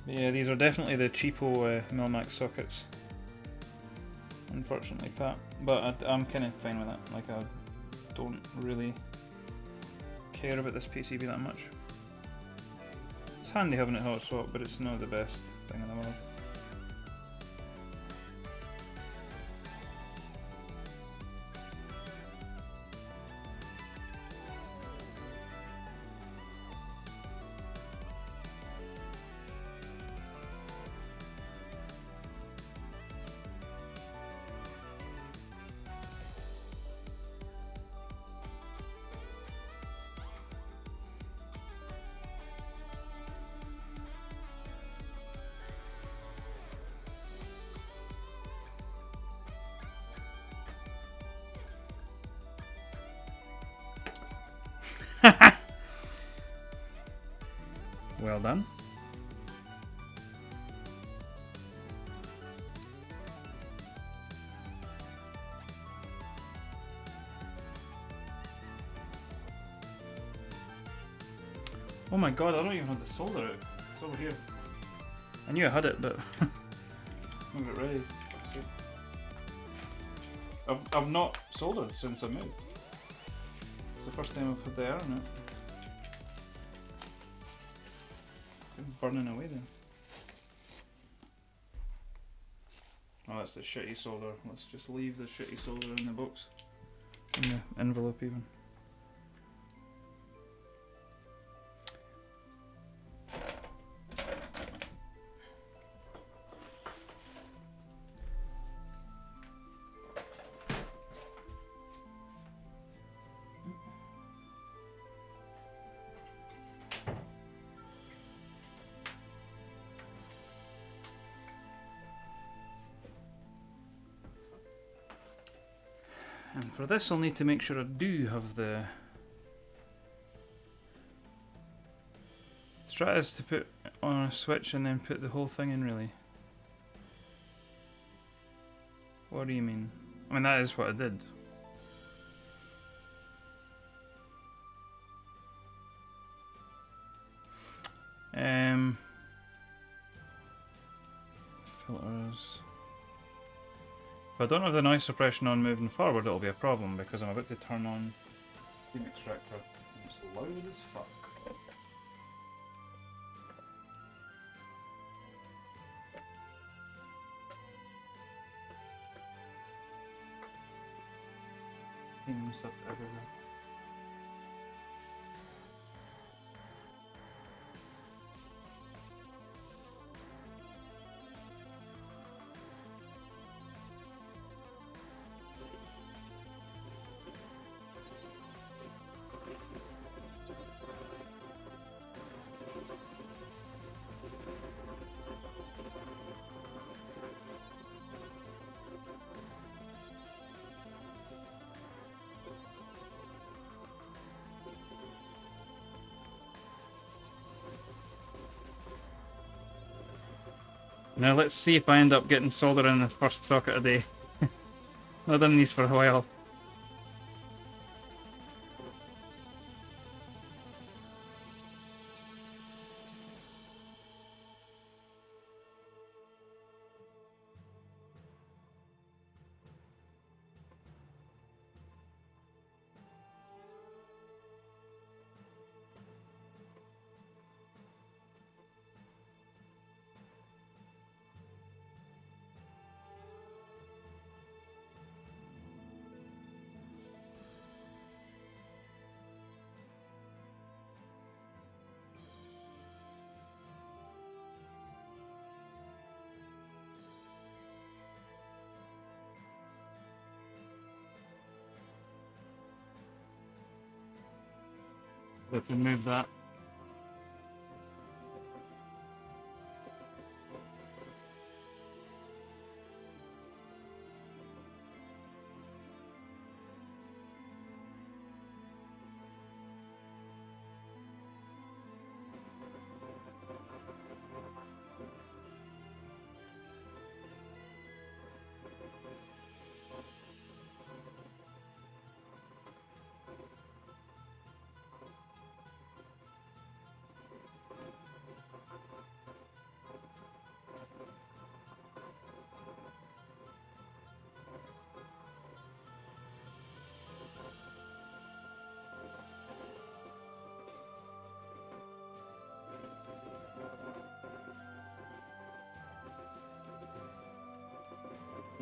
Yeah, these are definitely the cheapo Milmax sockets. Unfortunately, Pat. But I'm kind of fine with that. Like, I don't really care about this PCB that much. It's handy having it hot swap, but it's not the best thing in the world. Well done. Oh my god, I don't even have the solder out. It's over here. I knew I had it, but I haven't got it ready. I've not soldered since I moved. It's the first time I've had the air on it. It's burning away then. Oh, that's the shitty solder. Let's just leave the shitty solder in the box. In the envelope even. And for this I'll need to make sure I do have the strat is to put on a switch and then put the whole thing in, really. What do you mean? I mean, that is what I did. Filters. If I don't have the noise suppression on moving forward, it'll be a problem because I'm about to turn on Theme Extractor. It's loud as fuck. Theme stuff everywhere. Now let's see if I end up getting solder in the first socket a day. I've done these for a while. Let's remove that.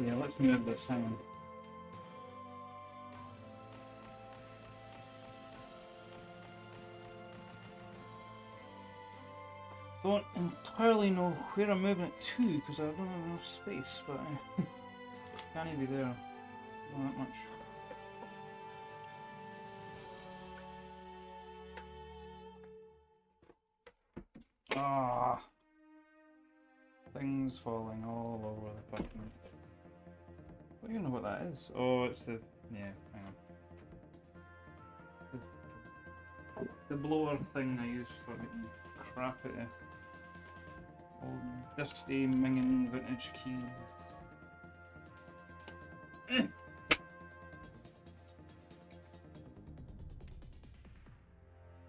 Yeah, let's move this thing. Don't entirely know where I'm moving it to because I don't have enough space, but can't even be there. Not that much. Ah, things falling all over the fucking. I don't even know what that is. Oh, it's the hang on. The blower thing I use for making crap out of old dusty minging vintage keys.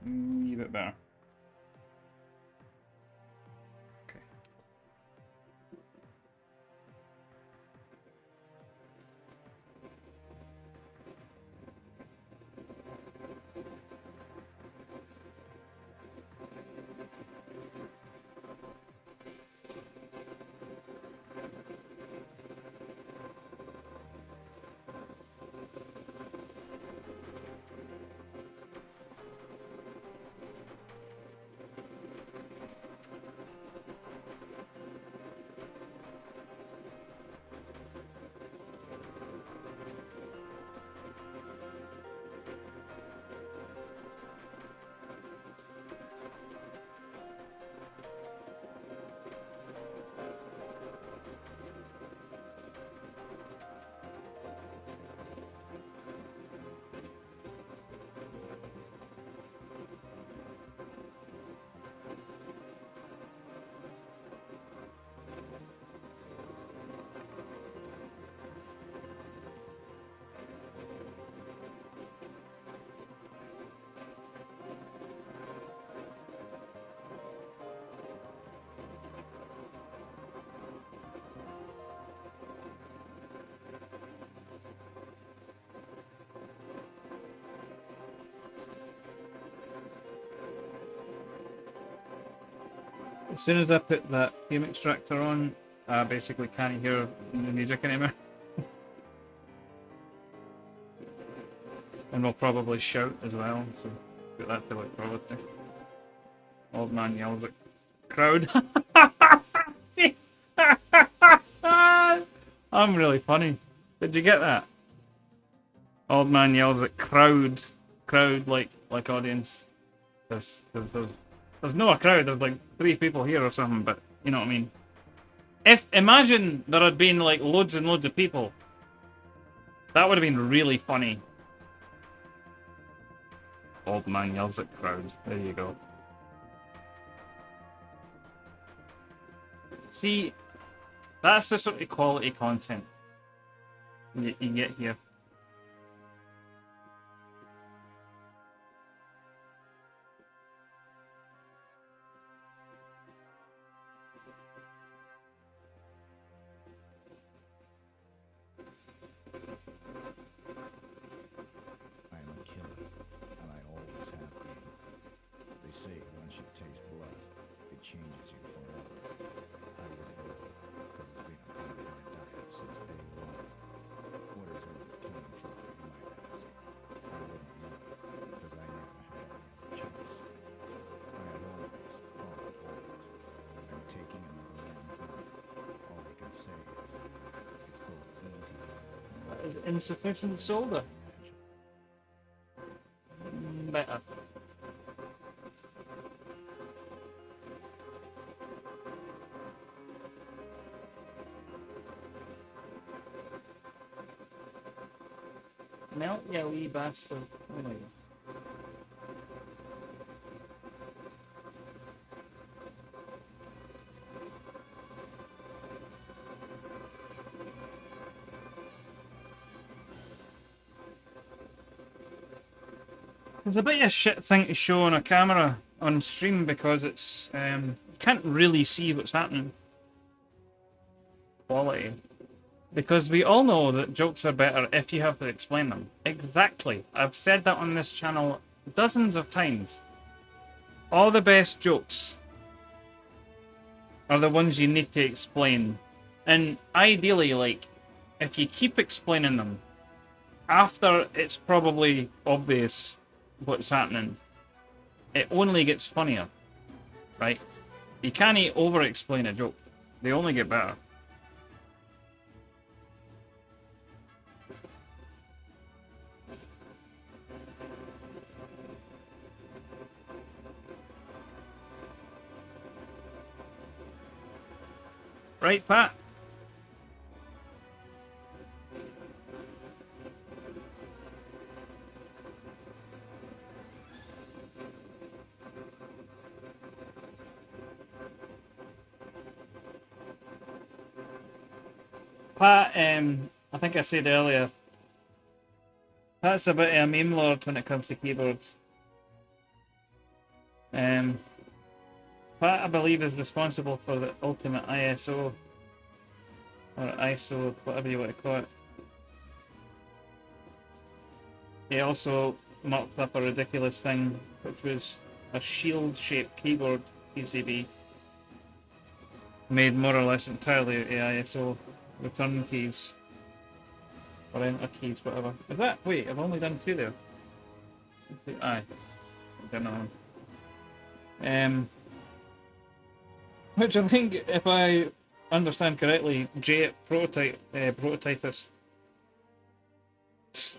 A bit better. Okay. As soon as I put that theme extractor on, I basically can't hear the music anymore. And we'll probably shout as well, so put that to like probably. Old man yells at crowd. I'm really funny. Did you get that? Old man yells at crowd like audience. There's no a crowd. There's like 3 people here or something, but you know what I mean. If imagine there had been like loads and loads of people, that would have been really funny. Old man yells at crowd. There you go. See, that's the sort of quality content you get here. I'm a killer, and I always have been. They say once you taste blood, it changes you forever. I wouldn't know, because it's been a part of my diet since day one. What is worth killing for, you might ask? I wouldn't know, because I never had any other choice. I have always followed orders. I'm taking another man's life. All I can say is, it's both easy and That is insufficient soda. imagine. Better. Melt, you wee bastard. There you go. It's a bit of a shit thing to show on a camera on stream because it's you can't really see what's happening. Quality. Because we all know that jokes are better if you have to explain them. Exactly. I've said that on this channel dozens of times. All the best jokes are the ones you need to explain. And ideally, like, if you keep explaining them, after it's probably obvious what's happening, it only gets funnier, right? You can't over-explain a joke. They only get better. Right, Pat? Pat, I think I said earlier, Pat's a bit of a meme lord when it comes to keyboards. Pat, I believe, is responsible for the ultimate ISO, or ISO, whatever you want to call it. He also mocked up a ridiculous thing, which was a shield-shaped keyboard PCB, made more or less entirely out of ISO return keys, or enter keys, whatever. Is that? Wait, I've only done 2 there. Aye, I don't know. Which I think, if I understand correctly, Jay Prototypist.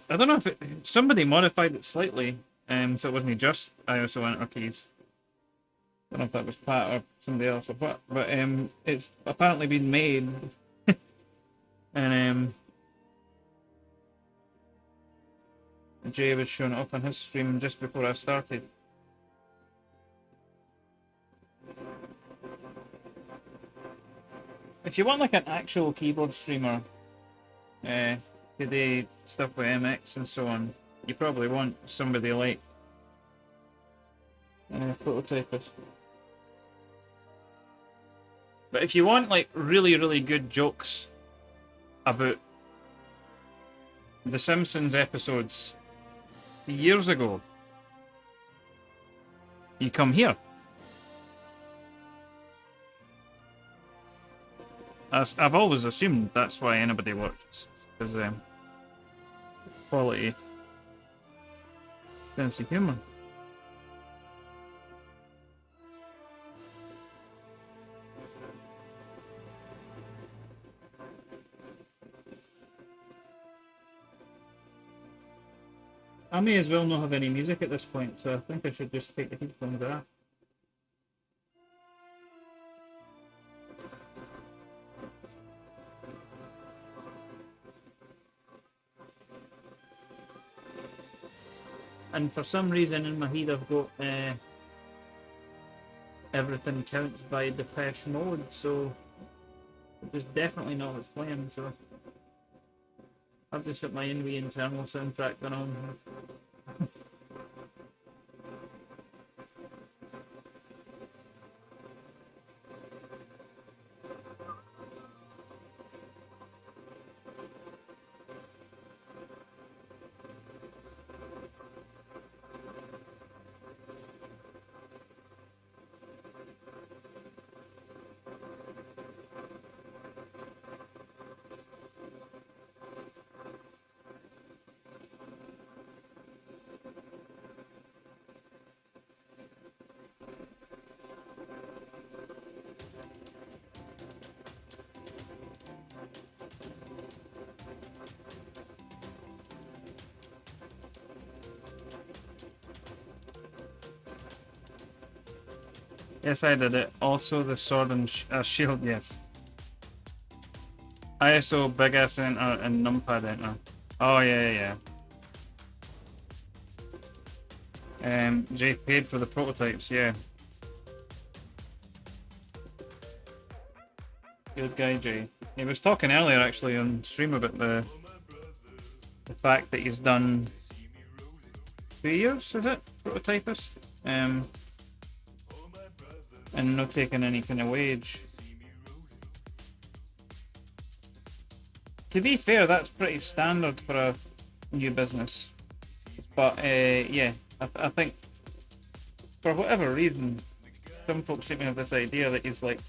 I don't know if somebody modified it slightly, so it wasn't just ISO enter keys. I don't know if that was Pat or somebody else or what, but it's apparently been made, and Jay was showing it up on his stream just before I started. If you want like an actual keyboard streamer, today stuff with MX and so on, you probably want somebody like Prototypist. But if you want like really, really good jokes about the Simpsons episodes years ago, you come here. I've always assumed that's why anybody watches, because quality, sense of humour. I may as well not have any music at this point, so I think I should just take the headphones off. And for some reason in my head I've got Everything Counts by Depeche Mode, so it's definitely not what's playing, so I've just got my Envy internal soundtrack going on. Yes, I did it. Also, the sword and shield, yes. ISO, big S enter, and numpad enter. Oh, yeah. Jay paid for the prototypes, yeah. Good guy, Jay. He was talking earlier, actually, on stream about the fact that he's done 2 years, is it? Prototypist? And not taking any kind of wage. To be fair, that's pretty standard for a new business. But yeah, I think for whatever reason, some folks seem to have this idea that he's like,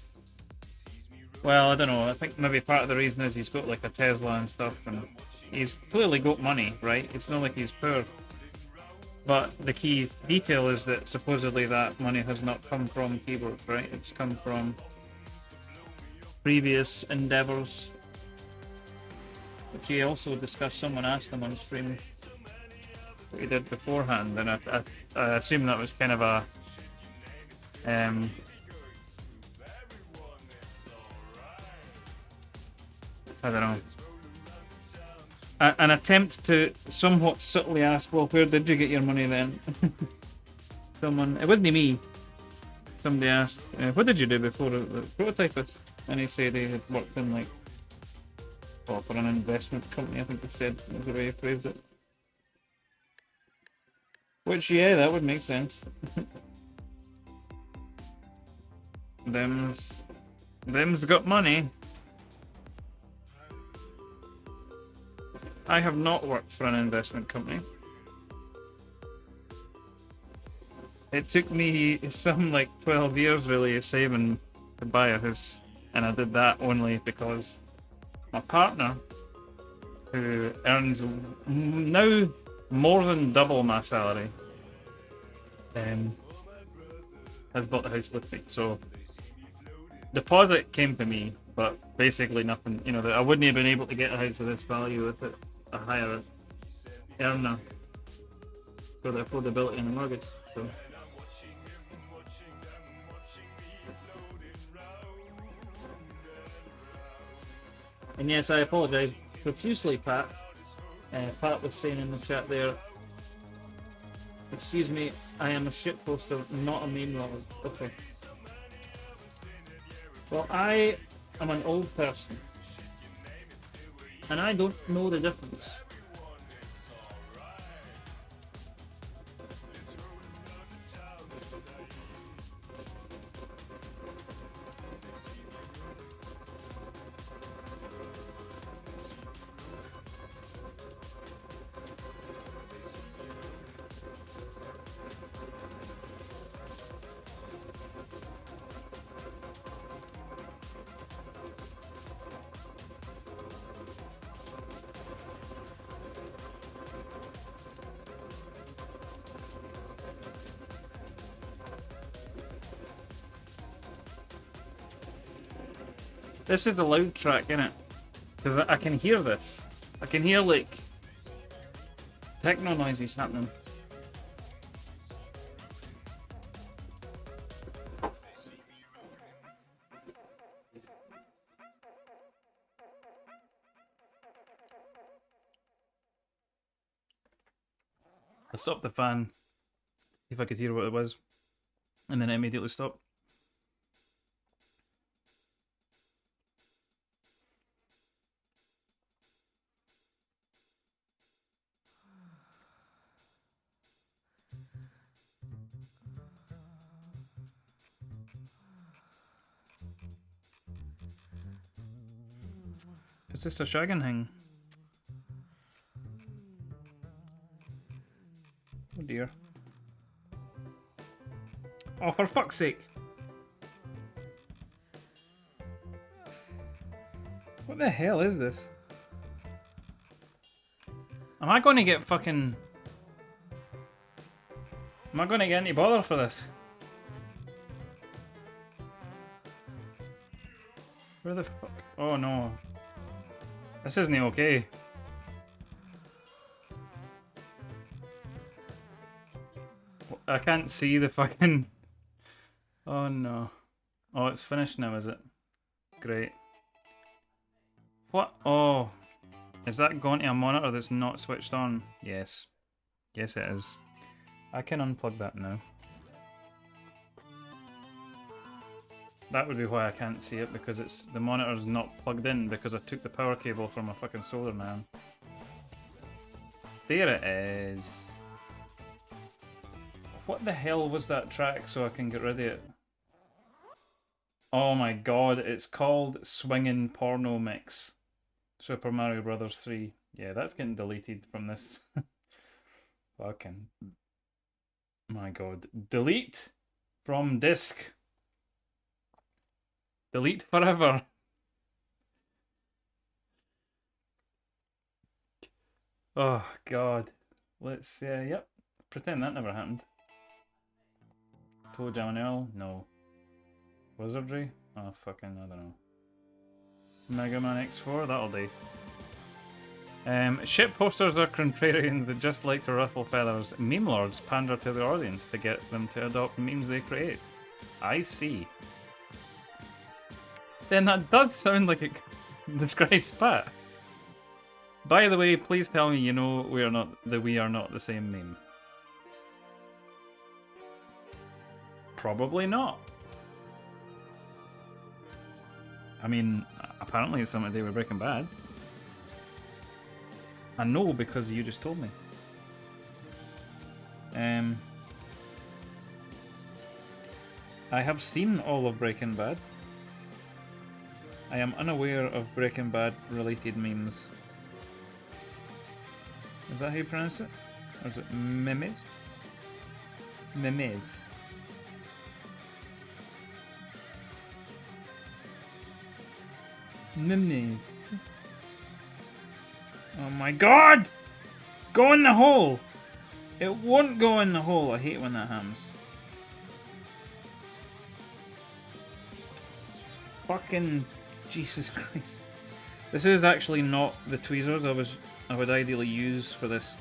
well, I don't know. I think maybe part of the reason is he's got like a Tesla and stuff, and he's clearly got money, right? It's not like he's poor. But the key detail is that supposedly that money has not come from keyboards, right? It's come from previous endeavours, which he also discussed. Someone asked him on stream what he did beforehand, and I assume that was kind of a I don't know, an attempt to somewhat subtly ask, well, where did you get your money then? Someone, it wasn't me, somebody asked, what did you do before the prototypist? And he said he had worked in like Or for an investment company, I think they said, is the way he phrased it. Which, yeah, that would make sense. Them's got money. I have not worked for an investment company. It took me some like 12 years really of saving to buy a house, and I did that only because my partner, who earns now more than double my salary, has bought the house with me. So deposit came to me, but basically nothing. You know, that I wouldn't have been able to get a house of this value with it a higher earner for the affordability and the mortgage. So. And yes, I apologise profusely, Pat. Pat was saying in the chat there, excuse me, I am a shitposter, not a meme lover. Okay. Well, I am an old person, and I don't know the difference. This is a loud track, innit? Because I can hear this. I can hear, like, techno noises happening. I stopped the fan, see if I could hear what it was, and then it immediately stopped. Is this a shagging thing? Oh dear. Oh, for fuck's sake. What the hell is this? Am I going to get fucking... Am I going to get any bother for this? Where the fuck? Oh no. This isn't okay. I can't see the fucking... Oh no. Oh, it's finished now, is it? Great. What? Oh. Is that going to a monitor that's not switched on? Yes. Yes, it is. I can unplug that now. That would be why I can't see it, because it's the monitor's not plugged in because I took the power cable from a fucking solar man. There it is. What the hell was that track so I can get rid of it? Oh my god, it's called Swingin' Porno Mix. Super Mario Brothers 3. Yeah, that's getting deleted from this. Fucking... My god. Delete from disk. Delete forever. Oh god. Let's yep. Pretend that never happened. Toe Jam and Earl? No. Wizardry? Oh fucking I don't know. Mega Man X4? That'll do. Ship posters are contrarians that just like to ruffle feathers. Meme lords pander to the audience to get them to adopt memes they create. I see. Then that does sound like it describes Pat. By the way, please tell me you know we are not the same meme. Probably not. I mean, apparently it's something to do with Breaking Bad. I know because you just told me. I have seen all of Breaking Bad. I am unaware of Breaking Bad related memes. Is that how you pronounce it? Or is it memes? Memes. Memes. Oh my god! Go in the hole! It won't go in the hole. I hate when that happens. Fucking Jesus Christ. This is actually not the tweezers I would ideally use for this.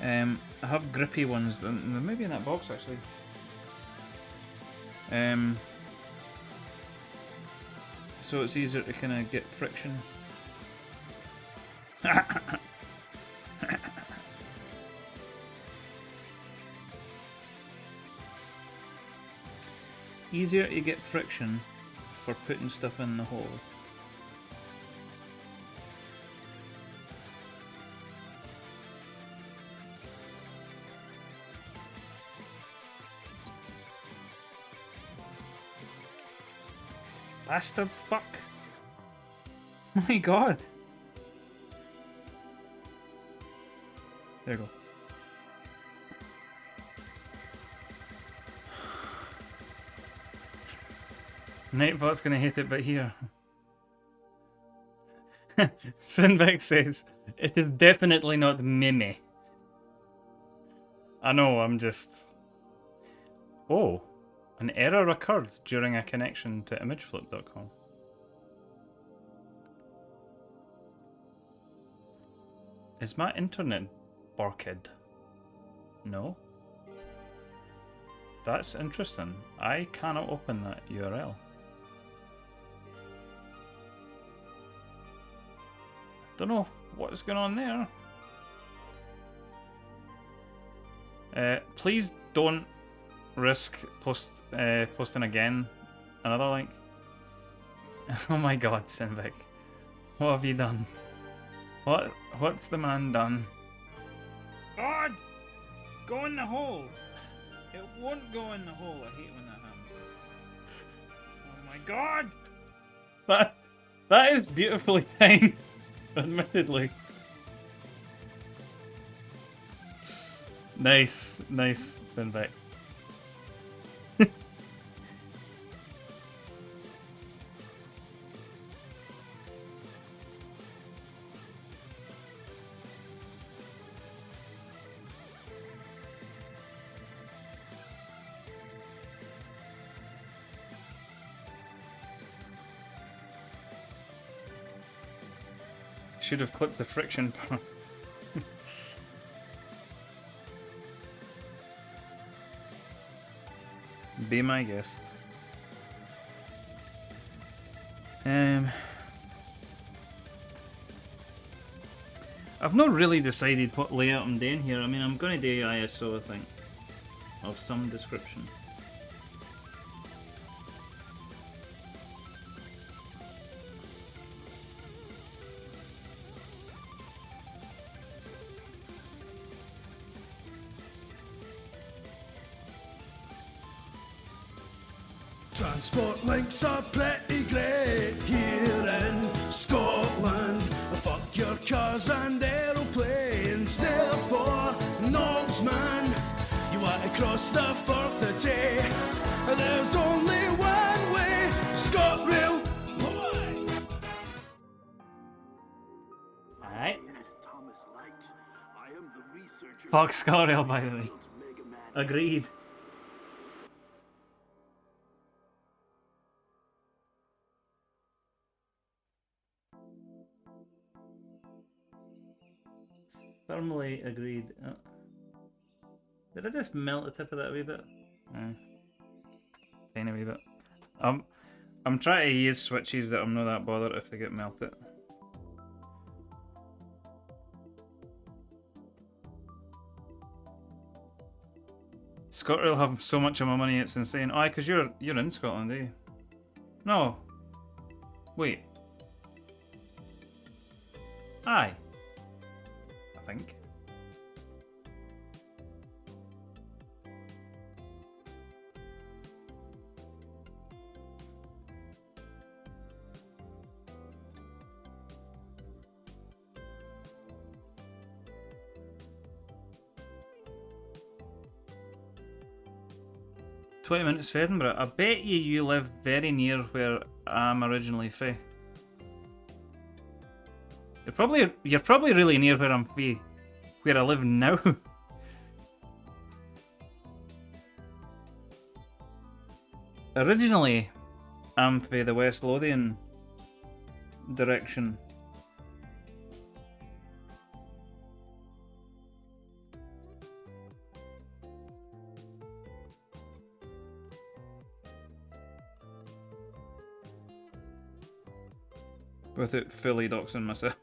I have grippy ones, they're maybe in that box actually. So it's easier to kind of get friction. It's easier to get friction for putting stuff in the hole. Bastard fuck. My god. There you go. Nightbot's gonna hate it, but here. Sinbeck says, it is definitely not Mimi. I know, I'm just... Oh, an error occurred during a connection to imageflip.com. Is my internet barked? No. That's interesting. I cannot open that URL. Don't know what's going on there. Please don't risk posting again another link. Oh my god, Sinvic. What have you done? What's the man done? God! Go in the hole! It won't go in the hole. I hate when that happens. Oh my god! That is beautifully timed, admittedly. Nice, Sinvic. Should have clipped the friction part. Be my guest. I've not really decided what layout I'm doing here. I mean, I'm going to do ISO, I think, of some description. Transport links are pretty great here in Scotland. Fuck your cars and aeroplanes, therefore, knobs man. You want to cross the Firth of Tay, there's only one way, ScotRail. Alright. Fuck ScotRail, by the way. Agreed. Firmly agreed. Oh. Did I just melt the tip of that a wee bit? Tiny wee bit. I'm trying to use switches that I'm not that bothered if they get melted. ScotRail have so much of my money, it's insane. Aye, because you're in Scotland, eh? No. Wait. Aye. think. $20 for Edinburgh. I bet you live very near where I'm originally fae. You're probably really near where I'm fae, where I live now. Originally, I'm fae the West Lothian direction. Without fully doxing myself.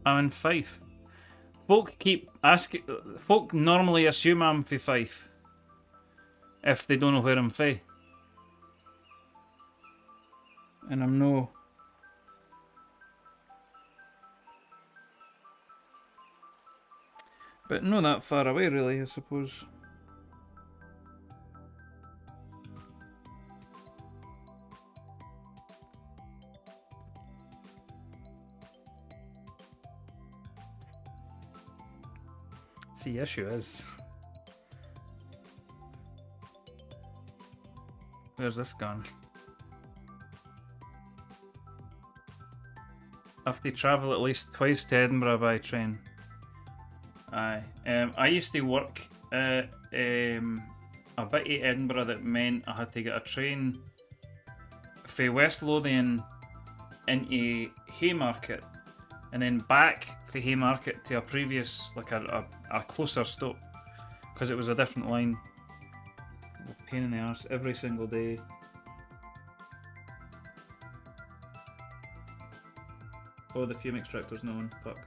I'm in Fife. Folk normally assume I'm from Fife if they don't know where I'm from. And I'm no. But not that far away, really, I suppose. See, the issue is... Where's this gone? I have to travel at least twice to Edinburgh by train. Aye. I used to work at a bit of Edinburgh that meant I had to get a train from West Lothian into Haymarket and then back from Haymarket to a previous, like a closer stop, because it was a different line. A pain in the arse every single day. Oh, the fume extractor's no one. Fuck.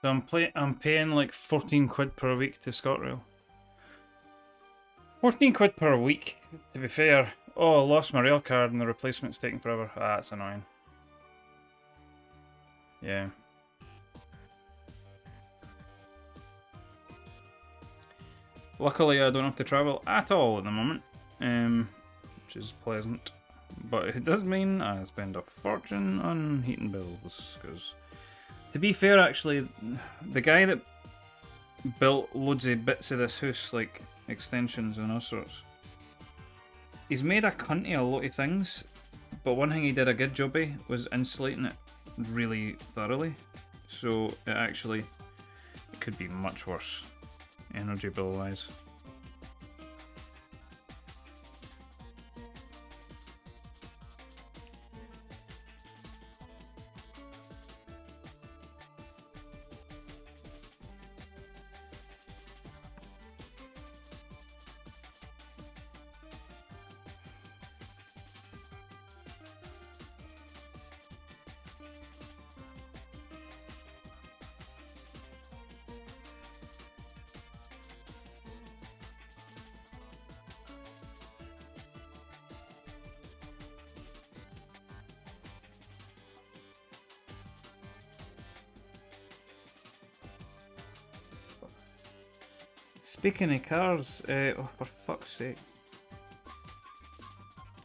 So I'm paying like 14 quid per week to ScotRail. 14 quid per week, to be fair. Oh, I lost my rail card and the replacement's taking forever. Ah, that's annoying. Yeah. Luckily, I don't have to travel at all at the moment, which is pleasant. But it does mean I spend a fortune on heating bills, because... To be fair, actually, the guy that built loads of bits of this house, like extensions and all sorts, he's made a cunty a lot of things, but one thing he did a good job of was insulating it really thoroughly. So it actually could be much worse, energy bill wise. Speaking of cars, oh for fuck's sake.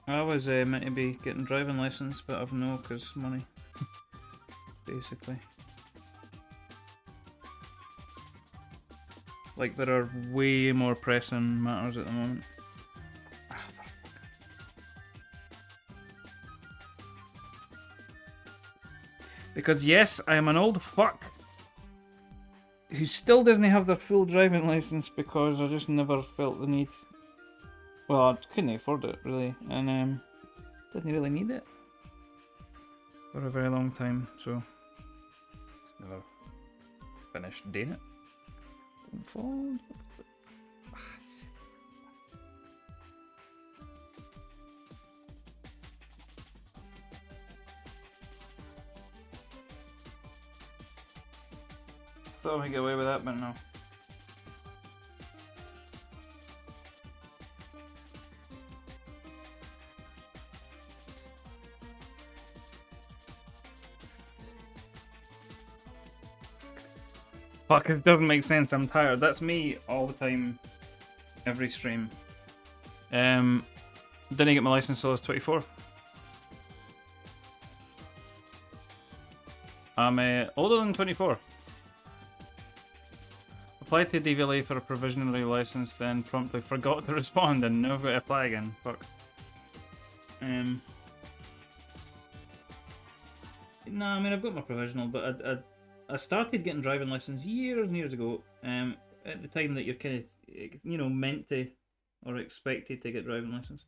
I was meant to be getting driving lessons, but I've no, cause money. Basically. Like there are way more pressing matters at the moment. Ah, for fuck. Because yes, I am an old fuck who still doesn't have their full driving license because I just never felt the need. Well, I couldn't afford it really, and didn't really need it for a very long time, so just never finished doing it. Don't fall. Ah, thought I might get away with that, but no. Fuck, it doesn't make sense. I'm tired. That's me all the time, every stream. Didn't get my license till I was 24. I'm older than 24. Applied to DVLA for a provisionally license, then promptly forgot to respond and never got to apply again. Fuck. No, I mean I've got my provisional, but I started getting driving lessons years and years ago. At the time that you're kind of, you know, meant to or expected to get driving lessons.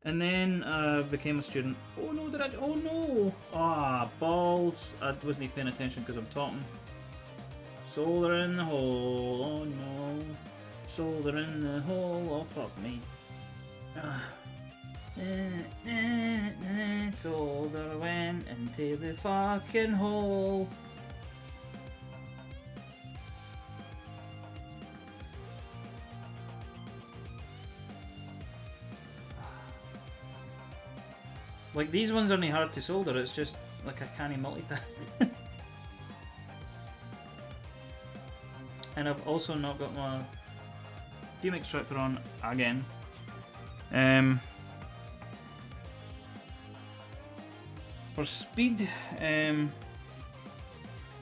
And then I became a student. Oh no, did I? Oh no! Ah, balls! I wasn't paying attention because I'm talking. Solder in the hole. Oh no! Solder in the hole. Oh fuck me! Solder went into the fucking hole. Like, these ones aren't hard to solder, it's just like I can't multitask. And I've also not got my fume extractor on again. For speed,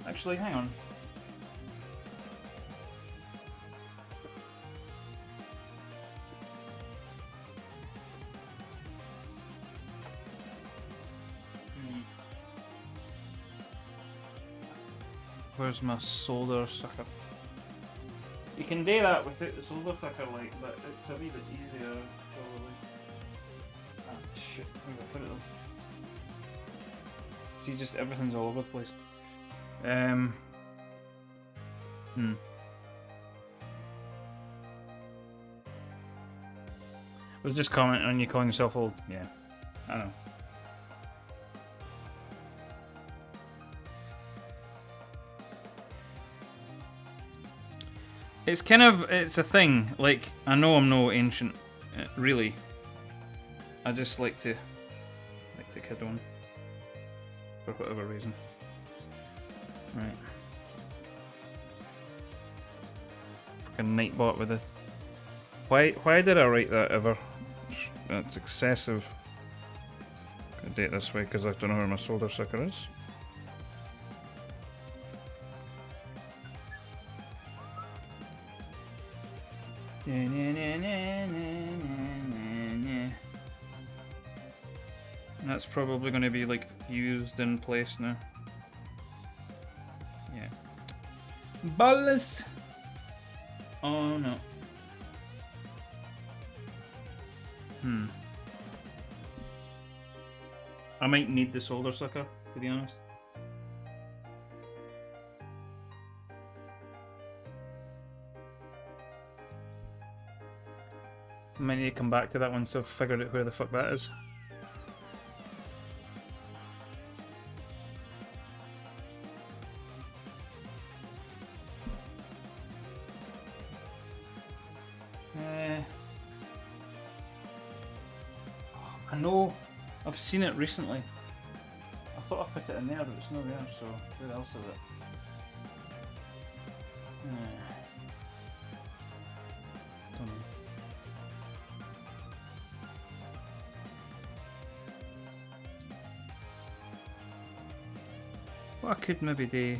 actually, hang on. Where's my solder sucker? You can do that without the solder sucker, like, but it's a wee bit easier, probably. Ah, shit, where did I put it though? See, just everything's all over the place. I was just commenting on you calling yourself old. Yeah, I know. It's kind of, it's a thing, like, I know I'm no ancient, really. I just like to kid on. For whatever reason. Right. Fucking Nightbot with a... Why did I write that ever? That's excessive. I'm gonna do it this way because I don't know where my solder sucker is. That's probably going to be like fused in place now. Yeah. Balls! Oh no. I might need the solder sucker, to be honest. I might need to come back to that once I've figured out where the fuck that is. I know I've seen it recently. I thought I put it in there, but it's not there, so where else is it? What I could maybe do.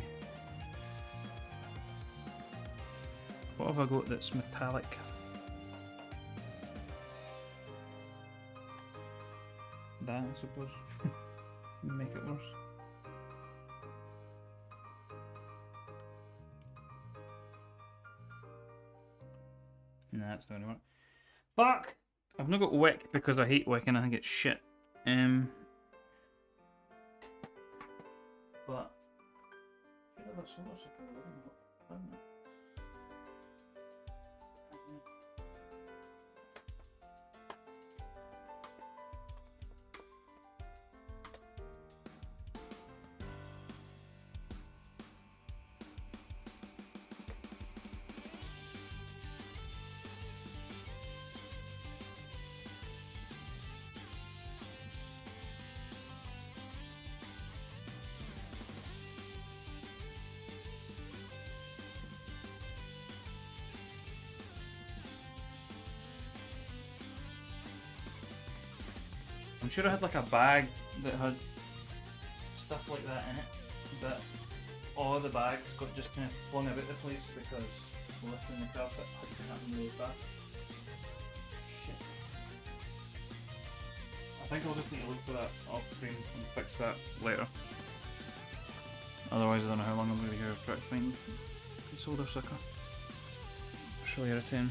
What have I got that's metallic? That, I suppose. Make it worse. Nah, that's not gonna work. Fuck! I've not got wick because I hate wick and I think it's shit. But should have a solar support, wouldn't it? I'm sure I had like a bag that had stuff like that in it, but all the bags got just kind of flung about the place because lifting the carpet happened really fast. Shit. I think I'll just need to look for that off screen and fix that later. Otherwise I don't know how long I'm going to be here trying to find the solder sucker. Show you a 10.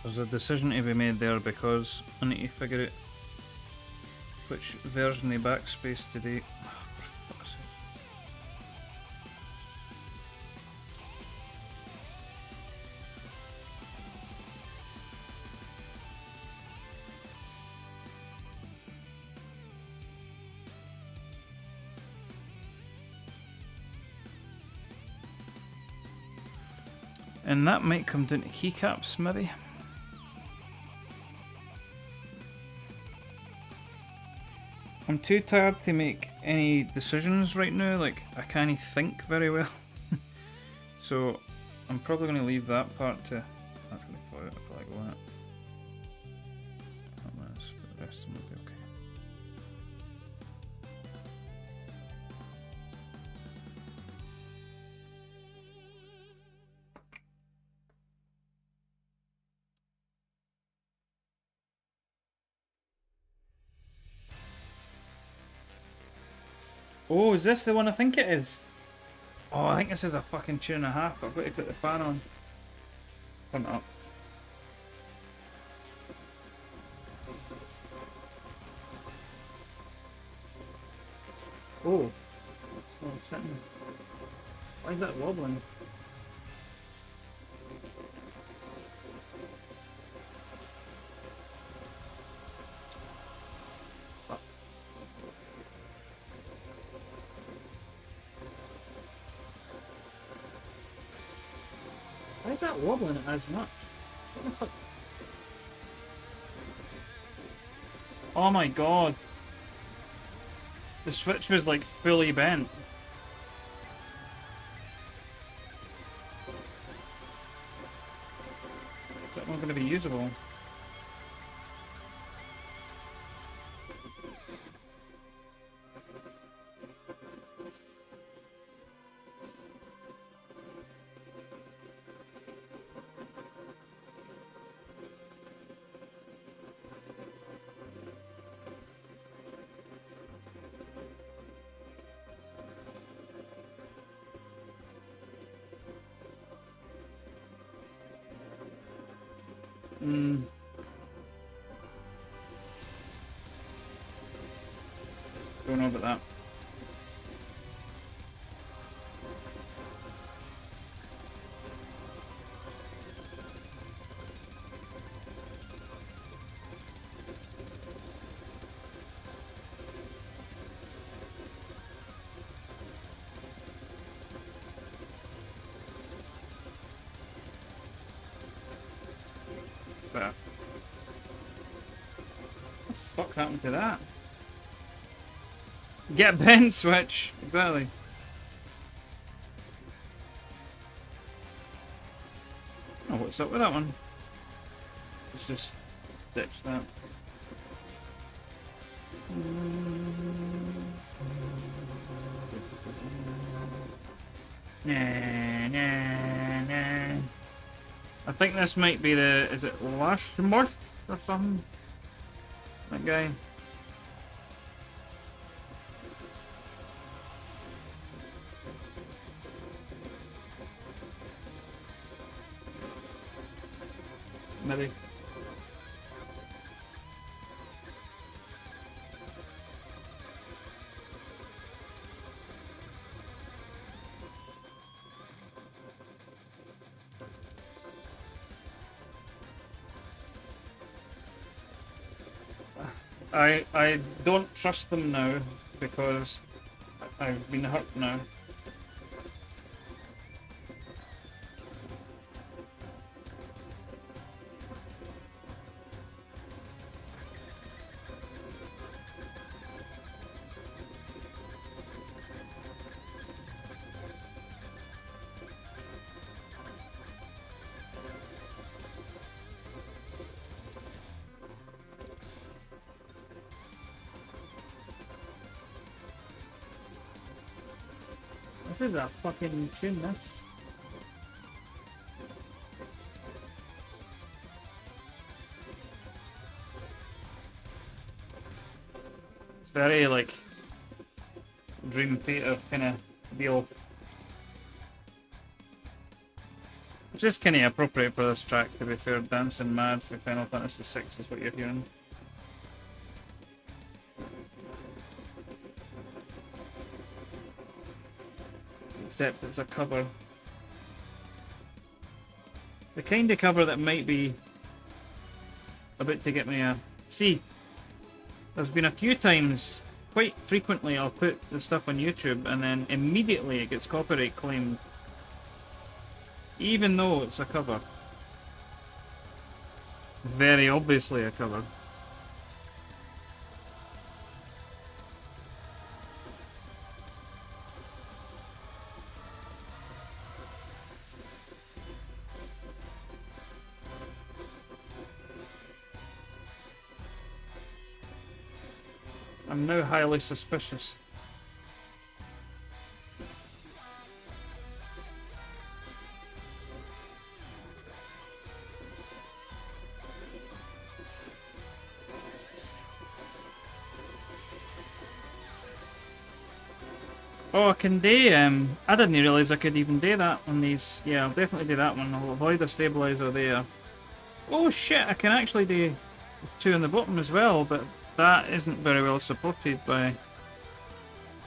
There's a decision to be made there because I need to figure out which version of backspace to do. For fuck's sake. And that might come down to keycaps, maybe. I'm too tired to make any decisions right now, like I can't think very well. So I'm probably going to leave that part to... That's going to probably go in it. That matters, but the rest of them will be okay. Oh, is this the one I think it is? Oh, I think this is a fucking 2.5, but I've got to put the fan on. Turn it up. Oh. It's not sitting. Why is that wobbling? Why is that wobbling as much? What the fuck? Oh my god. The switch was like fully bent. Is that not going to be usable? Hmm. Don't know about that. But what the fuck happened to that? Get bent switch. Exactly. Oh, what's up with that one? Let's just ditch that. Nah, nah, nah. I think this might be the... Is it Lashmore or something? That guy. Maybe. I don't trust them now because I've been hurt now. This is a fucking tune, this. It's very, like, Dream Theater kind of deal. Which is kind of appropriate for this track, to be fair. Dancing Mad for Final Fantasy VI is what you're hearing. Except it's a cover. The kind of cover that might be about to get me a... See, there's been a few times, quite frequently, I'll put the stuff on YouTube and then immediately it gets copyright claimed. Even though it's a cover. Very obviously a cover. I'm now highly suspicious. Oh, I can do, I didn't realise I could even do that on these. Yeah, I'll definitely do that one. I'll avoid the stabiliser there. Oh shit, I can actually do two on the bottom as well, but that isn't very well supported by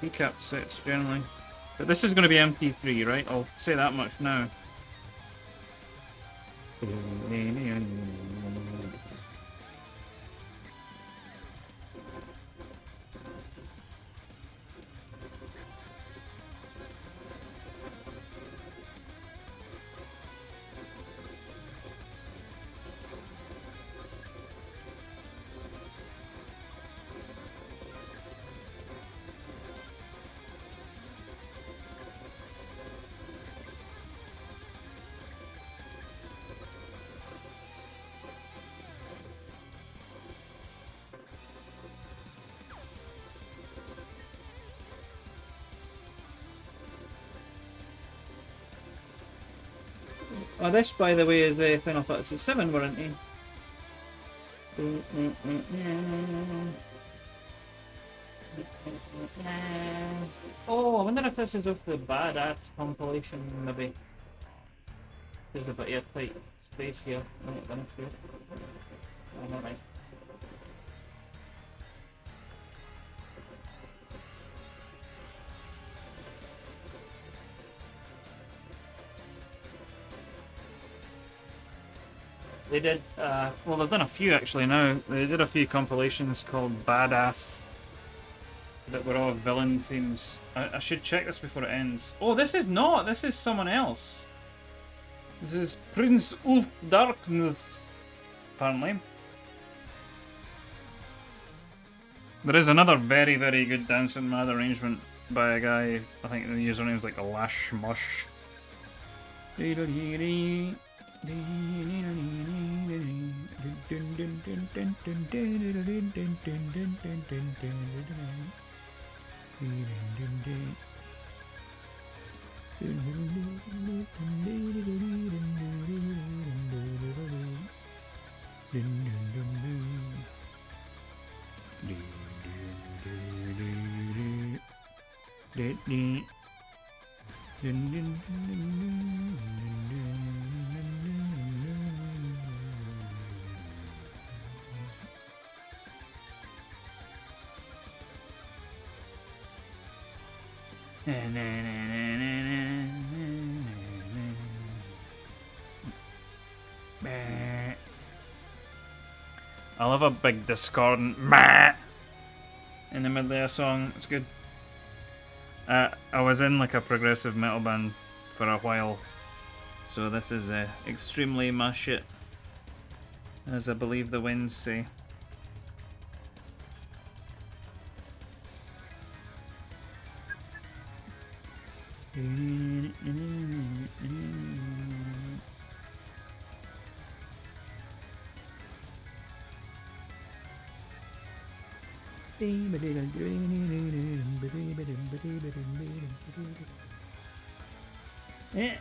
keycap sets generally. But this is going to be MT3, right? I'll say that much now. Oh, this, by the way, is Final Fantasy VII warranty. Oh, I wonder if this is of the Badass compilation, maybe. There's a bit of tight space here. I'm not gonna shoot. Oh, not right. They did, well, they've done a few actually now. They did a few compilations called Badass that were all villain themes. I should check this before it ends. Oh, this is not! This is someone else. This is Prince of Darkness, apparently. There is another very, very good Dancing Mad arrangement by a guy, I think the username is like Lash Mush. I love a big discordant meh in the middle of a song. It's good. I was in like a progressive metal band for a while, so this is extremely my shit, as I believe the winds say. Eh.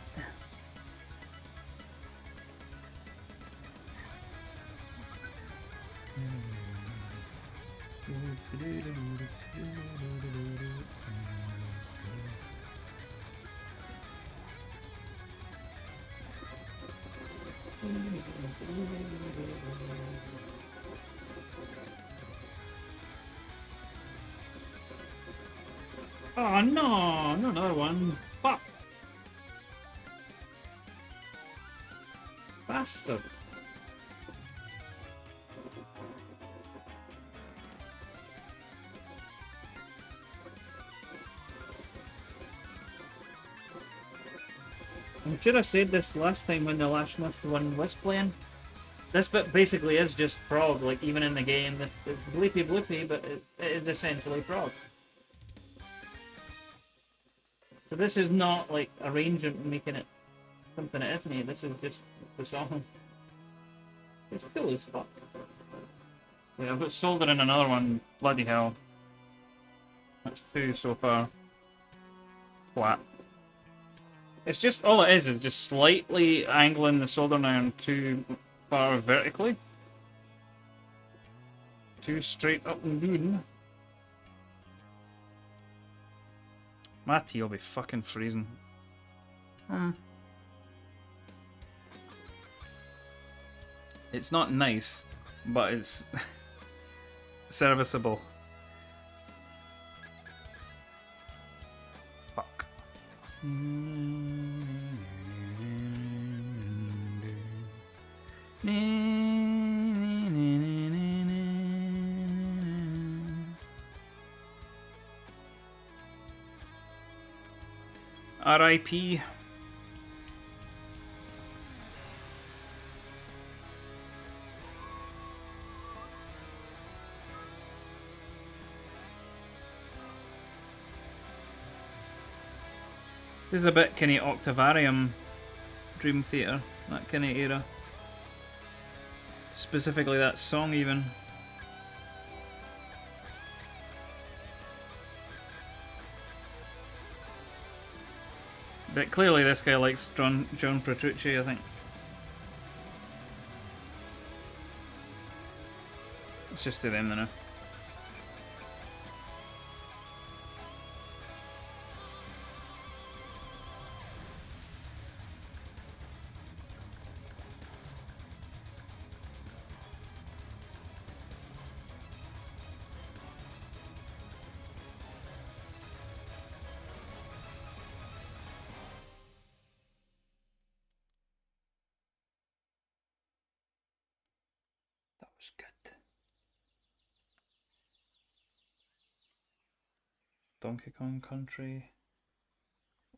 Oh no, not another one. Fuck. Bastard. I'm sure I said this last time when the Lash Mush one was playing. This bit basically is just prog, like even in the game. It's bleepy bloopy, but it is essentially prog. So this is not like arranging and making it something it isn't. This is just the song. It's cool as fuck. Yeah, I've got Solder in another one. Bloody hell. That's 2 so far. Flat. It's just, all it is just slightly angling the soldering iron too far vertically. Too straight up and down. My tea will be fucking freezing. It's not nice, but it's serviceable. Fuck. R.I.P. This is a bit kinda Octavarium, Dream Theater, that kinda era. Specifically that song even. But clearly this guy likes John Petrucci, I think. Let's just do them then now. That was good. Donkey Kong Country.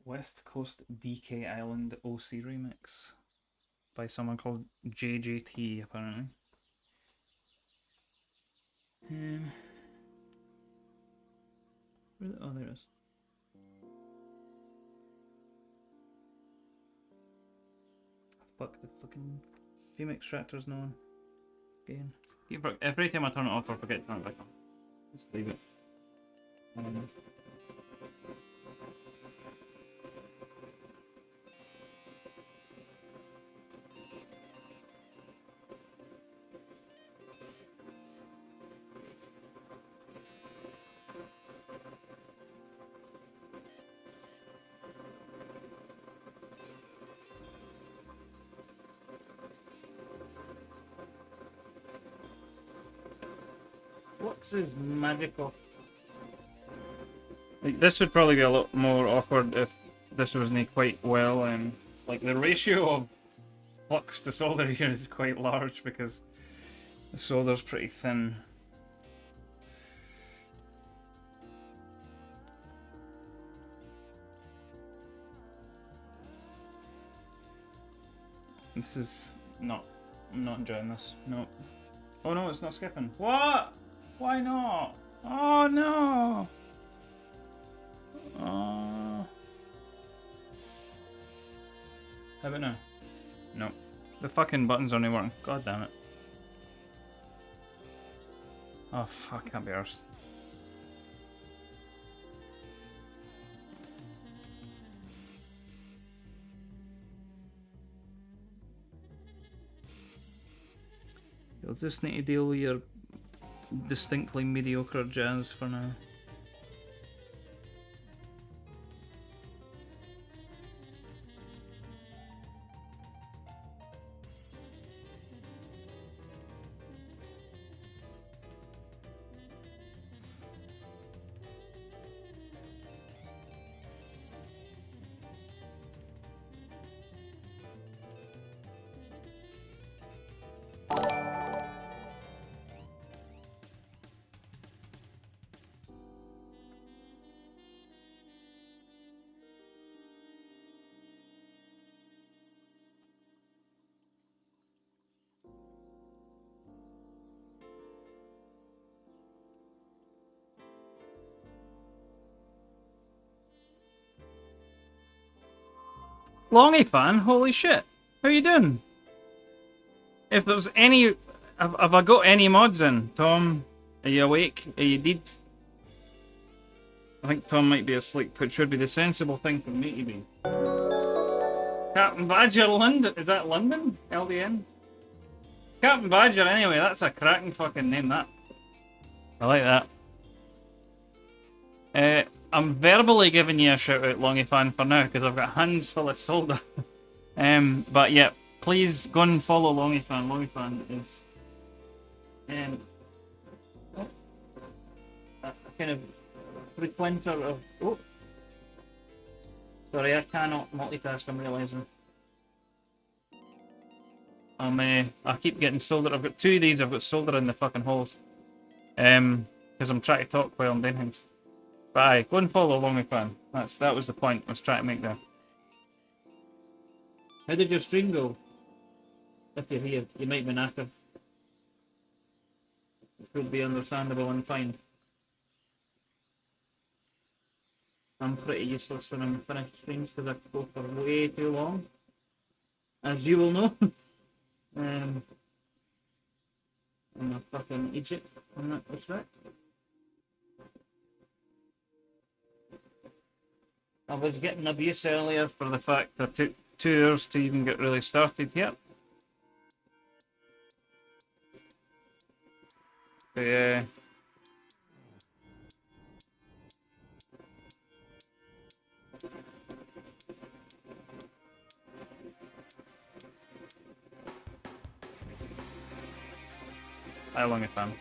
West Coast DK Island OC remix by someone called JJT apparently. Oh, there it is. Fuck, the fucking theme extractor's no on. Again. Every time I turn it off, I forget to turn it back on. Just leave it. Flux is magical. Like, this would probably be a lot more awkward if this wasn't quite well, and like the ratio of flux to solder here is quite large because the solder's pretty thin. This is not. I'm not enjoying this. No. Oh no, it's not skipping. What? Why not? Oh no! Oh. How about now? No. The fucking button's only working. God damn it. Oh fuck, can't be ours. You'll just need to deal with your distinctly mediocre jazz for now. Longy fan, holy shit. How you doing? If there's any... Have I got any mods in? Tom, are you awake? Are you dead? I think Tom might be asleep, which would be the sensible thing for me to be. Captain Badger London? Is that London? LDN? Captain Badger anyway, that's a cracking fucking name, that. I like that. I'm verbally giving you a shout out, Longy fan, for now, because I've got hands full of solder. But yeah, please go and follow Longy fan. Longy fan is a kind of frequenter of. Oh, sorry, I cannot multitask. I'm realizing. I keep getting solder. I've got two of these. I've got solder in the fucking holes. Because I'm trying to talk while I'm doing things. But aye, go and follow Longy fan. That was the point I was trying to make there. How did your stream go? If you're here, you might be knackered. It could be understandable and fine. I'm pretty useless when I'm finished streams because I go for way too long. As you will know. I'm a fucking Egypt in that respect. I was getting abuse earlier for the fact that it took 2 hours to even get really started here. But yeah. How long it's on?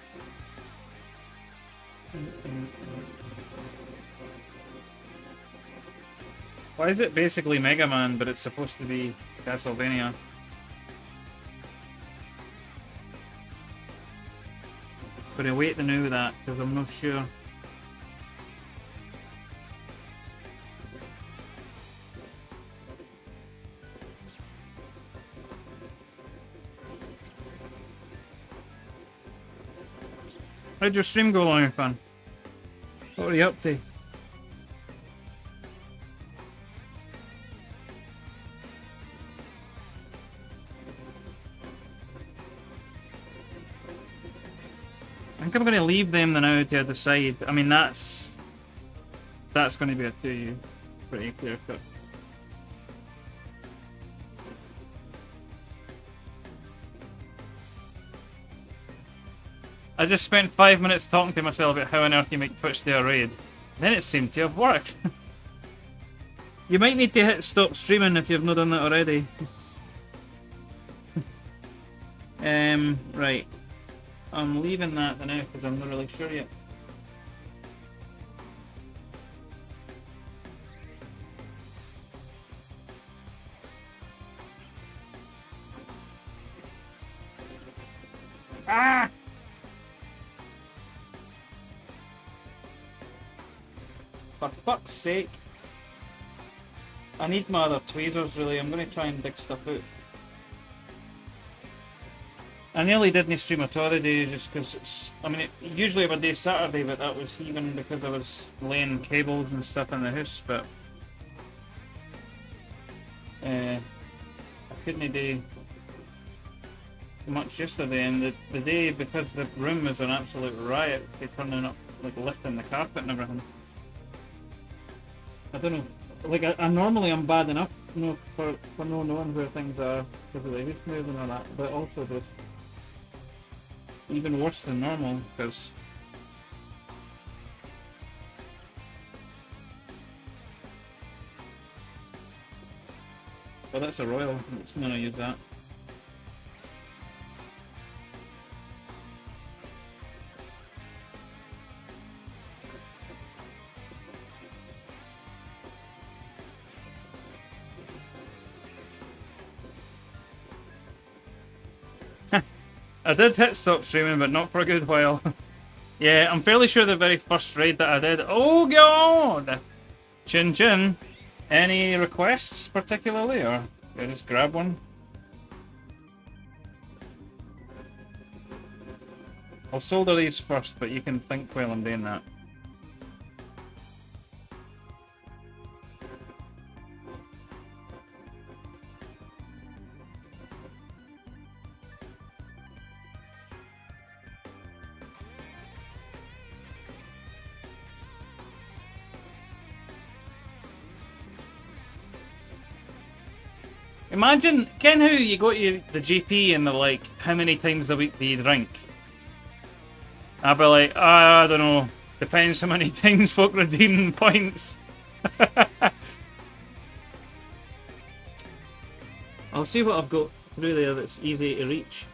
Why is it basically Mega Man, but it's supposed to be Castlevania? But I wait to know that, because I'm not sure. How'd your stream go, Long Fan? What are you up to? I think I'm going to leave them now to decide. I mean, that's going to be a 2 pretty clear cut. I just spent 5 minutes talking to myself about how on earth you make Twitch do a raid. Then it seemed to have worked. You might need to hit stop streaming if you've not done that already. Right. I'm leaving that for now because I'm not really sure yet. Ah! For fuck's sake. I need my other tweezers really. I'm going to try and dig stuff out. I nearly didn't stream at all today just because it's... I mean, usually I would do Saturday, but that was even because I was laying cables and stuff in the house, but... I couldn't do much yesterday, and the day, because the room was an absolute riot, they turning up, like, lifting the carpet and everything. I don't know. Like, I normally I'm bad enough, you know, for no knowing where things are because of the house move and all that, but also just even worse than normal because well, that's a royal. It's not gonna use that. I did hit stop streaming, but not for a good while. Yeah, I'm fairly sure the very first raid that I did... Oh god! Chin Chin. Any requests particularly, or I just grab one? I'll solder these first, but you can think while I'm doing that. Imagine, Ken, how you go to the GP and they're like, how many times a week do you drink? I'd be like, I don't know, depends how many times folk redeem points. I'll see what I've got through there that's easy to reach.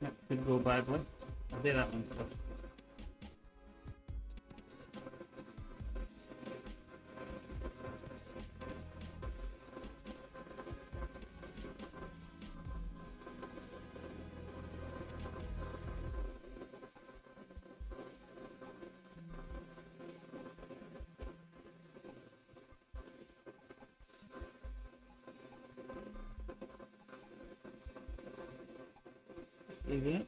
That could go badly. I'll do that one first. Mhm.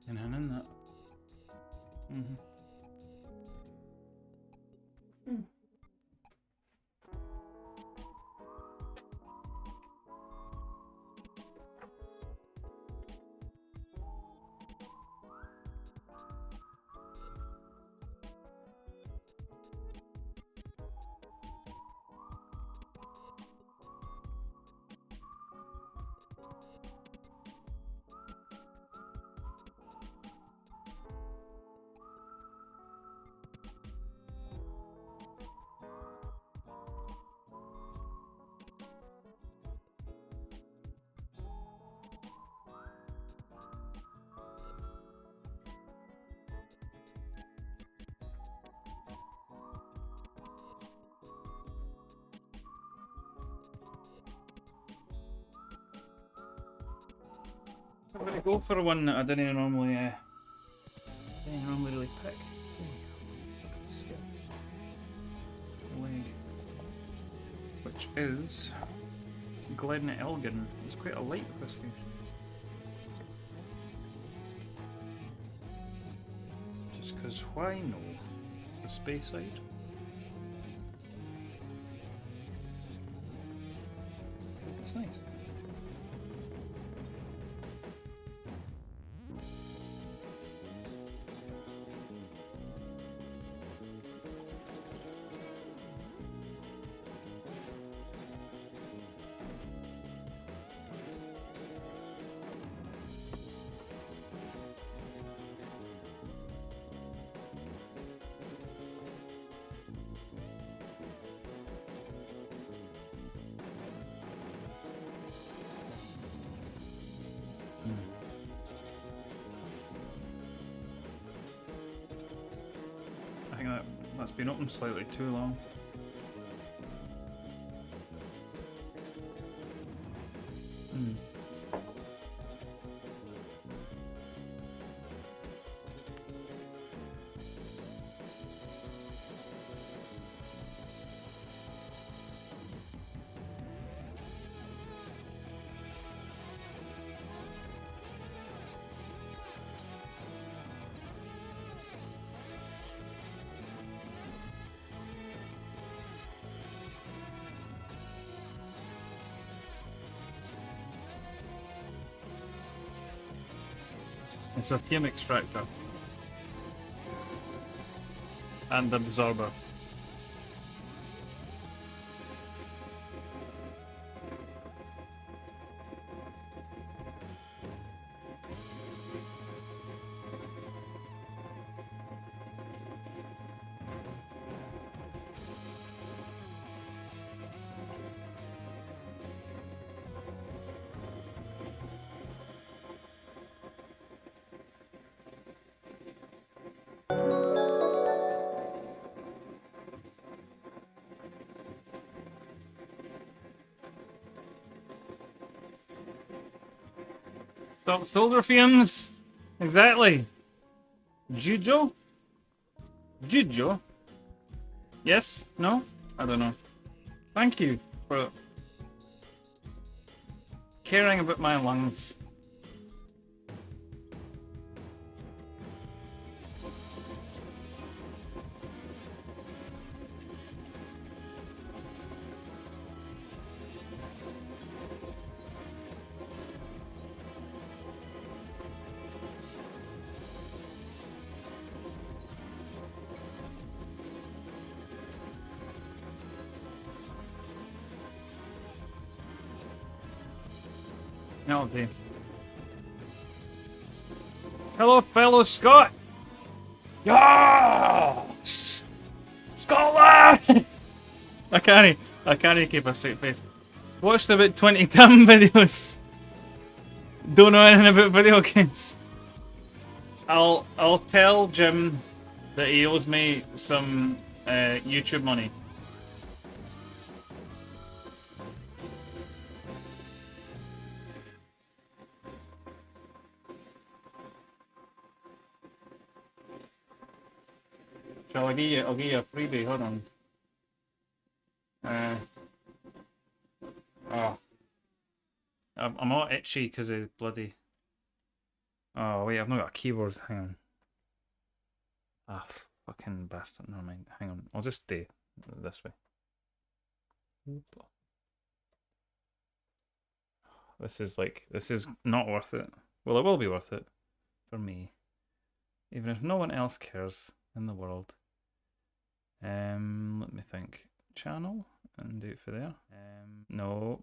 And I'm in that. Mm-hmm. I'm gonna go for one that I didn't normally really pick. Leg. Which is Glen Elgin. It's quite a light whiskey. Just because why no? The space side. That's nice. I think that's been open slightly too long. It's a fume extractor and absorber. Stop soldier fumes! Exactly! Jujo? Jujo? Yes? No? I don't know. Thank you for caring about my lungs. No, Dave. Hello, fellow Scott! Yes! Scotland! I can't keep a straight face. Watched about 20 damn videos. Don't know anything about video games. I'll tell Jim that he owes me some YouTube money. Shall I give you? I'll give you a freebie. Hold on. Oh, I'm all itchy because of bloody. Oh wait, I've not got a keyboard. Hang on. Ah, fucking bastard. Never mind. Hang on. I'll just stay this way. This is not worth it. Well, it will be worth it for me, even if no one else cares in the world. Let me think. Channel and do it for there. No,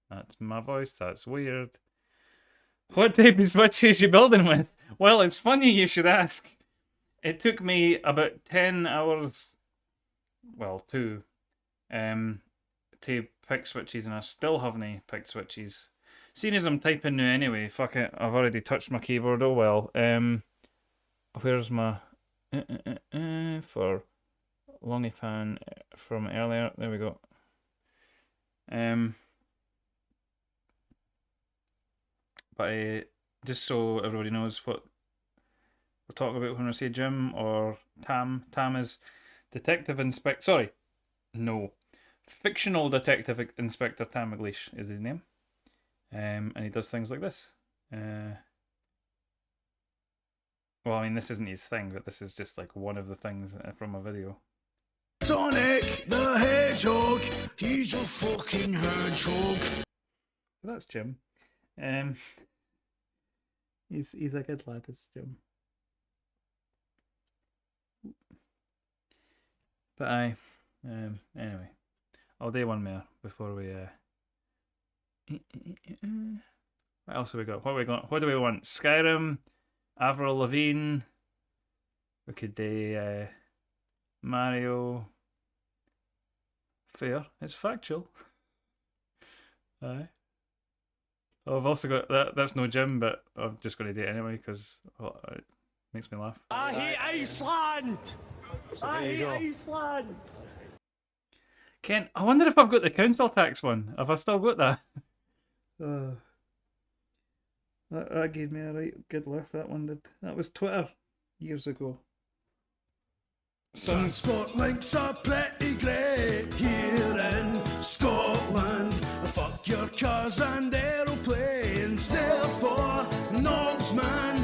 that's my voice. That's weird. What type of switches you building with? Well, it's funny you should ask. It took me about 10 hours, well, 2, to pick switches, and I still haven't picked switches. Seeing as I'm typing now anyway, fuck it, I've already touched my keyboard, oh well. Where's my for Longy Fan from earlier? There we go. But just so everybody knows what we're talking about when we say Jim or Tam. Tam is Detective Inspector. Sorry, no, fictional Detective Inspector Tam McLeish is his name, and he does things like this. Well, I mean, this isn't his thing, but this is just like one of the things from a video. Sonic the Hedgehog, he's a fucking hedgehog. So that's Jim. He's a good lad, this Jim. But anyway, I'll do one more before we what else have we got? What do we want? Skyrim, Avril Lavigne. We could do Mario. Fair. It's factual. Aye. Oh, I've also got that. That's no Jim, but I'm just going to do it anyway because it makes me laugh. I hate Iceland! So I hate Iceland! Ken, I wonder if I've got the council tax one. Have I still got that? That gave me a right good laugh. That one did. That was Twitter years ago. Transport links are pretty great here in Scotland. Fuck your cars and aeroplanes, therefore, Nogs man,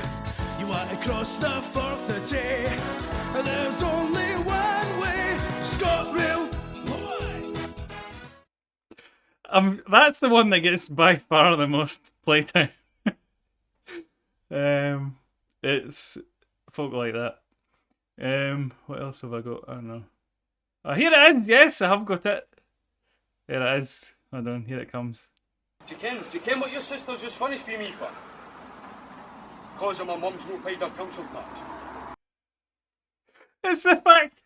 you want to cross the Firth of Tay. There's only one way, ScotRail. That's the one that gets by far the most playtime. It's folk like that. What else have I got? I don't know. Oh, here it is. Yes, I have got it. There it is. Hold on, here it comes. Do you ken what your sister's just finished with me for? Cause of my mum's no paid her council tax. It's the fact.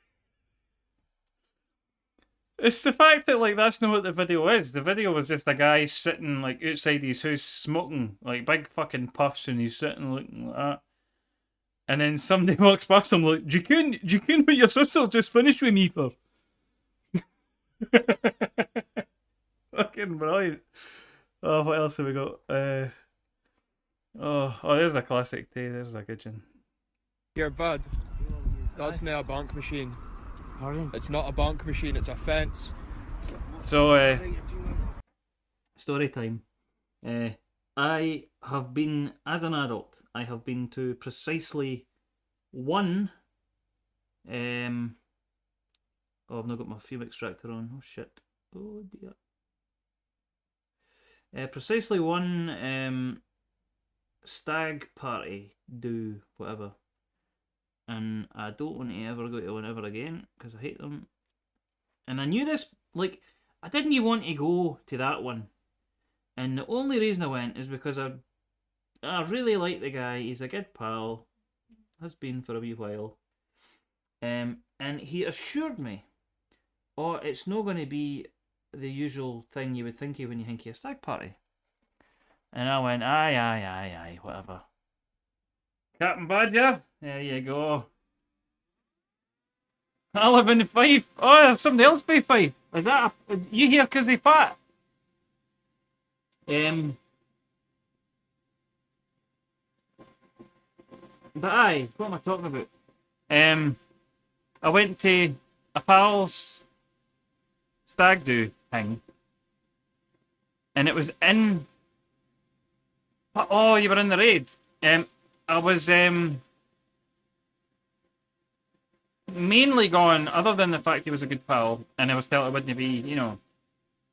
It's the fact that like that's not what the video is. The video was just a guy sitting like outside his house smoking like big fucking puffs, and he's sitting looking like that. And then somebody walks past him like, do you ken what your sister just finished with me for? Fucking brilliant. Oh, what else have we got? Oh, there's a classic too. There's a good one. You're bad. That's not a bank machine. Pardon? It's not a bank machine, it's a fence. So, story time. I have been, as an adult, I have been to precisely one. Oh, I've not got my fume extractor on. Oh shit. Oh dear. Precisely one stag party, do whatever. And I don't want to ever go to one ever again because I hate them. And I knew this, like, I didn't want to go to that one. And the only reason I went is because I really like the guy. He's a good pal, has been for a wee while. And he assured me, oh, it's not going to be the usual thing you would think of when you think of a stag party. And I went, aye, whatever. Captain Badger, there you go. I live in the Fife. Oh, there's somebody else by Fife. Is that you here because they fat? But aye, what am I talking about? I went to a pal's stag do thing, and it was in. Oh, you were in the raid. I was mainly gone, other than the fact he was a good pal, and I was told it wouldn't be, you know,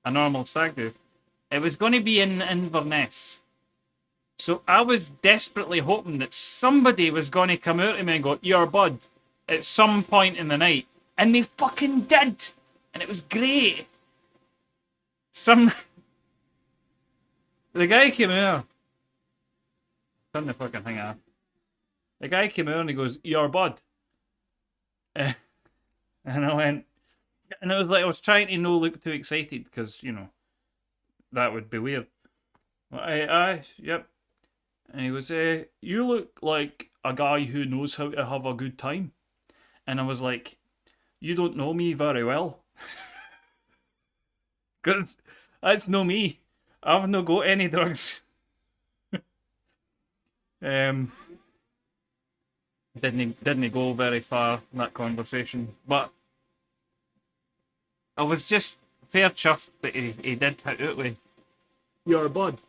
a normal stag do. It was going to be in Inverness. So I was desperately hoping that somebody was going to come out to me and go, "You're bud," at some point in the night. And they fucking did! And it was great. The guy came out. Turn the fucking thing off. The guy came out and he goes, "You're bud." And I went, and it was like I was trying to not look too excited because, you know, that would be weird. Aye, yep. And he goes, "You look like a guy who knows how to have a good time." And I was like, "You don't know me very well." Because that's no me. I've not got any drugs. Didn't go very far in that conversation, but I was just fair chuffed that he did hit out with, "You're a bud."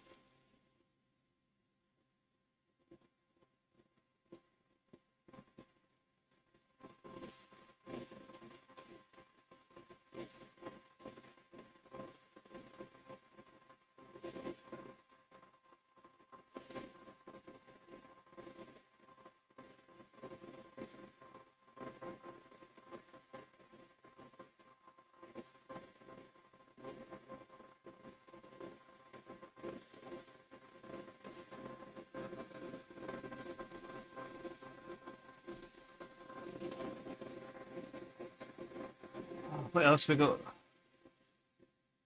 What else we got?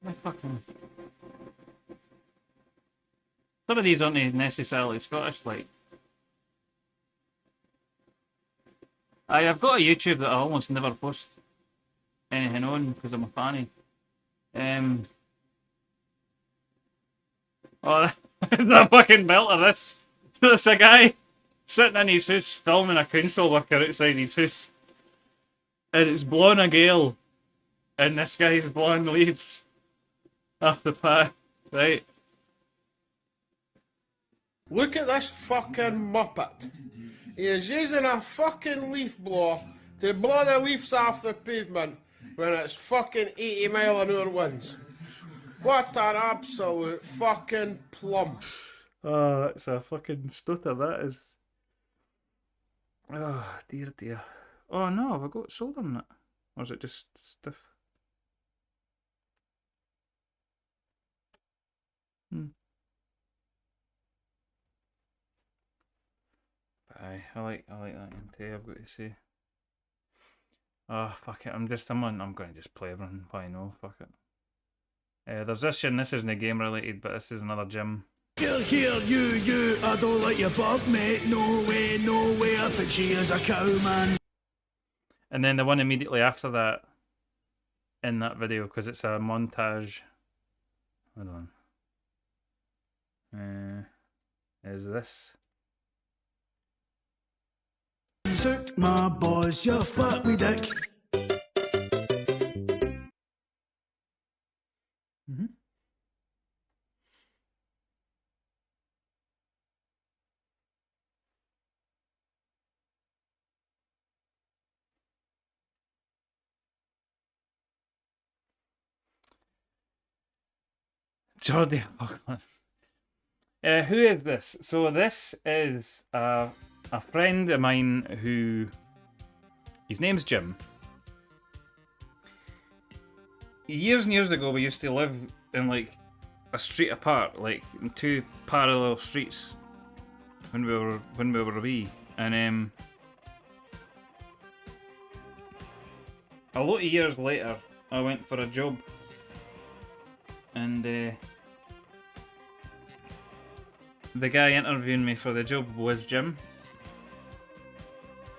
My fucking. Some of these aren't necessarily Scottish, like. I've got a YouTube that I almost never post anything on because I'm a fanny. Oh, there's a fucking belt of this. There's a guy sitting in his house filming a council worker outside his house. And it's blowing a gale. And this guy's blowing leaves off the path, right? Look at this fucking muppet. He is using a fucking leaf blower to blow the leaves off the pavement when it's fucking 80-mile-an-hour winds. What an absolute fucking plum. Oh, that's a fucking stutter, that is. Oh, dear. Oh no, have I got solder on it? Or is it just stiff? Aye, I like that intake, I've got to say. Oh, fuck it, I'm going to just play everything, why no, fuck it. There's this and this isn't game related, but this is another gym. Here, you, I don't like your bug, mate. No way, I think she is a cow, man. And then the one immediately after that, in that video, because it's a montage. Hold on. Is this? Took my boys, you fuck me dick. Mm-hmm. Jordi Apocalypse. Who is this? So this is a friend of mine who, his name's Jim. Years and years ago, we used to live in like a street apart, like in two parallel streets when we were wee, and a lot of years later, I went for a job, and the guy interviewing me for the job was Jim.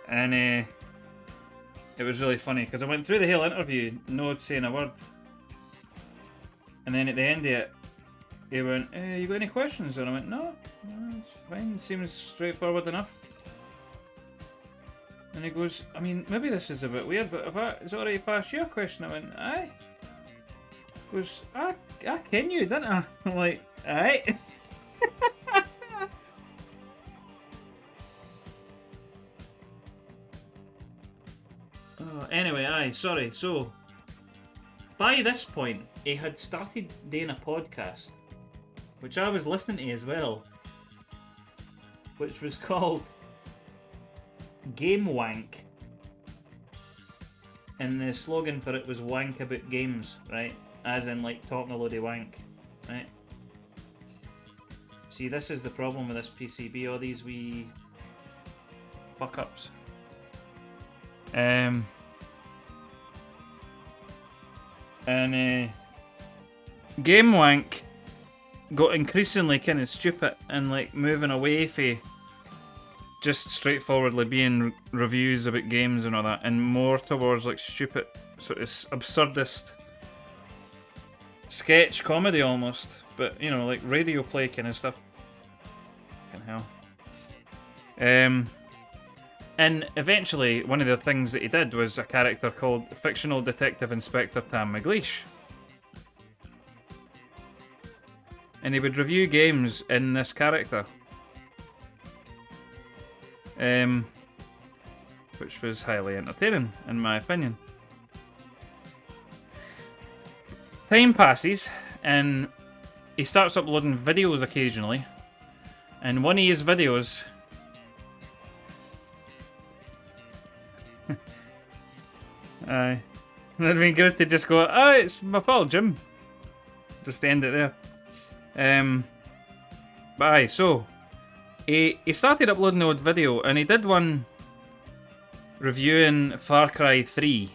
And it was really funny because I went through the whole interview, no saying a word. And then at the end of it, he went, you got any questions? And I went, no, it's fine, seems straightforward enough. And he goes, I mean, maybe this is a bit weird, but is it alright if I ask you a question? I went, aye. He goes, I ken you, didn't I? I'm like, aye. Anyway, aye, sorry. So, by this point, he had started doing a podcast, which I was listening to as well, which was called Game Wank. And the slogan for it was wank about games, right? As in, like, talking a load of wank, right? See, this is the problem with this PCB, all these wee fuck-ups. And Game Wank got increasingly kind of stupid and like moving away from just straightforwardly being reviews about games and all that, and more towards like stupid, sort of absurdist sketch comedy almost, but you know, like radio play kind of stuff. Fucking hell. And eventually, one of the things that he did was a character called Fictional Detective Inspector Tam McLeish. And he would review games in this character. Which was highly entertaining, in my opinion. Time passes, and he starts uploading videos occasionally. And one of his videos... Aye. It'd been good to just go, oh, it's my pal Jim. Just end it there. But aye, so he started uploading the odd video, and he did one reviewing Far Cry 3.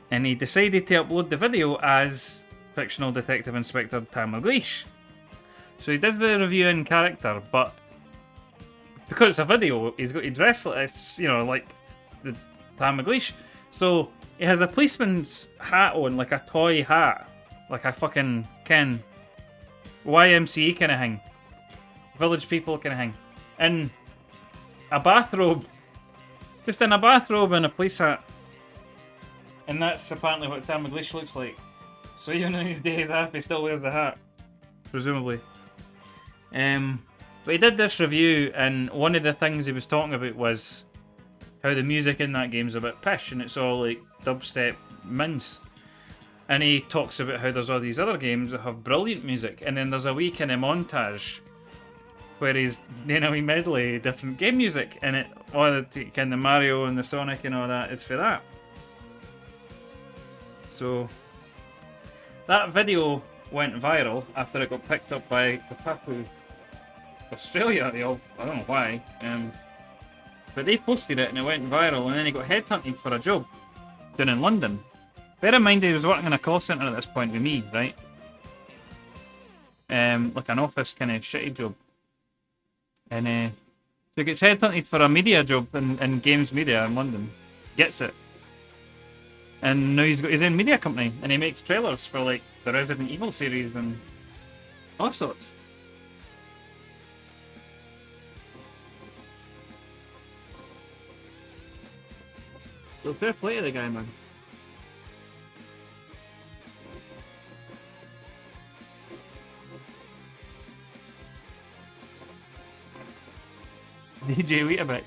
And he decided to upload the video as Fictional Detective Inspector Tam McLeish. So he does the review in character, but because it's a video, he's got to dress like it's, you know, like the Tam McLeish. So he has a policeman's hat on, like a toy hat, like a fucking Ken YMCA kind of thing, Village People kind of thing, in a bathrobe, just in a bathrobe and a police hat, and that's apparently what Tam McLeish looks like. So even in his days off, he still wears a hat, presumably. But he did this review, and one of the things he was talking about was how the music in that game's a bit pish, and it's all like dubstep mince. And he talks about how there's all these other games that have brilliant music, and then there's a wee kind of montage where he's doing a wee medley of different game music, and it all the kind of Mario and the Sonic and all that is for that. So that video went viral after it got picked up by Kotaku Australia. I don't know why. But they posted it and it went viral, and then he got headhunted for a job down in London. Bear in mind he was working in a call centre at this point with me, right? Like an office kind of shitty job. And so he gets headhunted for a media job in games media in London. Gets it. And now he's got his own media company, and he makes trailers for like the Resident Evil series and all sorts. So fair play to the guy, man. DJ Weetabix.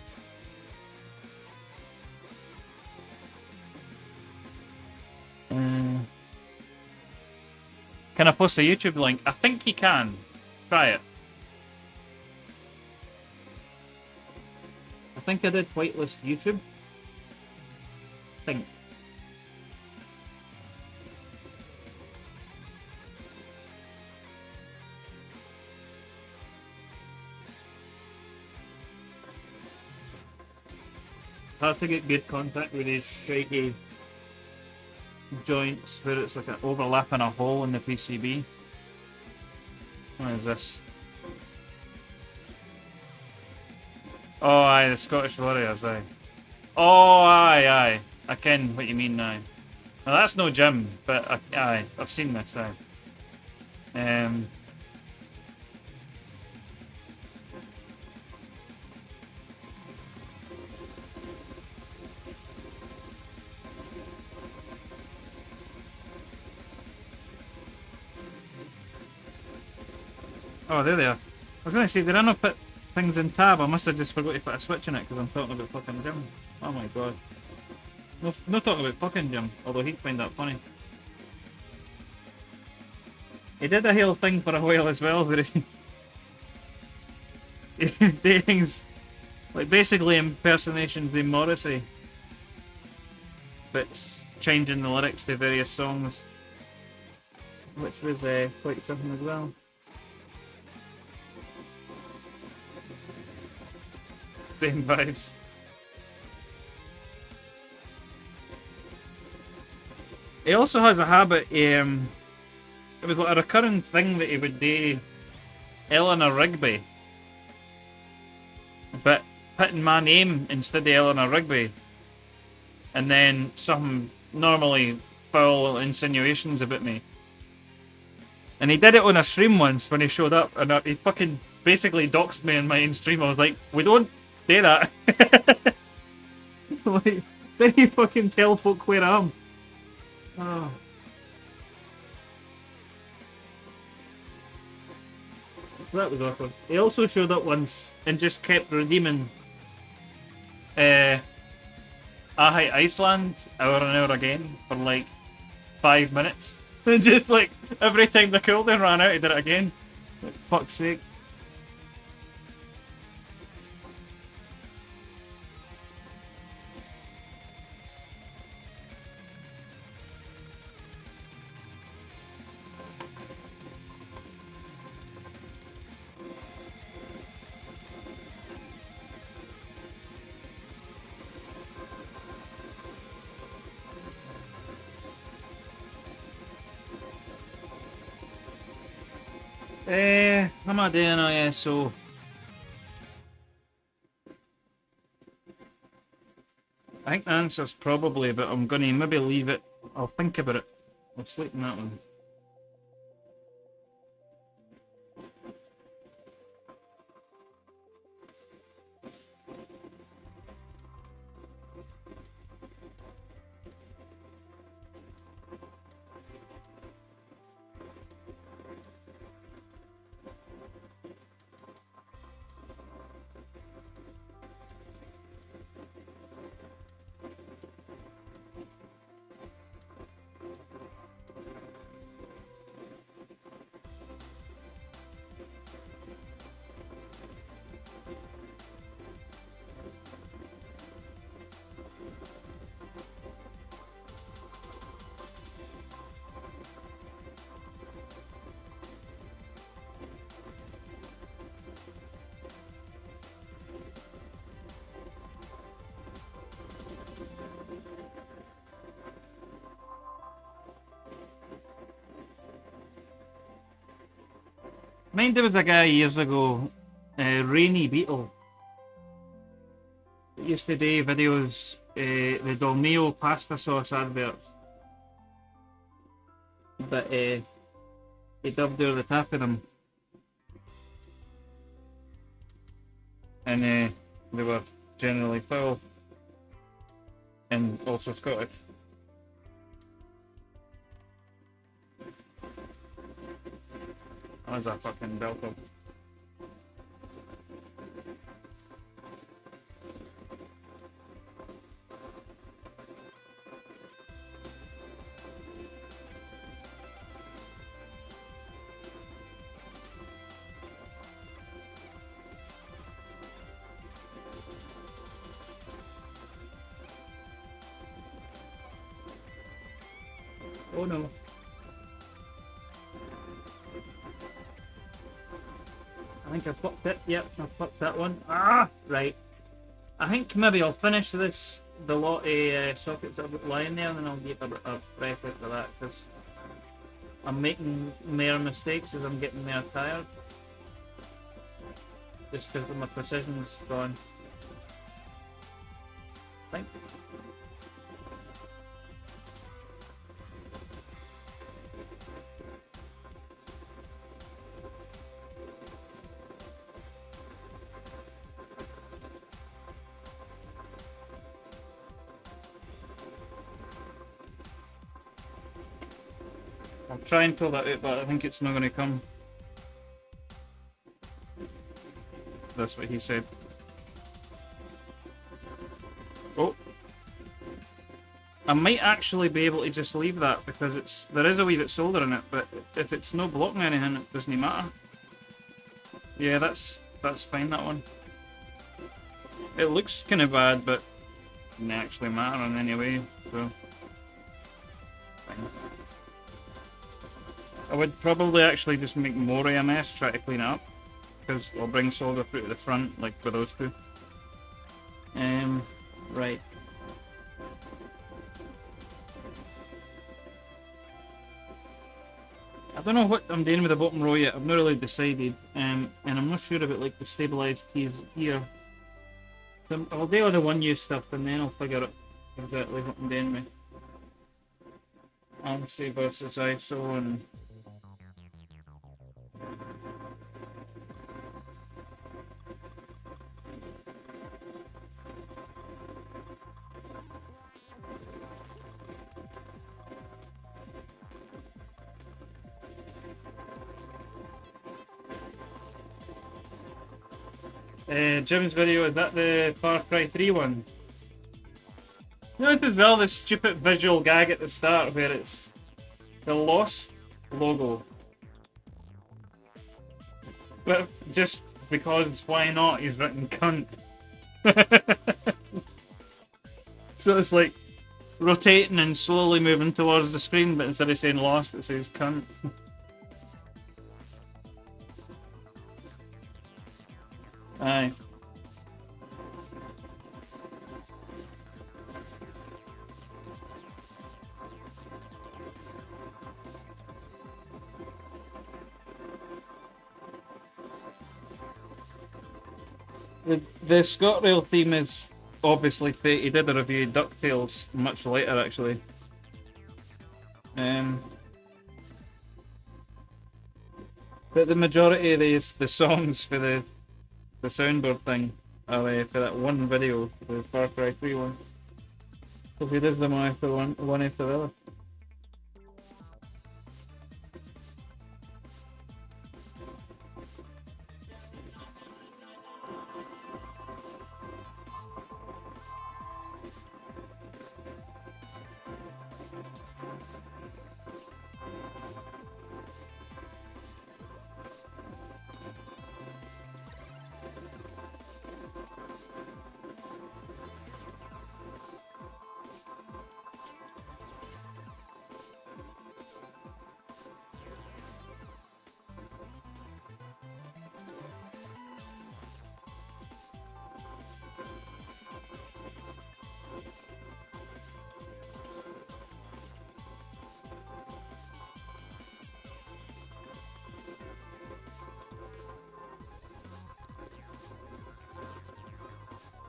Can I post a YouTube link? I think you can. Try it. I think I did whitelist YouTube. I think. It's hard to get good contact with these shaky joints where it's like an overlapping a hole in the PCB. What is this? Oh, aye, the Scottish Warriors, aye. Oh, aye. I ken what you mean, aye. Now, that's no Jim, but aye, I've seen this, aye. Oh, there they are. I was going to say, did I not put things in tab? I must have just forgot to put a switch in it because I'm talking about fucking Jim. Oh my god. No talking about fucking Jim, although he'd find that funny. He did a whole thing for a while as well, where he did things like basically impersonations of Morrissey, but changing the lyrics to various songs, which was quite something as well. Same vibes. He also has a habit, it was like a recurring thing that he would do Eleanor Rigby, but putting my name instead of Eleanor Rigby, and then some normally foul insinuations about me. And he did it on a stream once when he showed up, and he fucking basically doxed me in my own stream. I was like, we don't do that. Like, then he fucking tell folk where I am. Oh. So that was awkward. He also showed up once and just kept redeeming I Hate Iceland hour and hour again for like 5 minutes. And just like every time the cooldown ran out, he did it again. Like, fuck's sake. What am I doing? Oh yeah, so I think the answer's probably, but I'm gonna maybe leave it. I'll think about it. I'll sleep on that one. Mind there was a guy years ago, Rainy Beetle, that used to do videos, the Dolmio pasta sauce adverts, but he dubbed over the top of them, and they were generally foul, and also Scottish. That's a fucking belter. Oh no. I think I fucked it. Yep, I fucked that one. Ah, right. I think maybe I'll finish the lot of sockets that I've got lying there, and then I'll get a fresh after that, because I'm making more mistakes as I'm getting more tired. Just because my precision's gone. Right. I'll try and pull that out, but I think it's not going to come. That's what he said. Oh. I might actually be able to just leave that because there is a wee bit solder in it, but if it's no blocking anything, it doesn't matter. Yeah, that's fine, that one. It looks kind of bad, but it doesn't actually matter in any way, so... Fine. I would probably actually just make more of a mess, try to clean it up, because I'll bring solder through to the front, like with those two. Right. I don't know what I'm doing with the bottom row yet, I've not really decided, and I'm not sure about like the stabilised keys here. So I'll deal with the one use stuff and then I'll figure out exactly what I'm doing with ANSI versus ISO and... Jim's video, is that the Far Cry 3 one? Notice as well the stupid visual gag at the start where it's the Lost logo. But just because why not, he's written cunt. So it's like rotating and slowly moving towards the screen, but instead of saying Lost it says cunt. Aye. The ScotRail theme is obviously fake. He did a review of DuckTales much later, actually. But the majority of the songs for the soundboard thing are for that one video, the Far Cry 3 one. So he does them after one after the other.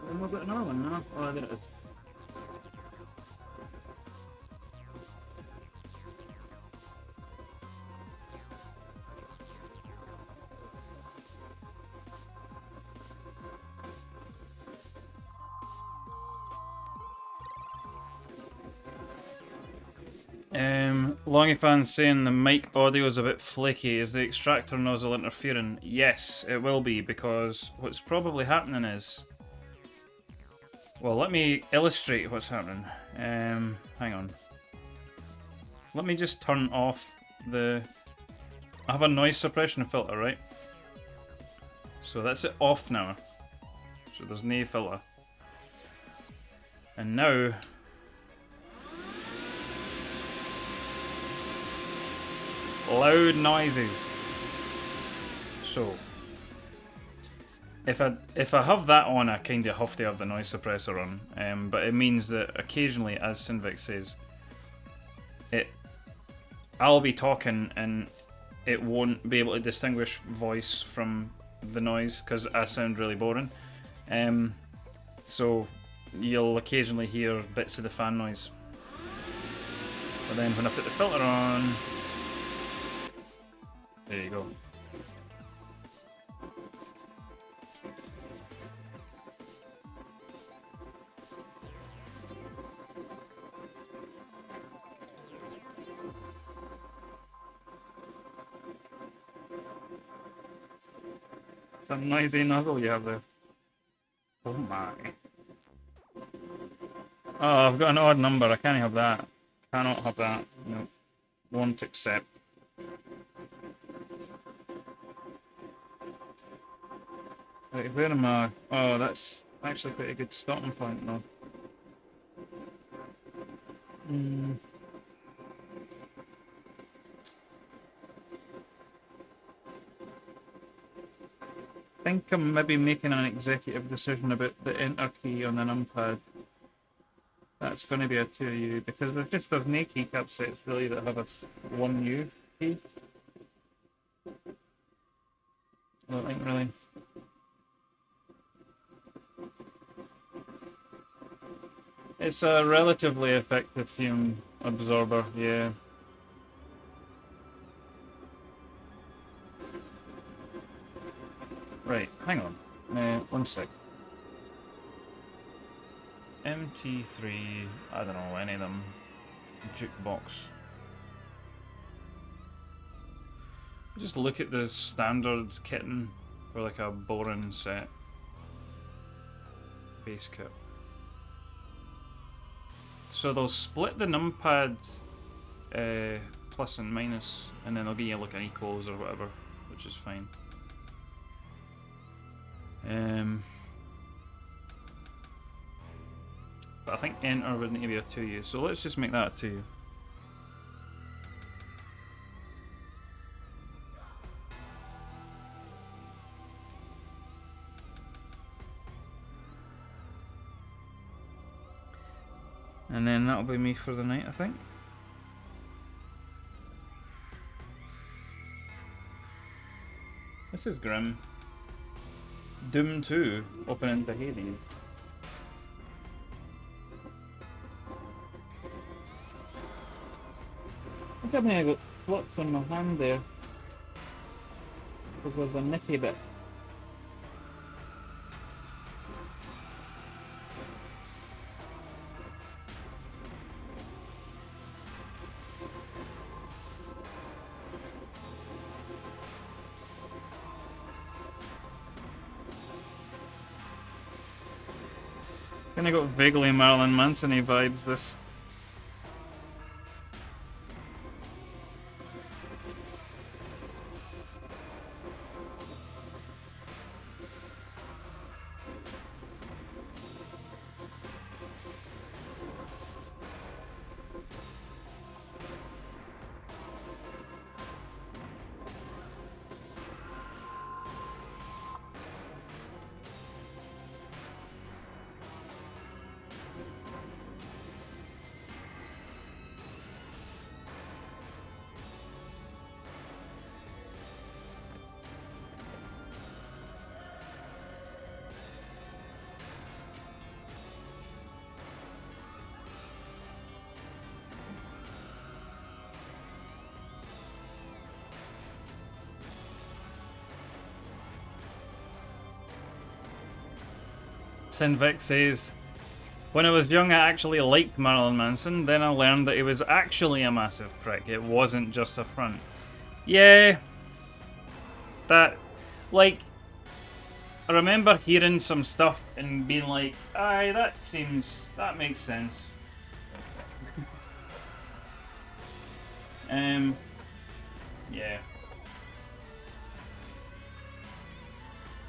And we've got another one now. Oh, there it is. Longifan saying the mic audio is a bit flaky. Is the extractor nozzle interfering? Yes, it will be, because what's probably happening is... Well, let me illustrate what's happening. Hang on. Let me just turn off the... I have a noise suppression filter, right? So that's it off now. So there's no filter. And now... loud noises. So... If I have that on, I kind of have to have the noise suppressor on, but it means that occasionally, as Sinvik says, I'll be talking and it won't be able to distinguish voice from the noise because I sound really boring. So you'll occasionally hear bits of the fan noise. But then when I put the filter on, there you go. Some noisy nozzle you have there. Oh my. Oh, I've got an odd number. I can't have that. Cannot have that. No. Won't accept. Right, where am I? Oh, that's actually quite a good starting point though. I think I'm maybe making an executive decision about the enter key on the numpad. That's going to be a 2U because there's no keycap sets really that have a 1U key. I don't think really. It's a relatively effective fume absorber, yeah. Right, hang on. One sec. MT3, I don't know, any of them. Jukebox. Just look at the standard kitten for like a Boron set. Base kit. So they'll split the numpad plus and minus, and then they'll give you like an equals or whatever, which is fine. But I think enter would need to be a 2U, so let's just make that a 2U. And then that'll be me for the night, I think. This is grim. Doom 2, opening to Hades. I think I got flux on my hand there. Because there's a nitty bit. Kinda got vaguely Marilyn Manson-y vibes, this. Sinvik says, when I was young I actually liked Marilyn Manson, then I learned that he was actually a massive prick. It wasn't just a front. Yeah. That, like, I remember hearing some stuff and being like, aye, that makes sense. Yeah.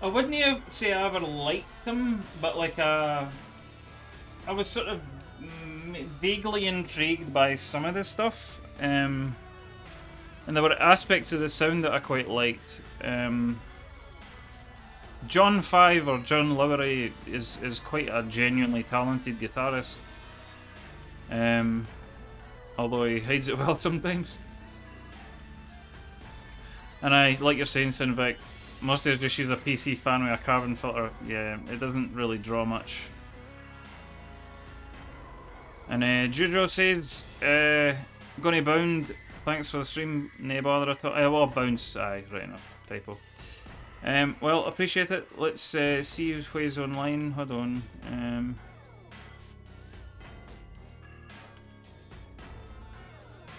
I wouldn't say I ever liked them, but like I was sort of vaguely intrigued by some of this stuff, and there were aspects of the sound that I quite liked. John 5 or John Lowery is quite a genuinely talented guitarist, although he hides it well sometimes. And like you're saying, Sinvik, most of us just use a PC fan with a carbon filter. Yeah, it doesn't really draw much. And Jujo says, Gonna Bound, thanks for the stream, no bother at all. Well, Bounce, aye, right enough, typo. Well, appreciate it. Let's see who's online. Hold on.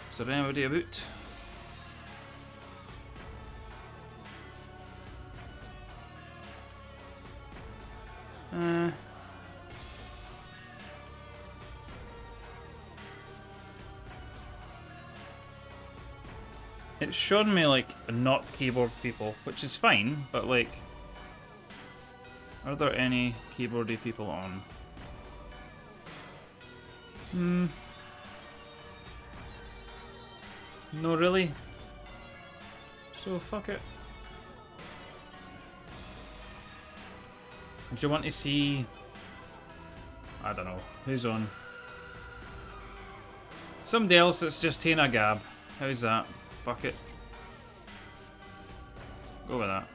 Is there anybody about? It's showing me like not keyboard people, which is fine, but like, are there any keyboardy people on? No, really. So fuck it. Do you want to see? I don't know who's on. Somebody else that's just taking a gab. How's that? Fuck it. Go with that.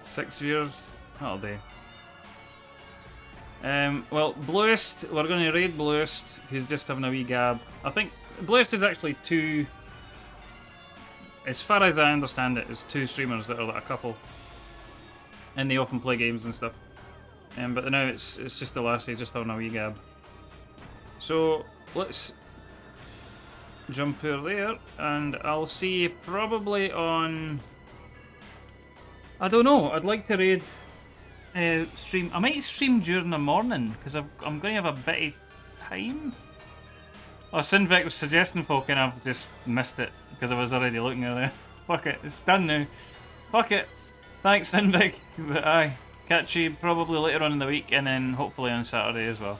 Six viewers. That'll do. Well, Bluest, we're going to raid Bluest, who's just having a wee gab. I think Bluest is actually two, as far as I understand it, is two streamers that are like a couple. And they often play games and stuff. But now it's just the lassie just having a wee gab. So let's jump over there, and I'll see you probably on. I don't know. I'd like to raid stream. I might stream during the morning because I'm going to have a bit of time. Oh, Sinvic was suggesting folk, and I've just missed it because I was already looking at it. Fuck it, it's done now. Fuck it. Thanks, Sinvic. But aye. Catch you probably later on in the week, and then hopefully on Saturday as well.